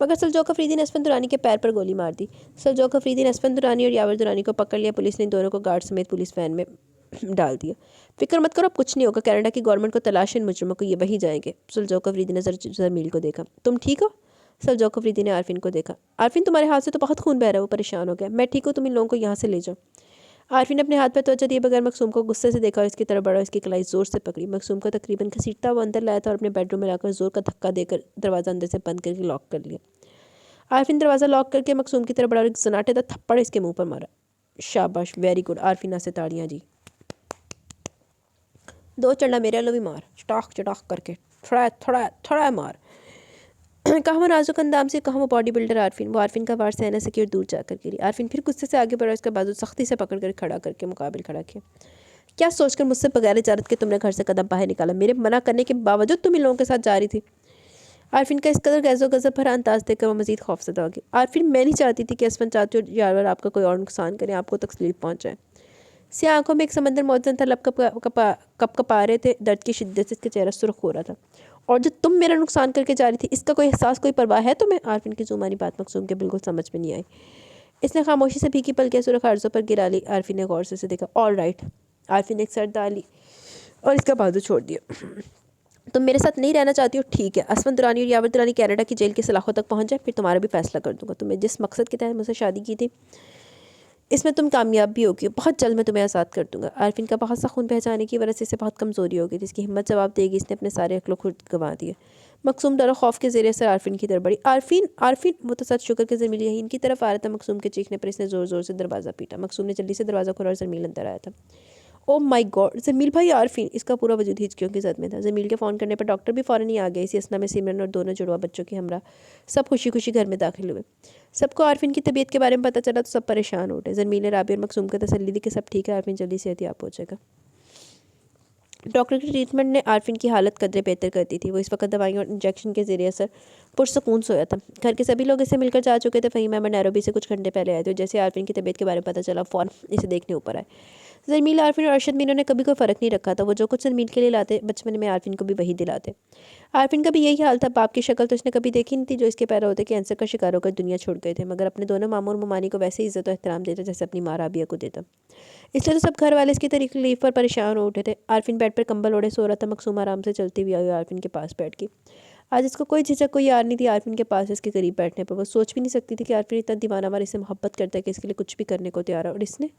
मगर सलजोक अफरीदी ने असफन दुरानी के पैर पर गोली मार दी। सलजोक अफरीदी ने असफन दुरानी और यावर दुरानी को पकड़ लिया। पुलिस ने दोनों को गार्ड समेत पुलिस वैन में डाल दिया। फिक्र मत करो, अब कुछ नहीं होगा। कनाडा की गवर्नमेंट को तलाश इन मुजरिमों को, ये वही जाएंगे। सलजोक अफरीदी ने जरमील को देखा। तुम ठीक हो? सलजोक अफरीदी ने आरफिन को देखा। आरफिन तुम्हारे हाथ से तो बहुत खून बह रहा है। वो परेशान हो गया। मैं ठीक हूँ, तुम इन लोगों को यहाँ से ले जाओ। आरफिन ने अपने हाथ पर तवज्जो दिए बगैर मकसूम को गुस्से से देखा और इसकी तरफ बढ़ा। इसकी कलाई जोर से पकड़ी। मकसूम को तकरीबन घसीटता वो अंदर लाया था और अपने बेडरूम में लाकर जोर का धक्का देकर दरवाज़ा अंदर से बंद करके लॉक कर लिया। आरफिन दरवाज़ा लॉक करके मकसूम की तरफ बढ़ा और एक सन्नाटे थप्पड़ इसके मुंह पर मारा। शाबाश, वेरी गुड। आरफिन से ताड़ियाँ जी। दो चढ़ना मेरे वालों भी मार, चटाख चटाख करके, थोड़ा थोड़ा थोड़ा मार। कहाँ वो नाजुक अंदाम से, कहाँ वो बॉडी बिल्डर आरफिन। वो आरफिन का वार सहना सकी और दूर जाकर गिरी। आरफिन फिर गुस्से से आगे बढ़ा, उसका बाजू सख्ती से पकड़ कर खड़ा करके मुकाबिल खड़ा किया। क्या सोचकर मुझसे बगैर इजाज़त के तुमने घर से कदम बाहर निकाला? मेरे मना करने के बावजूद तुम इन लोगों के साथ जा रही थी। आरफिन का इस कदर गैज़ो गज़ब भरा अंदाज देखकर वो मज़ीद खौफज़दा हो गई। आरफिन मैं नहीं चाहती थी कि असफन चाची और यावर आपका कोई और नुकसान करें, आपको तकलीफ पहुँचाए। सी आंखों में एक समंदर मौजूद था, लब कप रहे थे। दर्द की शिद्दत से इसका चेहरा सुर्ख हो रहा था। और जो तुम मेरा नुकसान करके जा रही थी, इसका कोई एहसास, कोई परवाह है तुम्हें? आरफिन की जुबानी बात मकसूम के बिल्कुल समझ में नहीं आई। इसने खामोशी से फीकी पलकें सुर्ख आर्ज़ों पर गिरा ली। आरफिन ने गौर से देखा। All right. आरफिन ने एक सर डाली और इसका बाजू छोड़ दिया। तुम मेरे साथ नहीं रहना चाहती हो, ठीक है। असफन दुरानी और यावर दुरानी कनाडा की जेल की सलाखों तक पहुंच जाए, फिर तुम्हारा भी फैसला कर दूंगा। तुम्हें जिस मकसद के तहत मुझसे शादी की थी, इसमें तुम कामयाब भी होगी। बहुत जल्द मैं तुम्हें आज़ाद कर दूंगा। आरफिन का बहुत सा खून बह जाने की वजह से इसे बहुत कमज़ोरी हो गई थी। इसकी हिम्मत जवाब देगी, इसने अपने सारे अक्ल खुद गंवा दिए। मकसूम डर खौफ के ज़रिए से आरफिन की तरफ बढ़ी। आरफिन आरफिन, वो तो सच शुक्र के ज़मील यही इनकी तरफ आ रहा था। मकसूम के चीखने पर इसने ज़ोर ज़ोर से दरवाज़ा पीटा। मकसूम ने जल्दी से दरवाज़ा खोला और ज़मील अंदर आया था। ओ माय गॉड, जमील भाई! आरफिन! इसका पूरा वजूद हिचकियों की जद में था। जमील के फ़ोन करने पर डॉक्टर भी फ़ौरन ही आ गए। इसी असना में सिमरन और दोनों जुड़वा बच्चों की हमरा सब खुशी खुशी घर में दाखिल हुए। सबको आरफिन की तबीयत के बारे में पता चला तो सब परेशान हो उठे। जमील ने राबी और मकसूम को तसल्ली दी कि सब ठीक है, आरफिन जल्दी सेहतियाब हो जाएगा। डॉक्टर की ट्रीटमेंट ने आरफिन की हालत कदरे बेहतर कर दी थी। वो इस वक्त दवाइयों और इंजेक्शन के जरिए असर पुरसकून सोया था। घर के सभी लोग इसे मिलकर जा चुके थे। फ़हीम अहमद नैरोबी से कुछ घंटे पहले आए थे। जैसे आरफिन की तबीयत के बारे में पता चला, फ़ौरन इसे देखने ऊपर आए। जमील, आरफिन और अरशद मीनों ने कभी कोई फ़र्क नहीं रखा था। वो जो कुछ जमील के लिए लाते, बचपन में आरफिन को भी वही दिलाते। आरफिन का भी यही हाल था। बाप की शक्ल तो इसने कभी देखी नहीं थी, जो इसके पैदा होते कैंसर का शिकार होकर दुनिया छोड़ गए थे, मगर अपने दोनों मामू और मुमानी को वैसे ही इज्जत और एहतराम देता जैसे अपनी माँ राबिया को देता। इसलिए तो सब घर वाले इसकी तकलीफ पर परेशान हो उठे थे। आरफिन बेड पर कंबल ओढ़े सो रहा था। मकसूम आराम से चलती हुई आई आरफिन के पास बैठ गई। आज इसको कोई झिझक, कोई यार नहीं थी आरफिन के पास इसके करीब बैठने पर। वो सोच भी नहीं सकती थी कि आरफिन इतना दीवाना वार इससे मोहब्बत करता है कि इसके लिए कुछ भी करने को तैयार है। और इसने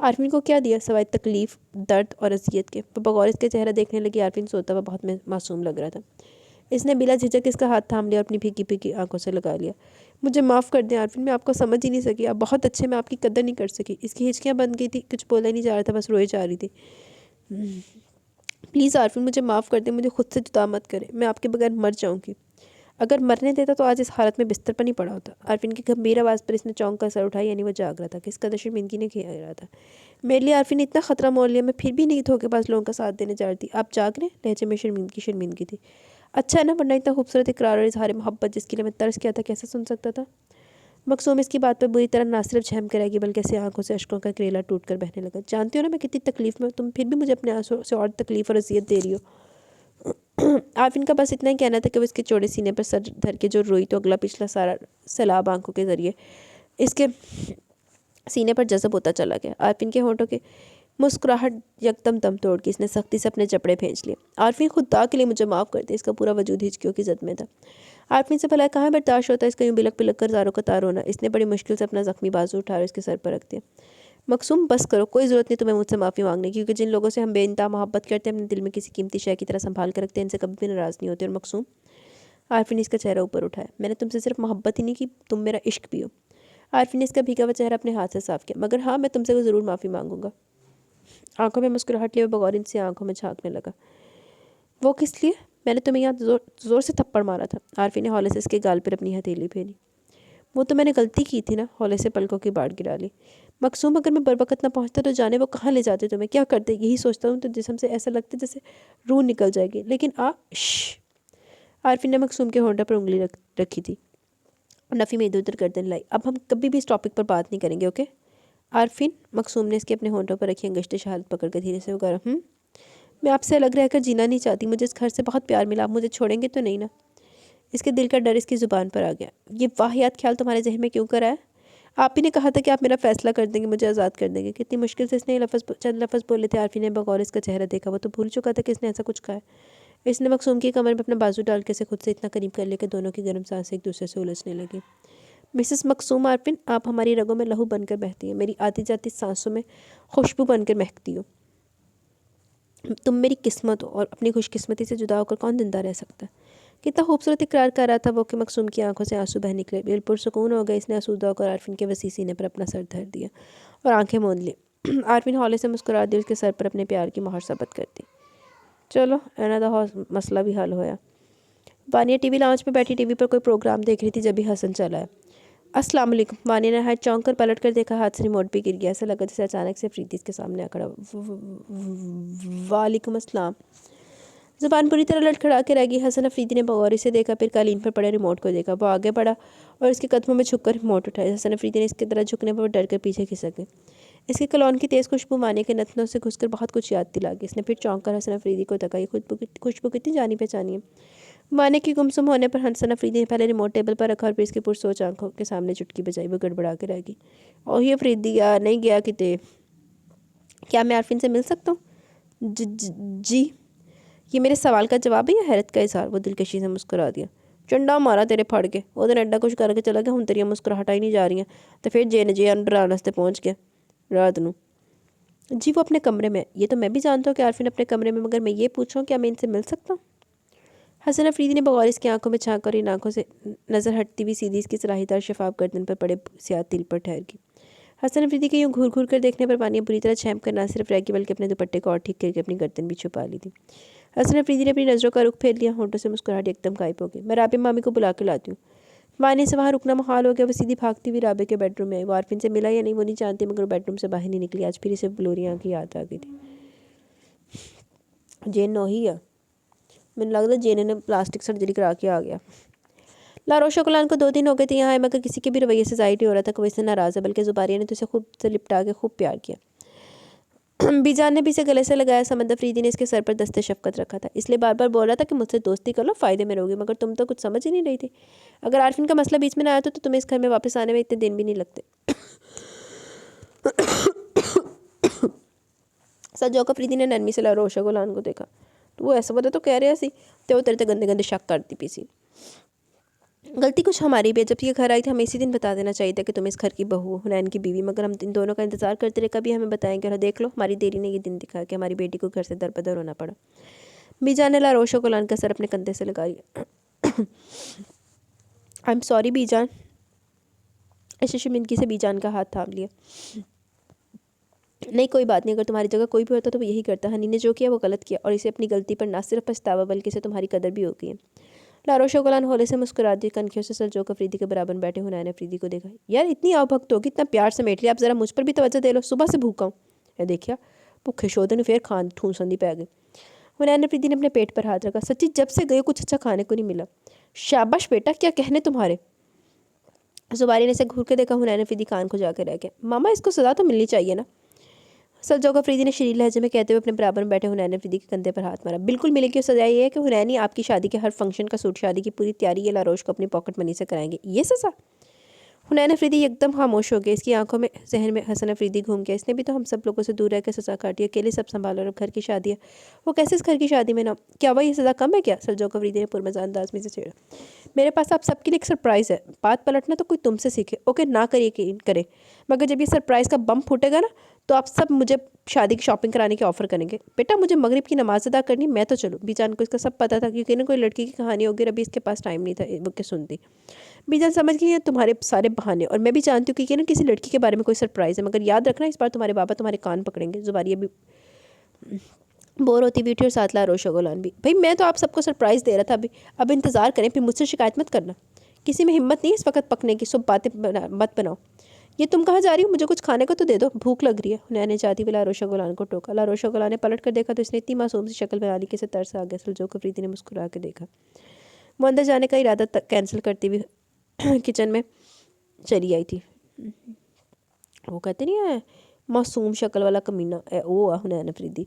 आरफिन को क्या दिया सवाए तकलीफ, दर्द और अजियत के? वो बगौर इसके चेहरा देखने लगी। आरफिन सोता हुआ बहुत मासूम लग रहा था। इसने बिला झिझक इसका हाथ थाम लिया और अपनी फीकी फीकी आंखों से लगा लिया। मुझे माफ़ कर दें आरफिन, मैं आपको समझ ही नहीं सकी। आप बहुत अच्छे, मैं आपकी कदर नहीं कर सकी। इसकी हिचकियाँ बन गई थी, कुछ बोला नहीं जा रहा था, बस रोई जा रही थी। प्लीज़ आरफिन, मुझे माफ़ कर दें, मुझे खुद से जुदा मत करें। मैं आपके बगैर मर जाऊँगी। अगर मरने देता तो आज इस हालत में बिस्तर पर नहीं पड़ा होता। आरफिन की गंभीर आवाज़ पर इसने चौंक कर सर उठाई, यानी वो जाग रहा था। किस कदर शर्मिंदगी ने किया रहा था। मेरे लिए आरफिन इतना ख़तरा मोल लिया, मैं फिर भी नहीं धोखेबाज लोगों का साथ देने जा रही थी। आप जाग रहे? लहजे में शर्मिंदगी थी। अच्छा है ना, वरना इतना खूबसूरत इकरार और इजहार मोहब्बत जिसके लिए मैं तरस किया था, कैसे सुन सकता था? मकसूम इसकी बात पर बुरी तरह ना सिर्फ झहम कर रहेगी, बल्कि ऐसे आंखों से अश्कों का करेला टूट कर बहने लगा। जानती हो ना मैं कितनी तकलीफ़ में, तुम फिर भी मुझे अपने आंसू से और तकलीफ़ और अजियत दे रही हो। आरफिन का बस इतना ही कहना था कि वो इसके चौड़े सीने पर सर धर के जो रोई, तो अगला पिछला सारा सैलाब आंखों के ज़रिए इसके सीने पर जज़ब होता चला गया। आरफिन के होंठों के मुस्कुराहट यकदम दम तोड़ के इसने सख्ती से अपने जबड़े भेज लिए। आरफिन, खुदा के लिए मुझे माफ़ कर दे। इसका पूरा वजूद हिचकियों की जद में था। आरफिन से भला कहाँ बर्दाश्त होता है इसका यूँ बिलक बिलक कर तारों का तार होना। इसने बड़ी मुश्किल से अपना ज़ख्मी बाजू उठा इसके सर पर रख दिया। मकसूम, बस करो, कोई ज़रूरत नहीं तुम्हें मुझसे माफ़ी मांगने की, क्योंकि जिन लोगों से हम बेइंतहा मोहब्बत करते हैं, अपने दिल में किसी कीमती शय की तरह संभाल कर रखते हैं, इनसे कभी भी नाराज़ नहीं होते। और मकसूम, आरफिन ने इसका चेहरा ऊपर उठाया, मैंने तुमसे सिर्फ मोहब्बत ही नहीं की, तुम मेरा इश्क भी हो। आरफिन ने इसका भीगा हुआ चेहरा अपने हाथ से साफ किया। मगर हाँ, मैं तुमसे ज़रूर माफ़ी मांगूंगा। आंखों में मुस्कुराहट लिए बगौर इनसे आंखों में झांकने लगा। वो किस लिए? मैंने तुम्हें यहाँ जोर से थप्पड़ मारा था। आरफिन ने हौले से इसके गाल पर अपनी हथेली फेरी। वो तो मैंने गलती की थी ना, हौले से पलकों की बाढ़ गिरा ली। मकसूम, अगर मैं बरवकत ना पहुंचता तो जाने वो कहाँ ले जाते तुम्हें, क्या करते? यही सोचता हूँ तो जिस्म से ऐसा लगता है जैसे रूह निकल जाएगी। लेकिन आरफिन ने मकसूम के होंठों पर उंगली रखी थी। नफ़ी में इधर उधर गर्दन लाई। अब हम कभी भी इस टॉपिक पर बात नहीं करेंगे, ओके? आरफिन, मकसूम ने इसके अपने होंठों पर रखी अंगश्त शहादत पकड़ कर धीरे से वो कहा, मैं आपसे अलग रहकर जीना नहीं चाहती, मुझे इस घर से बहुत प्यार मिला, आप मुझे छोड़ेंगे तो नहीं ना? इसके दिल का डर इसकी ज़ुबान पर आ गया। ये वाहियात ख्याल तुम्हारे जहन में क्यों कर आया? आप ही ने कहा था कि आप मेरा फैसला कर देंगे, मुझे आज़ाद कर देंगे। कितनी मुश्किल से इसने चंद लफ्ज़ बोले थे। आरफी ने बगौर इसका चेहरा देखा। वो तो भूल चुका था कि इसने ऐसा कुछ कहा है। इसने मकसूम की कमर में अपना बाजू डाल के इसे खुद से इतना करीब कर लिया कि दोनों की गर्म सांसें एक दूसरे से उलझने लगी। मिसेस मकसूम आरफिन, आप हमारी रगों में लहू बनकर बहती हैं, मेरी आती जाती सांसों में खुशबू बनकर महकती हो। तुम मेरी किस्मत हो और अपनी खुशकिस्मती से जुदा होकर कौन जिंदा रह सकता है? कितना खूबसूरत इकरार कर रहा था वो कि मकसूम की आंखों से आंसू बह निकले। दिल पुरसुकून हो गए। इसने आसूदा होकर आरफिन के वसी सीने पर अपना सर धर दिया और आंखें मूंद ली। आरफिन हौले से मुस्कुरा दी, उसके सर पर अपने प्यार की मोहर सबत कर दी। चलो एना दा मसला भी हल होया। वानिया टीवी लाउंज में बैठी टीवी पर कोई प्रोग्राम देख रही थी जब भी हसन चला है। अस्सलाम वालेकुम। वानिया ने हाथ चौंक कर पलट कर देखा, हाथ से रिमोट पे गिर गया। ऐसा लगा जैसे अचानक से प्रीति इसके सामने आ खड़ा। वालेकुम अस्सलाम। ज़ुबान पूरी तरह लड़खड़ा के रह गई। हसन अफरीदी ने बगौर से देखा, फिर कालीन पर पड़े रिमोट को देखा। वो आगे बढ़ा और इसके कदमों में झुककर रिमोट उठाया। हसन अफरीदी ने इसकी तरह झुकने पर डर कर पीछे खिसक गई। इसके कलौन की तेज़ खुशबू माने के नथनों से घुसकर बहुत कुछ याद दिला गई। इसने फिर चौंक कर हसन अफरीदी को तका। ये खुशबू कितनी जानी पहचानी है। माने की गुमसुम होने पर हसन अफरीदी ने पहले रिमोट टेबल पर रखा और फिर इसकी पुरसोच आंखों के सामने चुटकी बजाई। वो गड़बड़ा के रह गई। ओही अफरीदी गया नहीं गया किते। क्या मैं आरफिन से मिल सकता हूँ? जी। ये मेरे सवाल का जवाब है या हैरत का इजहार? वो दिलकशी से मुस्कुरा दिया। चंडा मारा तेरे फड़ के। वो दिन एडा कुछ करके चला गया, हूँ तेरिया मुस्कुराहटा ही नहीं जा रही तो फिर जे अंडर रस्ते पहुँच गया रात नू। जी वो अपने कमरे में। ये तो मैं भी जानता हूँ कि आरफिन अपने कमरे में, मगर मैं ये पूछ रहा हूँ क्या मैं इनसे मिल सकता हूँ? हसन अफरीदी ने बगौर इसकी आंखों में झांक कर इन आंखों से नज़र हटती हुई सीधी इसकी सलाहीदार शफाफ गर्दन पर पड़े स्याह तिल पर ठहर गई। हसन अफरीदी के यूँ घूर घूर कर देखने पर वानिया बुरी तरह छेम कर ना सिर्फ रह गई बल्कि अपने दुपट्टे को और ठीक करके अपनी गर्दन भी छुपा ली थी। हसन अफरीदी ने अपनी नज़रों का रुख फेर लिया। होंठों से मुस्कुराहट एकदम गायब हो गई। मैं राबे मामी को बुला के लाती हूँ। वानिया से वहाँ रुकना मुहाल हो गया। वो सीधी भागती हुई राबे के बेडरूम में आई। वो आरफिन से मिला या नहीं वो नहीं जानती, मगर बेडरूम से बाहर नहीं निकली। आज फिर इसे ब्लोरिया की याद आ गई थी। जेन ही है, मैंने लगता जेन ने प्लास्टिक सर्जरी करा के आ गया। लारोशा गुलान को 2 दिन हो गए थे यहाँ है, मगर किसी के भी रवैये से जाहिर नहीं हो रहा था कि वो इससे नाराज़ है, बल्कि जुबारिया ने तो इसे खूब से लिपटा के खूब प्यार किया। बीजान ने भी इसे गले से लगाया। समंदर फरीदी ने इसके सर पर दस्ते शफकत रखा था, इसलिए बार बार बोल रहा था कि मुझसे दोस्ती कर लो, फ़ायदे में रहोगी, मगर तुम तो कुछ समझ ही नहीं रही थी। अगर आरफिन का मसला बीच में ना आया तो तुम्हें इस घर में वापस आने में इतने दिन भी नहीं लगते। सज्जो फरीदी ने नरमी से लारोशा गुलान को देखा। तो वो ऐसा बता तो कह रहा सी तो वो तेरे गंदे गंदे शक करती पी सी। गलती कुछ हमारी भी है। जब ये घर आई थी हमें इसी दिन बता देना चाहिए था कि तुम इस घर की बहू हो, हुनैन की बीवी, मगर हम इन दोनों का इंतजार करते रहे, कभी हमें बताएंगे। और देख लो हमारी देरी ने ये दिन दिखाया कि हमारी बेटी को घर से दरबदर होना पड़ा। बीजान ने लारोशा गुलान का सर अपने कंधे से लगा लिया। I am sorry Bijan. ऐसे शर्मिंदगी से बीजान का हाथ थाम लिया। नहीं कोई बात नहीं, अगर तुम्हारी जगह कोई भी होता तो वो यही करता। हनी ने जो किया वो गलत किया और इसे अपनी गलती पर ना सिर्फ पछतावा बल्कि इसे तुम्हारी कदर भी हो गई है। लारोशा गुलान होले से मुस्कुरा दी। कनखियों से सलजोक अफरीदी के बराबर बैठे हुनैन अफरीदी को देखा। यार इतनी आवभक्त होगी, इतना प्यार समेट लिया, आप ज़रा मुझ पर भी तवज्जो दे लो, सुबह से भूखा हूँ। या देखिया भूखे शोधे ने फिर खान ठूंसंदी पै गई। हुनैन अफरीदी ने अपने पेट पर हाथ रखा। सच्ची जब से गए कुछ अच्छा खाने को नहीं मिला। शाबाश बेटा, क्या कहने तुम्हारे। जुबारी ने से घूर के देखा। हुनैन अफरीदी कान को जाकर रह गया। मामा इसको सज़ा तो मिलनी चाहिए ना। सलजोक अफरीदी ने शरीर लहजे में कहते हुए अपने बराबर में बैठे हुनैन अफरीदी के कंधे पर हाथ मारा। बिल्कुल मिलेगी। सजा ये है कि हुनैनी आपकी शादी के हर फंक्शन का सूट, शादी की पूरी तैयारी ये लारोश को अपनी पॉकेट मनी से कराएंगे। ये सज़ा। हुनैन अफरीदी एकदम खामोश हो गए। इसकी आंखों में जहन में हसन अफरीदी घूम गया। इसने भी तो हम सब लोगों से दूर रह कर सज़ा काटी, अकेले सब संभालो और घर की शादी है वो कैसे इस घर की शादी में ना। क्या वह ये सज़ा कम है क्या? सलजोक अफरीदी ने पुरमज़ा अंदाज में से छेड़ा। मेरे पास आप सबके लिए एक सरप्राइज़ है। बात पलटना तो कोई तुमसे सीखे। ओके ना करिए कि करे, मगर जब ये सरप्राइज़ का बम फूटेगा ना तो आप सब मुझे शादी की शॉपिंग कराने के ऑफ़र करेंगे। बेटा मुझे मगरिब की नमाज़ अदा करनी, मैं तो चलूँ। बीजान को इसका सब पता था क्योंकि ना कोई लड़की की कहानी होगी, अभी इसके पास टाइम नहीं था वो के सुनती। बीजान समझ गई है तुम्हारे सारे बहाने, और मैं भी जानती हूँ कि ना किसी लड़की के बारे में कोई सरप्राइज़ है, मगर याद रखना इस बार तुम्हारे बाबा तुम्हारे कान पकड़ेंगे। जुबारी अभी बोर होती भी उठी और साथ लारोशा गुलान भी। भाई मैं तो आप सबको सरप्राइज़ दे रहा था, अभी अब इंतज़ार करें, फिर मुझसे शिकायत मत करना। किसी में हिम्मत नहीं है इस वक्त पकने की, सब बातें मत बनाओ। ये तुम कहाँ जा रही हो, मुझे कुछ खाने को तो दे दो, भूख लग रही है। हुनैन ने चाहती हुई लारोशा गुलान को टोका। लारोशा गुलान ने पलट कर देखा तो इसने इतनी मासूम सी शक्ल बना ली कि इसे तरस आ गया। सुलझोक अफरीदी ने मुस्कुरा के देखा। वो अंदर जाने का इरादा कैंसिल करती हुई किचन में चली आई थी। वो कहते नहीं है मासूम शक्ल वाला कमीना, वो हुनैन अफरीदी।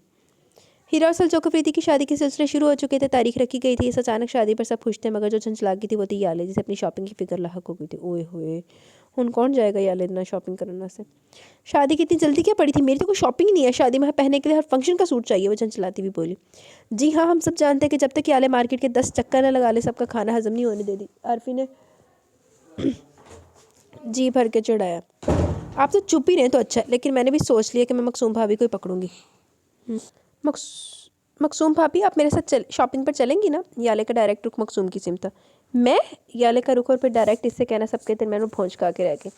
हीरा और सुलझोक अफरीदी की शादी के सिलसिले शुरू हो चुके थे, तारीख रखी गई थी। इस अचानक शादी पर सब खुश थे, मगर जो झंझला गई थी वो थी याले, जिसे अपनी शॉपिंग की फिक्र लाहक हो गई थी। ओए होए, हुन कौन जाएगा याले इतना शॉपिंग करना से। शादी की इतनी जल्दी क्या पड़ी थी, मेरी तो कोई शॉपिंग नहीं है, शादी में पहनने के लिए हर फंक्शन का सूट चाहिए, वो झंझलाती हुई बोली। जी हाँ, हम सब जानते हैं कि जब तक याले मार्केट के 10 चक्कर न लगा ले सबका खाना हजम नहीं होने दे दी। आरफी ने जी भर के चढ़ाया। आप तो चुप ही रहे तो अच्छा है, लेकिन मैंने भी सोच लिया कि मैं मकसूम भाभी को ही पकड़ूंगी। मकसूम भाभी, आप मेरे साथ शॉपिंग पर चलेंगी ना। याले का डायरेक्ट रुख मकसूम की सिमत था। मैं? याले का रुख और फिर डायरेक्ट इससे कहना सबके दरमियान में भौंच खा के रह गए।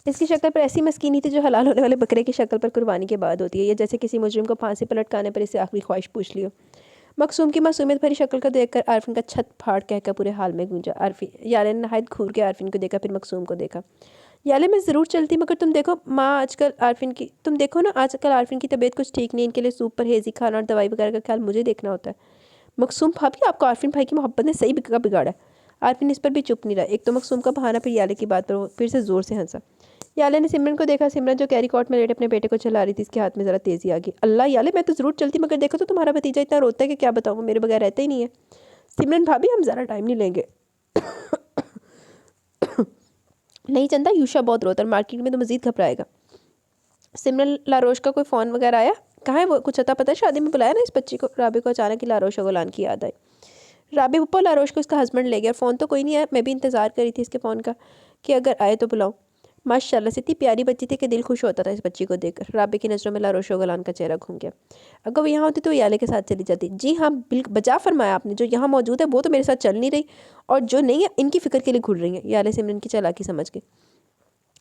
इसकी शक्ल पर ऐसी मस्कीनी थी जो हलाल होने वाले बकरे की शक्ल पर कुर्बानी के बाद होती है, या जैसे किसी मुजरिम को फांसी पर लटकाने पर इससे आखिरी ख्वाहिश पूछ लियो। मकसूम की मासूमियत भरी शक्ल को देखकर आरफिन का छत फाड़ कहकर पूरे हाल में गूंजा। याले ने नहायत घूर के आरफिन को देखा, फिर मकसूम को देखा। याले मैं ज़रूर चलती, मगर तुम देखो माँ आजकल आरफिन की, तुम देखो ना आजकल आरफिन की तबीयत कुछ ठीक नहीं, इनके लिए सूप पर हेज़ी खाना और दवाई वगैरह का ख्याल मुझे देखना होता है। मकसूम भाभी, आपको आरफिन भाई की मोहब्बत ने सही बिगाड़ा है। आरफिन इस पर भी चुप नहीं रहा। एक तो मकसूम का बहाना, फिर याले की बात पर वो फिर से ज़ोर से हंसा। याले ने सिमरन को देखा। सिमरन जो कैरी कॉट में लेटे अपने बेटे को चला रही थी, इसके हाथ में ज़रा तेज़ी आ गई। अल्लाह याले, मैं तो ज़रूर चलती, मगर देखो तो तुम्हारा भतीजा इतना रोता है कि क्या बताऊँ, वो मेरे बगैर रहता ही नहीं है। सिमरन भाभी, हम ज़रा टाइम नहीं लेंगे। नहीं चंदा, यूशा बहुत रोता है, मार्केट में तो मज़ीद घबराएगा। सिमरन, लारोश का कोई फ़ोन वगैरह आया? कहाँ है वो, कुछ अता पता है? शादी में बुलाया ना इस बच्ची को। राबे को अचानक ही लारोश और गुलान की याद आई। राबे पप्पा, लारोश को इसका हस्बैंड ले गया, फ़ोन तो कोई नहीं आया। मैं भी इंतज़ार कर रही थी इसके फ़ोन का कि अगर आए तो बुलाऊँ। माशाल्लाह से इतनी प्यारी बच्ची थी कि दिल खुश होता था इस बच्ची को देखकर। राबे की नज़रों में लारोश और गुलान का चेहरा घूम गया। अगर वो यहाँ होती तो याले के साथ चली जाती। जी हाँ, बिल्कुल बजा फरमाया आपने, जो यहाँ मौजूद है वो तो मेरे साथ चल नहीं रही, और जो नहीं है इनकी फ़िक्र के लिए घूर रही है। याले सिमरन की चालाकी समझ गई।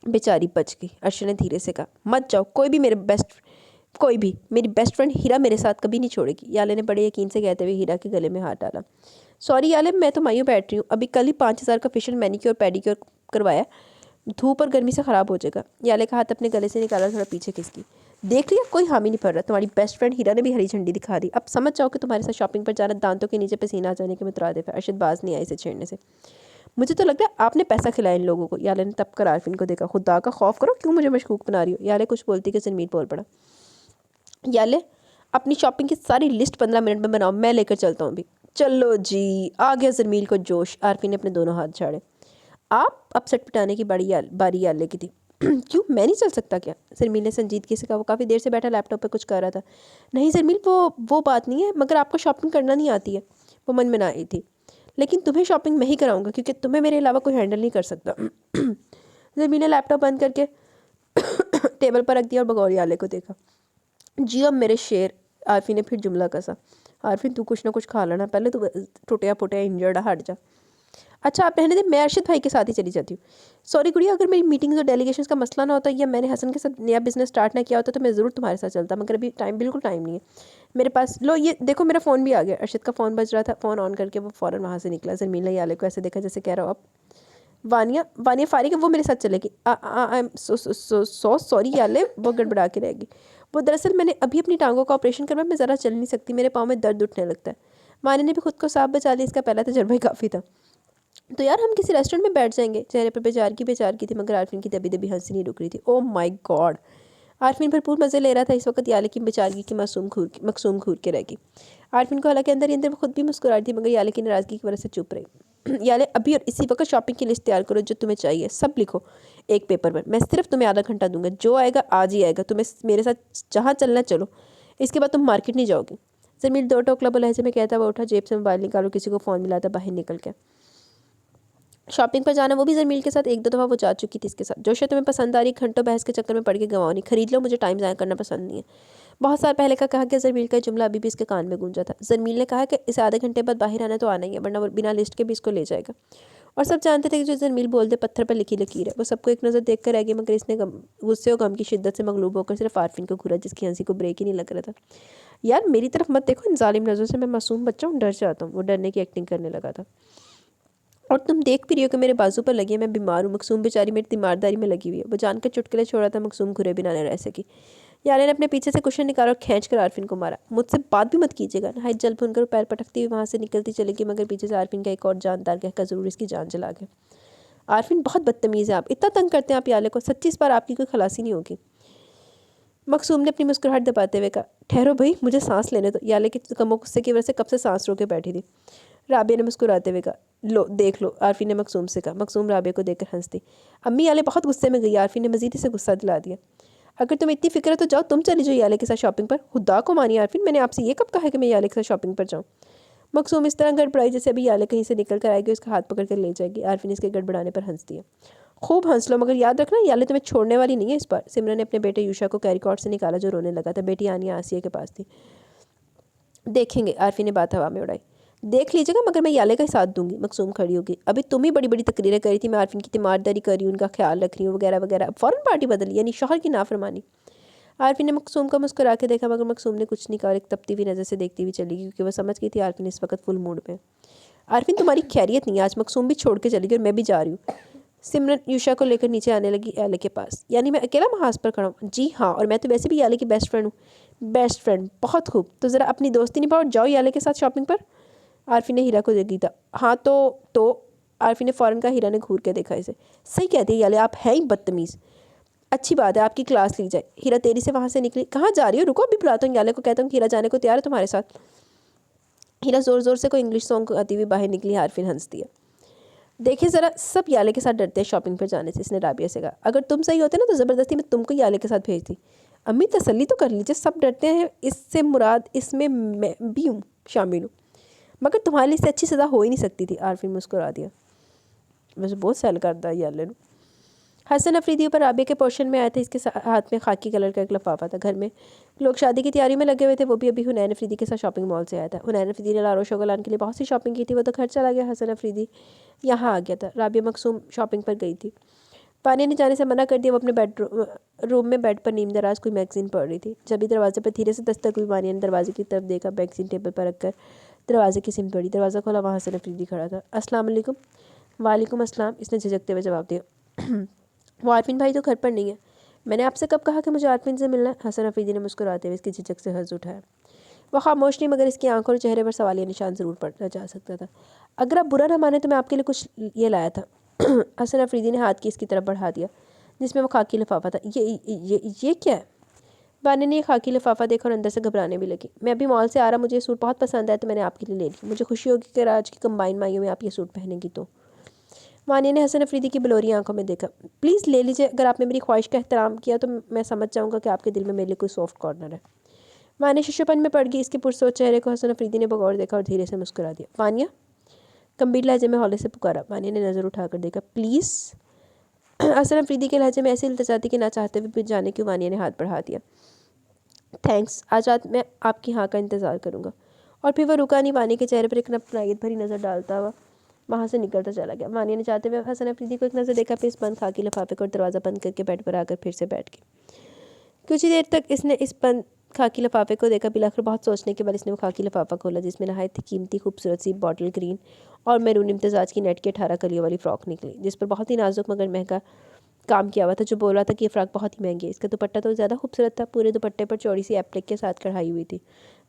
बेचारी बच गई। अर्शद ने धीरे से कहा, मत जाओ, कोई भी मेरी बेस्ट फ्रेंड हीरा मेरे साथ कभी नहीं छोड़ेगी। याले ने बड़े यकीन से कहते हुए हीरा के गले में हाथ डाला। सॉरी याले, मैं तो मायूं बैठ रही हूँ, अभी कल ही 5,000 का फेशियल मैनिक्योर पेडिक्योर करवाया, धूप और गर्मी से ख़राब हो जाएगा। याले का हाथ अपने गले से निकाला, थोड़ा पीछे खिसकी। देख लिया, कोई हामी नहीं पड़ रहा। तुम्हारी बेस्ट फ्रेंड हीरा ने भी हरी झंडी दिखा दी। अब समझ जाओ कि तुम्हारे साथ शॉपिंग पर जाना दांतों के नीचे पसीना आ जाने के मुतरादिफ है। अर्शद बाज नहीं आई इसे छेड़ने से। मुझे तो लगता है आपने पैसा खिलाया इन लोगों को। याले ने तब कर आरफिन को देखा। खुदा का खौफ करो, क्यों मुझे मशकूक बना रही हो। याले कुछ बोलती कि जरमील बोल पड़ा। याले, अपनी शॉपिंग की सारी लिस्ट 15 मिनट में बनाओ, मैं लेकर चलता हूँ अभी। चलो जी, आ गया जरमील को जोश। आरफिन ने अपने दोनों हाथ झाड़े। आप अपसेट पिटाने की बारी याले की थी। क्यों, मैं नहीं चल सकता क्या? जरमील ने संजीदगी से कहा। वो काफ़ी देर से बैठा लैपटॉप पर कुछ कर रहा था। नहीं जरमील, वो बात नहीं है, मगर आपको शॉपिंग करना नहीं आती है, वो मन में ना आई थी। लेकिन तुम्हें शॉपिंग मैं ही कराऊंगा, क्योंकि तुम्हें मेरे अलावा कोई हैंडल नहीं कर सकता। जरमील ने लैपटॉप बंद करके टेबल पर रख दिया और बगौर याले को देखा। जी अब मेरे शेर, आरफी ने फिर जुमला कसा। आरफी, तू कुछ ना कुछ खा लेना, पहले तू टूटिया फुटिया इंजर्ड हट जा। अच्छा आप रहने दे, मैं अर्शद भाई के साथ ही चली जाती हूँ। सॉरी गुड़िया, अगर मेरी मीटिंग्स और डेलीगेशंस का मसला ना होता या मैंने हसन के साथ नया बिजनेस स्टार्ट ना किया होता तो मैं ज़रूर तुम्हारे साथ चलता, मगर अभी बिल्कुल टाइम नहीं है मेरे पास। लो ये देखो, मेरा फ़ोन भी आ गया। अर्शद का फ़ोन बज रहा था। फ़ोन ऑन करके वो फ़ौरन वहाँ से निकला। जरमील ने याले को ऐसे देखा जैसे कह रहा हो, अब वानिया फारिग है, वो मेरे साथ चलेगी। I am so sorry Yale, वो गड़बड़ा के रहेगी। वो दरअसल मैंने अभी अपनी टांगों का ऑपरेशन करवाया, मैं ज़रा चल नहीं सकती, मेरे पाँव में दर्द उठने लगता है। मानी ने भी खुद को साफ बचा लिया, इसका पहला तजर्बा ही काफ़ी था। तो यार हम किसी रेस्टोरेंट में बैठ जाएंगे। चेहरे पर बेचार की थी, मगर आरफिन की दबी दबी हंसी नहीं रुक रही थी। ओह माय गॉड, आरफिन भरपूर मज़े ले रहा था इस वक्त। याले की बेचारगी की मकसूम घूर के रहेगी। आरफिन को हालांकि अंदर ही अंदर वो खुद भी मुस्कुरा रही थी, मगर याले की नाराज़गी की वजह से चुप रही। याले, अभी और इसी वक्त शॉपिंग की लिस्ट तैयार करो, जो तुम्हें चाहिए सब लिखो एक पेपर पर। मैं सिर्फ तुम्हें आधा घंटा दूंगा, जो आएगा आज ही आएगा। तुम्हें मेरे साथ जहाँ चलना चलो, इसके बाद तुम मार्केट नहीं जाओगी। जमील दो टोकला लहजे में कहता हुआ उठा, जेब से मोबाइल निकालो, किसी को फ़ोन मिला था, बाहर निकल गया। शॉपिंग पर जाना, वो भी जरमील के साथ 1-2 दफ़ा वो जा चुकी थी इसके साथ। जो शे तुम्हें पसंद आ रही, घंटों बहस के चक्कर में पड़ के गंवाओ नहीं, खरीद लो, मुझे टाइम ज़ाया करना पसंद नहीं है। बहुत साल पहले का कहा गया जरमील का जुमला अभी भी इसके कान में गूंजा था। जरमील ने कहा कि इसे आधे घंटे बाद बाहर आना तो आना ही है, वरना वो बिना लिस्ट के भी इसको ले जाएगा। और सब जानते थे कि जो जरमील बोल दे पत्थर पर लिखी लकीर है। वो सबको एक नज़र देख कर रह गई, मगर इसने गुस्से और गम की शिद्दत से मगलूब होकर सिर्फ आरफिन को घूरा, जिसकी हंसी को ब्रेक ही नहीं लग रहा था। यार मेरी तरफ मत देखो इन जालिम नज़रों से, मैं मासूम बच्चा हूँ, डर जाता हूँ। वो डरने की एक्टिंग करने लगा था। और तुम देख भी रही हो कि मेरे बाजू पर लगी है, मैं बीमार हूँ। मकसूम बेचारी मेरी तीमारदारी में लगी हुई है। वो जानकर चुटकुले छोड़ा था, मकसूम घुरे बिना न रह सकी। याले ने अपने पीछे से कुशन निकाला और खींच कर आरफिन को मारा। मुझसे बात भी मत कीजिएगा। नहायत जल भुनकर पैर पटकती हुई वहाँ से निकलती चली गई, मगर पीछे से आरफिन का एक और जानदार कहकर ज़रूर इसकी जान चला गया। आरफिन बहुत बदतमीज़ है, आप इतना तंग करते हैं आप याले को, सच्ची इस बार आपकी कोई खलासी नहीं होगी। मकसूम ने अपनी मुस्कुराहट दबाते हुए कहा, ठहरो भाई, मुझे सांस लेने दो। याले की कमो गुस्से की वजह से कब से सांस रोके बैठी थी। राबिया ने मुस्कुराते हुए कहा, लो देख लो, आरफी ने मकसूम से कहा। मकसूम राबिया को देखकर हंसती। अम्मी, याले बहुत गुस्से में गई। आरफी ने मजीद से गुस्सा दिला दिया। अगर तुम्हें इतनी फिक्र है तो जाओ, तुम चली जाओ याले के साथ शॉपिंग पर। खुदा को मानी आरफिन, मैंने आपसे ये कब कहा है कि मैं याले के साथ शॉपिंग पर जाऊँ। मकसूम इस तरह गड़बड़ाई जैसे अभी याले कहीं से निकल कर आएगी, उसका हाथ पकड़ कर ले जाएगी। आरफिन इसके गड़बड़ाने पर हंसती है। खूब हंस लो, मगर याद रखना याले तुम्हें छोड़ने वाली नहीं है इस बार। सिमरन ने अपने बेटे यूशा को कैरिकॉट से निकाला जो रोने लगा था। बेटी आनिया आसिया के पास थी। देखेंगे, आरफी ने बात हवा में उड़ाई। देख लीजिएगा, मगर मैं याले का ही साथ दूंगी। मकसूम खड़ी होगी। अभी तुम ही बड़ी बड़ी तकरीरें करी थी, मैं आरफिन की तीमारदारी कर रही हूँ, उनका ख्याल रख रही हूँ वगैरह वगैरह। फ़ौरन पार्टी बदली, यानी शौहर की नाफरमानी। आरफिन ने मकसूम को मुस्कुरा के देखा, मगर मकसूम ने कुछ नहीं कहा और एक तपती हुई नज़र से देखती हुई चली गई, क्योंकि वह समझ गई थी आरफिन इस वक्त फुल मूड में। आरफिन, तुम्हारी खैरियत नहीं है आज। मकसूम भी छोड़ के चली गई और मैं भी जा रही हूँ। सिमरन यूशा को लेकर नीचे आने लगी याले के पास। यानी मैं अकेला महाज पर खड़ा हूँ? जी हाँ, और मैं तो वैसे भी याले की बेस्ट फ्रेंड हूँ। बेस्ट फ्रेंड, बहुत खूब। तो ज़रा अपनी दोस्ती निभाओ और जाओ याले के साथ शॉपिंग पर। आरफी ने हीरा को देखी था। हाँ तो आरफी ने फ़ौरन कहा। हीरा ने घूर के देखा इसे। सही कहती है याले, आप हैं ही बदतमीज़। अच्छी बात है, आपकी क्लास ली जाए। हीरा तेरी से वहाँ से निकली। कहाँ जा रही हो? रुको, अभी बुलाता हूँ याले को, कहता हूँ हीरा जाने को तैयार है तुम्हारे साथ। हीरा ज़ोर ज़ोर से कोई इंग्लिश सॉन्ग गाती हुई बाहर निकली। आरफिन हंसती है। देखिए ज़रा, सब याले के साथ डरते हैं शॉपिंग पर जाने से। इसने राबिया से कहा। अगर तुम सही होते ना तो ज़बरदस्ती मैं तुमको याले के साथ भेजती। अम्मी, तसल्ली तो कर लीजिए, सब डरते हैं, इससे मुराद इसमें मैं भी हूँ, शामिल हूँ। मगर तुम्हारे लिए इससे अच्छी सज़ा हो ही नहीं सकती थी। आरफिन मुस्कुरा दिया। वैसे बहुत सैल करता है याले। हसन अफरीदी ऊपर राबिया के पोर्शन में आए थे। इसके हाथ में खाकी कलर का एक लिफाफा था। घर में लोग शादी की तैयारी में लगे हुए थे। वो भी अभी हुनैन अफरीदी के साथ शॉपिंग मॉल से आया था। हुनैन अफरीदी ने लारो शोगलान के लिए बहुत सी शॉपिंग की थी। वो तो घर चला गया। हसन अफरीदी यहाँ आ गया था। राबिया मकसूम शॉपिंग पर गई थी। पानी ने जाने से मना कर दिया। वो अपने रूम में बेड पर नीम दराज कोई मैगजीन पढ़ रही थी। जब भी दरवाजे पर धीरे से दस्तक हुई, पानी ने दरवाजे की तरफ देखा। मैगजीन टेबल पर रखकर दरवाजे की सिम पड़ी। दरवाज़ा खोला, वहाँ हसन अफरीदी खड़ा था। अस्सलाम वालेकुम। वालेकुम अस्सलाम, इसने झिझकते हुए जवाब दिया। वो आरफिन भाई तो घर पर नहीं है। मैंने आपसे कब कहा कि मुझे आरफिन से मिलना है? हसन अफरीदी ने मुस्कुराते हुए इसकी झिझक से हर्ज उठाया। वह खामोश नहीं, मगर इसकी आंखों और चेहरे पर सवालिया निशान ज़रूर पड़ना जा सकता था। अगर आप बुरा ना माने तो मैं आपके लिए कुछ ये लाया था। हसन अफरीदी ने हाथ की इसकी तरफ बढ़ा दिया, जिसमें वो खाकी लिफाफा था। ये क्या है? बानी ने ये खाकी लिफाफा देखा और अंदर से घबराने भी लगी। मैं अभी मॉल से आ रहा, मुझे ये सूट बहुत पसंद आया तो मैंने आपके लिए ले लिया। मुझे खुशी होगी कि आज की कंबाइन माइयों में आप ये सूट पहनेंगी तो। वानिया ने हसन अफरीदी की बलोरी आंखों में देखा। प्लीज़ ले लीजिए, अगर आपने मेरी ख्वाहिश का एहतराम किया तो मैं समझ जाऊंगा कि आपके दिल में मेरे लिए कोई सॉफ्ट कॉर्नर है। वानिया शिशुपन में पड़ गई। इसके पुरसोच चेहरे को हसन अफरीदी ने बगौर देखा और धीरे से मुस्कुरा दिया। वानिया, गंभीर लहजे में हौले से पुकारा। वानिया ने नज़र उठाकर देखा। प्लीज़। हसन अफरीदी के लहजे में ऐसी इल्तिजा थी कि ना चाहते हुए भी जाने क्यों वानिया ने हाथ बढ़ा दिया। थैंक्स, आज रात मैं आपकी हाँ का इंतज़ार करूँगा। और फिर वह रुका नहीं। वानिया के चेहरे पर एक नफनायत भरी नज़र डालता हुआ वहाँ से निकलता चला गया। वानिया ने चाहते हुए हसन अफरीदी को एक नज़र देखा, फिर इस बंद खाकी लिफाफे को और दरवाज़ा बंद करके बेड पर आकर फिर से बैठ गई। कुछ ही देर तक इसने इस बंद खाकी लिफाफे को देखा। बिलाखिर बहुत सोचने के बाद इसने वो खाकी लिफाफा खोला, जिसमें नहायत ही कीमती खूबसूरत सी बॉटल ग्रीन और मैरून इम्तिजाज की नेट की 18 कलियों वाली फ़्रॉक निकली, जिस पर बहुत ही नाजुक मगर महंगा काम किया हुआ था। जो बोल रहा था कि ये फ़्रॉक बहुत ही महंगी है। इसका दुपट्टा तो ज़्यादा खूबसूरत था। पूरे दुपट्टे पर चौड़ी सी एप्लिक के साथ कढ़ाई हुई थी।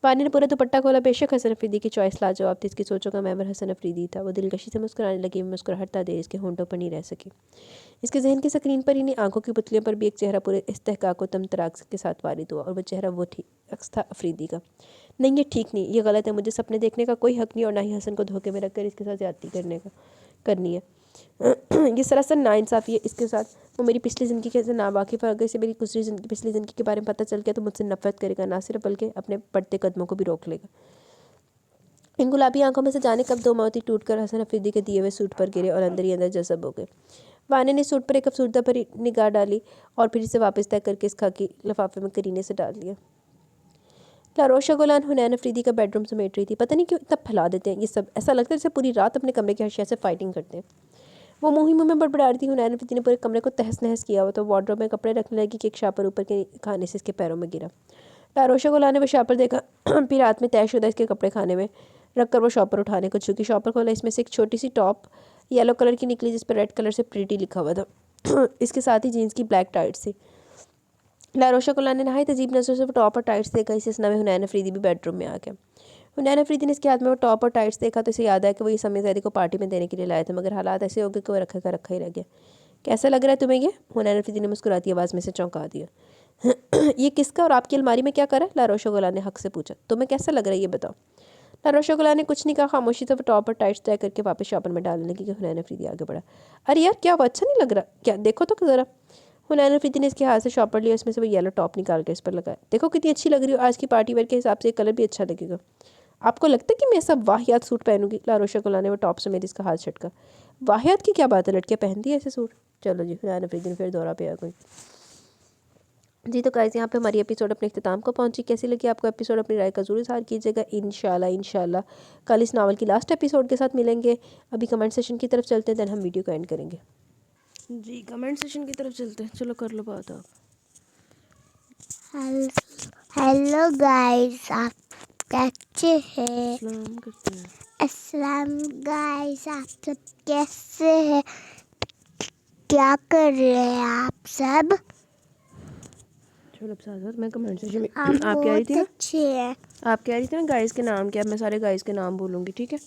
वानी ने पूरा दुपट्टा खोला। बेशक हसन अफरीदी की चॉइस लाजवाब थी। इसकी सोचों का मैवर हसन अफरीदी था। वो दिलकशी से मुस्कुराने लगी। मुस्कुराहट था देर इसके होंठों पर नहीं रह सकी। इसके जहन की स्क्रीन पर ही नहीं, आंखों की पुतलियों पर भी एक चेहरा पूरे इस्तेहकाक व तमतराक के साथ वारिद हुआ, और वह चेहरा वो ठीक था अफरीदी का। नहीं, ये ठीक नहीं, ये गलत है। मुझे सपने देखने का कोई हक नहीं, और ना ही हसन को धोखे में रखकर इसके साथ ज्यादती करनी है। ये सरासर नाइंसाफ़ी है इसके साथ। वो मेरी पिछली ज़िंदगी के से नावाकिफ़ है। अगर इसे मेरी पिछली ज़िंदगी के बारे में पता चल गया तो मुझसे नफरत करेगा, ना सिर्फ बल्कि अपने बढ़ते कदमों को भी रोक लेगा। इन गुलाबी आंखों में से जाने कब दो मोती टूटकर हसन अफरीदी के दिए हुए सूट पर गिरे और अंदर ही अंदर जज़ब हो गए। वाने ने सूट पर एक अफसुर्दा भरी निगाह डाली और फिर इसे वापस तय करके इस खाकी लिफाफे में करीने से डाल दिया। लारोशा गुलान हुनैन अफरीदी का बेडरूम समेट रही थी। पता नहीं क्यों इतना फैला देते हैं ये सब। ऐसा लगता है जैसे पूरी रात अपने कमरे के अशिया से फाइटिंग करते हैं। वो मुँह ही मुँह में बड़बड़ा रही थी। हुनैन अफरीदी ने पूरे कमरे को तहस नहस किया हुआ, तो वार्डरोब में कपड़े रखने लगी कि एक शापर ऊपर के खाने से इसके पैरों में गिरा। लारोशा गुलान ने वो शापर देखा। फिर रात में तयशुदा इसके कपड़े खाने में रखकर वो शॉपर उठाने को झुकी। शॉपर खोला, इसमें से एक छोटी सी टॉप येलो कलर की निकली जिस पर रेड कलर से प्रीटी लिखा हुआ था। इसके साथ ही जीन्स की ब्लैक टाइट्स थी। लारोशा कोलान ने नहायत अजीब नजरों से वो टॉप और टाइट्स देखा। इसी समय हुनैन अफरीदी भी बेडरूम में आ गया। हुनैन अफरीदी ने इसके हाथ में वो टॉप और टाइट्स देखा तो इसे याद आया कि वो ये समय ज़ैदी को पार्टी में देने के लिए लाए थे, मगर हालात ऐसे हो गए कि वो रखा का रखा ही रह गया। कैसा लग रहा है तुम्हें ये? हुनैन अफरीदी ने मुस्कुराती आवाज़ में से चौंका दिया। ये किसका और आपकी अलमारी में क्या करा? लारोशा कोलान ने हक से पूछा। तुम्हें कैसा लग रहा है ये बताओ। लारोशा कोलान ने कुछ नहीं कहा, खामोशी से वो टॉप और टाइट्स तय करके वापस शॉपर में डालने लगी कि हुनैन अफरीदी आगे बढ़ा। अरे यार क्या वो अच्छा नहीं लग रहा क्या? देखो तो ज़रा। हुनैन अफरीदी ने इसके हाथ से शॉपर लिया, उसमें से वो येलो टॉप निकाल कर इस पर लगाया। देखो कितनी अच्छी लग रही हो, आज की पार्टी वेयर के हिसाब से ये कलर भी अच्छा लगेगा। आपको लगता है कि मैं सब वाहियात सूट पहनूंगी? लारोशा कोलान ने वो टॉप से मेरी इसका हाथ झटका। वाहियात की क्या बात है, लड़कियाँ पहनती है ऐसे सूट? चलो जी, हुनैन अफरीदी ने फिर दौरा पे आ गई। जी तो गाइस यहाँ पे हमारी एपिसोड अपने इख्तिताम को पहुंची। कैसी लगी आपको एपिसोड? अपनी राय का जरूर इज़हार कीजिएगा। इंशाल्लाह कल इस नावल की लास्ट एपिसोड के साथ मिलेंगे। अभी कमेंट सेशन की तरफ चलते हैं, देन हम वीडियो को एंड करेंगे। जी कमेंट सेशन की तरफ चलते हैं, चलो कर लो बात आप। हेलो गाइस, आप कैसे हैं? सलाम करते हैं। अस्सलाम गाइस, आप सब कैसे हैं? क्या कर रहे हैं आप सब? चलो अब साथ साथ मैं कमेंट सेशन में आप आप कह रही थी बहुत ना, अच्छे हैं। आप कह रही थी ना गाइस के नाम क्या? मैं सारे गाइस के नाम बोलूँगी, ठीक है।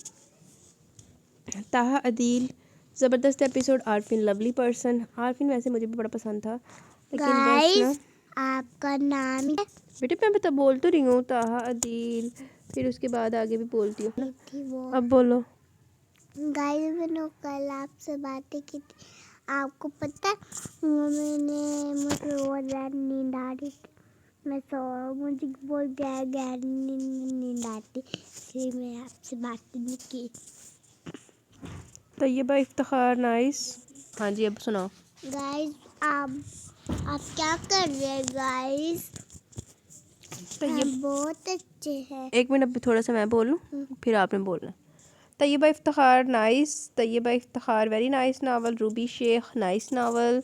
ताहा अदील, ज़बरदस्त episode. Arfin lovely person. Arfin वैसे मुझे भी बड़ा पसंद था, लेकिन बस ना गाइस आपका नाम क्या बेटे मैं बता बोल तो रही हूँ ताहा अदील, फिर उसके बाद आगे भी बोलती हूँ ना। थी वो? अब बोलो। गाइस मैंने कल आपसे बातें की थी, आपको पता है मुझे बहुत ज़्यादा नींद आ रही थी। मुझे बहुत गहरी नींद आती, इसलिए मैं आपसे बात नहीं की। तैयबा इफ्तिखार नाइस। हाँ जी अब सुनाओ। गाइस आप क्या कर रहे हैं गाइस? तैयब हम बहुत अच्छे हैं। एक मिनट अभी थोड़ा सा मैं बोलूँ, फिर आपने बोलना। Tayyaba Iftikhar nice. Tayyaba Iftikhar very nice Nawal. Ruby Sheikh nice Nawal.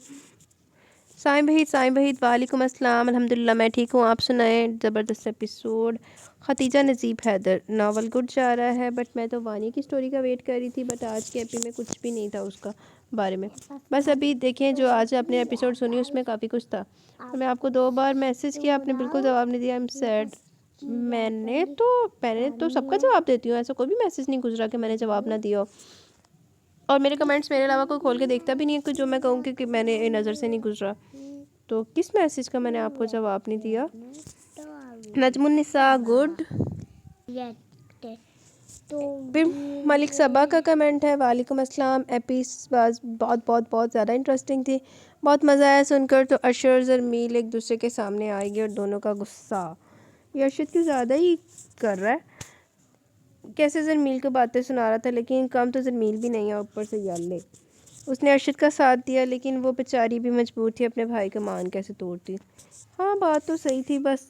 Saim Bahid वालेकुम अस्सलाम, अल्हम्दुलिल्लाह मैं ठीक हूँ, आप सुनाएं। ज़बरदस्त एपिसोड। खतीजा नजीब हैदर नावल गुड जा रहा है, बट मैं तो वानी की स्टोरी का वेट कर रही थी, बट आज के एपी में कुछ भी नहीं था उसका बारे में। बस अभी देखें जो आज आपने एपिसोड सुनी उसमें काफ़ी कुछ था। तो मैं आपको 2 बार मैसेज किया, आपने बिल्कुल जवाब नहीं दिया। I am sad. मैंने तो सबका जवाब देती हूँ, ऐसा कोई भी मैसेज नहीं गुजरा कि मैंने जवाब ना दिया हो। और मेरे कमेंट्स मेरे अलावा कोई खोल के देखता भी नहीं है कि जो मैं कहूँ कि मैंने नज़र से नहीं गुजरा। तो किस मैसेज का मैंने आपको जवाब नहीं दिया? नजमुन्निसा गुड। फिर मलिक सबा का कमेंट है, वालेकुम अस्सलाम, एपिसोड बहुत बहुत बहुत ज़्यादा इंटरेस्टिंग थी, बहुत मज़ा आया सुनकर। तो अशर ज़रमील एक दूसरे के सामने आएंगे और दोनों का गुस्सा, ये अरशद क्यों ज़्यादा ही कर रहा है। कैसे ज़रमील को बातें सुना रहा था, लेकिन कम तो ज़रमील भी नहीं है, ऊपर से याले उसने अरशद का साथ दिया, लेकिन वो बेचारी भी मजबूर थी, अपने भाई का मान कैसे तोड़ती। हाँ बात तो सही थी, बस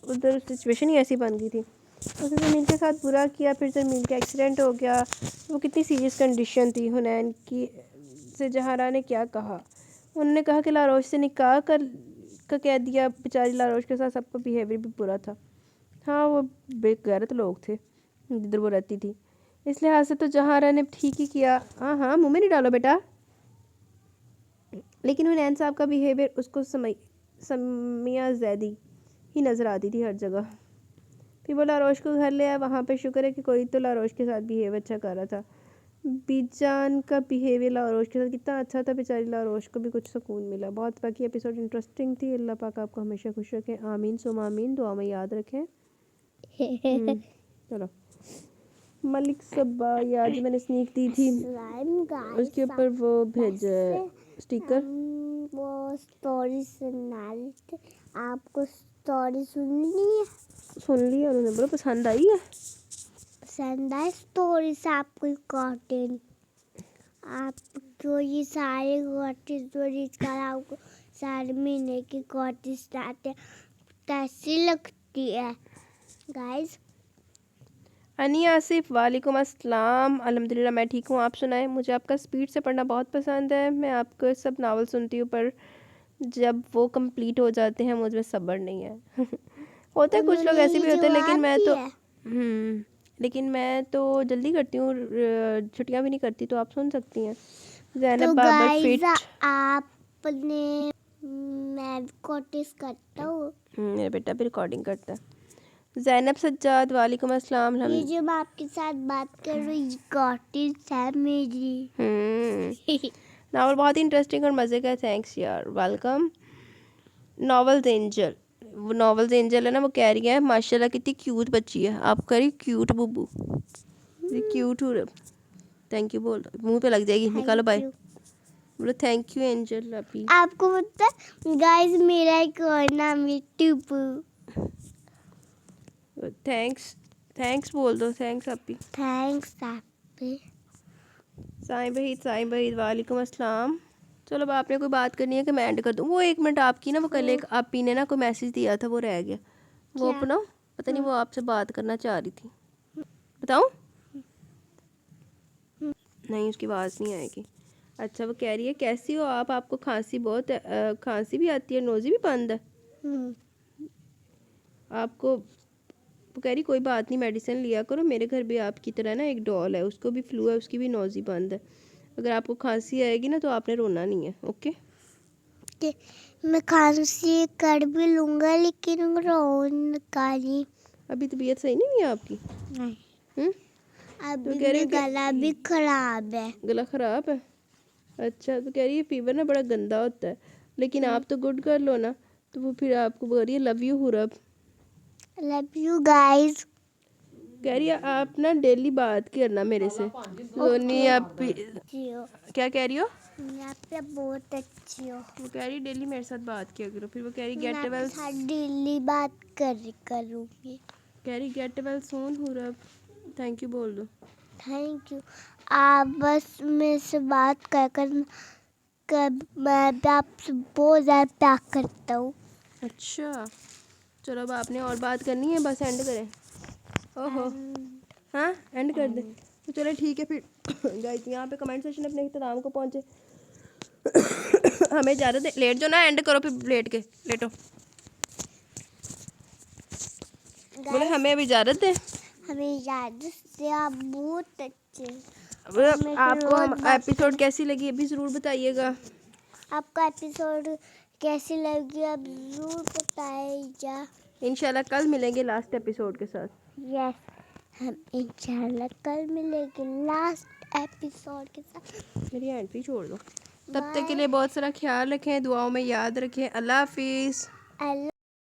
उधर सिचुएशन ही ऐसी बन गई थी। उसने ज़मील के साथ बुरा किया, फिर ज़मील का एक्सीडेंट हो गया, वो कितनी सीरियस कंडीशन थी। हुनैन की से जहारा ने क्या कहा, उन्होंने कहा कि लारोश से निकाह का कह दिया। बेचारी लारोश के साथ सबका बिहेवियर भी बुरा था। हाँ वो बेगैरत लोग थे जिधर वो रहती थी, इस लिहाज से तो जहारा ने ठीक ही किया। हाँ हाँ मुँह में नहीं डालो बेटा। लेकिन हुनैन साहब का बिहेवियर उसको समिया जैदी ही नज़र आती थी हर जगह। फिर वो लारोश को घर ले आया, वहाँ पे शुक्र है कि कोई तो लारोश के साथ बिहेव अच्छा कर रहा था। बीजान का बिहेवियर लारोश के साथ कितना अच्छा था, बेचारी लारोश को भी कुछ सुकून मिला। बहुत बाकी एपिसोड इंटरेस्टिंग थी। अल्लाह पाक आपको हमेशा खुश रखें, आमीन सुम आमीन, दुआ में याद रखें। चलो मलिक सबा, याद जो मैंने स्नीक दी थी उसके ऊपर वो भेज स्टिकर, वो स्टोरी सुना रही थी, आपको स्टोरी सुननी है? सुन लिया उन्होंने, बड़ा पसंद आई है। पसंद है स्टोरी से आपको कॉटन, आपको ये सारे कॉटेज स्टोरीज का आपको सारे महीने की कॉटेज आते कैसी लगती है गाइस? अनी आसिफ वालेकुम अस्सलाम, अल्हम्दुलिल्लाह मैं ठीक हूँ, आप सुनाएं। मुझे आपका स्पीड से पढ़ना बहुत पसंद है, मैं आपको सब नावल सुनती हूँ, पर जब वो कंप्लीट हो जाते हैं मुझ में सब्र नहीं है। होता है कुछ लोग ऐसे भी होते हैं, लेकिन मैं तो लेकिन मैं तो जल्दी करती हूँ, छुट्टियाँ भी नहीं करती, तो आप सुन सकती हैं। ज़ैनब तो बाबर गाइस फिट। आपने मैं कोटिस करता हूँ। मेरा बेटा भी रिकॉर्डिंग करता है। ज़ैनब सज्जाद, वालेकुम अस्सलाम। ये जो मैं आपके साथ बात कर रही हूँ कोटिस है मेरी। नावल बहुत ही इंटरेस्टिंग और मज़े का है। थैंक्स यार, वेलकम। नॉवेल्स एंजल, वो नॉवेल्स एंजल है ना, वो कह रही है माशाल्लाह कितनी क्यूट बच्ची है। आप करी क्यूट बुब्बू, ये क्यूट हो। थैंक यू बोल, मुंह पे लग जाएगी, निकालो बाय। बोलो थैंक यू एंजल अभी। आपको पता है गाइस मेरा एक और नाम है टूपू। थैंक्स, थैंक्स बोल दो, थैंक्स अभी। थैंक्स आपे। साईं बहीद वालेकुम अस्सलाम। चलो अब आपने कोई बात करनी है कि मैं एंड कर दूँ? वो 1 मिनट आपकी ना, वो कल एक आपी ने ना कोई मैसेज दिया था, वो रह गया। वो क्या? अपना पता नहीं, वो आपसे बात करना चाह रही थी। बताऊँ? नहीं, उसकी आवाज़ नहीं आएगी। अच्छा, वो कह रही है कैसी हो आप, आपको खांसी बहुत खांसी भी आती है, नोज़ी भी बंद है आपको। वो कह रही कोई बात नहीं, मेडिसिन लिया करो। मेरे घर भी आपकी तरह ना एक डॉल है, उसको भी फ्लू है, उसकी भी नोज़ी बंद है। अगर आपको खांसी आएगी ना तो आपने रोना नहीं है, ओके? कि मैं खांसी कर भी लूंगा लेकिन रोन का नहीं। अभी तबीयत सही नहीं हुई है आपकी? नहीं हम्म, तो अभी कह रही मेरा है गला भी खराब है। कि गला ख़राब है। अच्छा, तो कह रही है फीवर ना बड़ा गंदा होता है, लेकिन आप तो गुड कर लो ना। तो वो फिर आपको बोल रही है love you Hurab. Love you guys. कह रही है आप ना डेली बात करना मेरे से। सोनी आप क्या कह रही हो? मैं पे बहुत अच्छी हो। वो कह रही डेली मेरे साथ बात किया करो। फिर वो कह रही मैं गेट आपके वेल, साथ डेली बात करूँगी। कह रही get well soon Hurab. Thank you बोल दो। Thank you. आप बस मेरे से बात कर मैं भी आपसे बहुत ज़्यादा प्यार करता हूँ। अच्छा, चलो अब आपने और बात करनी है, बस एंड करें? ओहो, हाँ एंड कर दे। तो चलो ठीक है फिर। गाइस यहाँ पे कमेंट सेक्शन अपने इख्तिताम को पहुँचे। हमें इजाज़त दे, लेट जो ना, एंड करो फिर, लेट के लेटो। बोले हमें अब इजाज़त दे। हमें इजाज़त से आप बहुत अच्छे हैं। अब आपको हम एपिसोड कैसी लगी अभी ज़रूर बताइएगा। आपका एपिसोड कैसी लगी आप जरूर बताइएगा। इंशाल्लाह कल मिलेंगे लास्ट एपिसोड के साथ। यस, हम इंशाल्लाह कल मिलेंगे लास्ट एपिसोड के साथ। मेरी एंट्री छोड़ दो। तब तक के लिए बहुत सारा ख्याल रखें, दुआओं में याद रखें। अल्लाह हाफिज़। I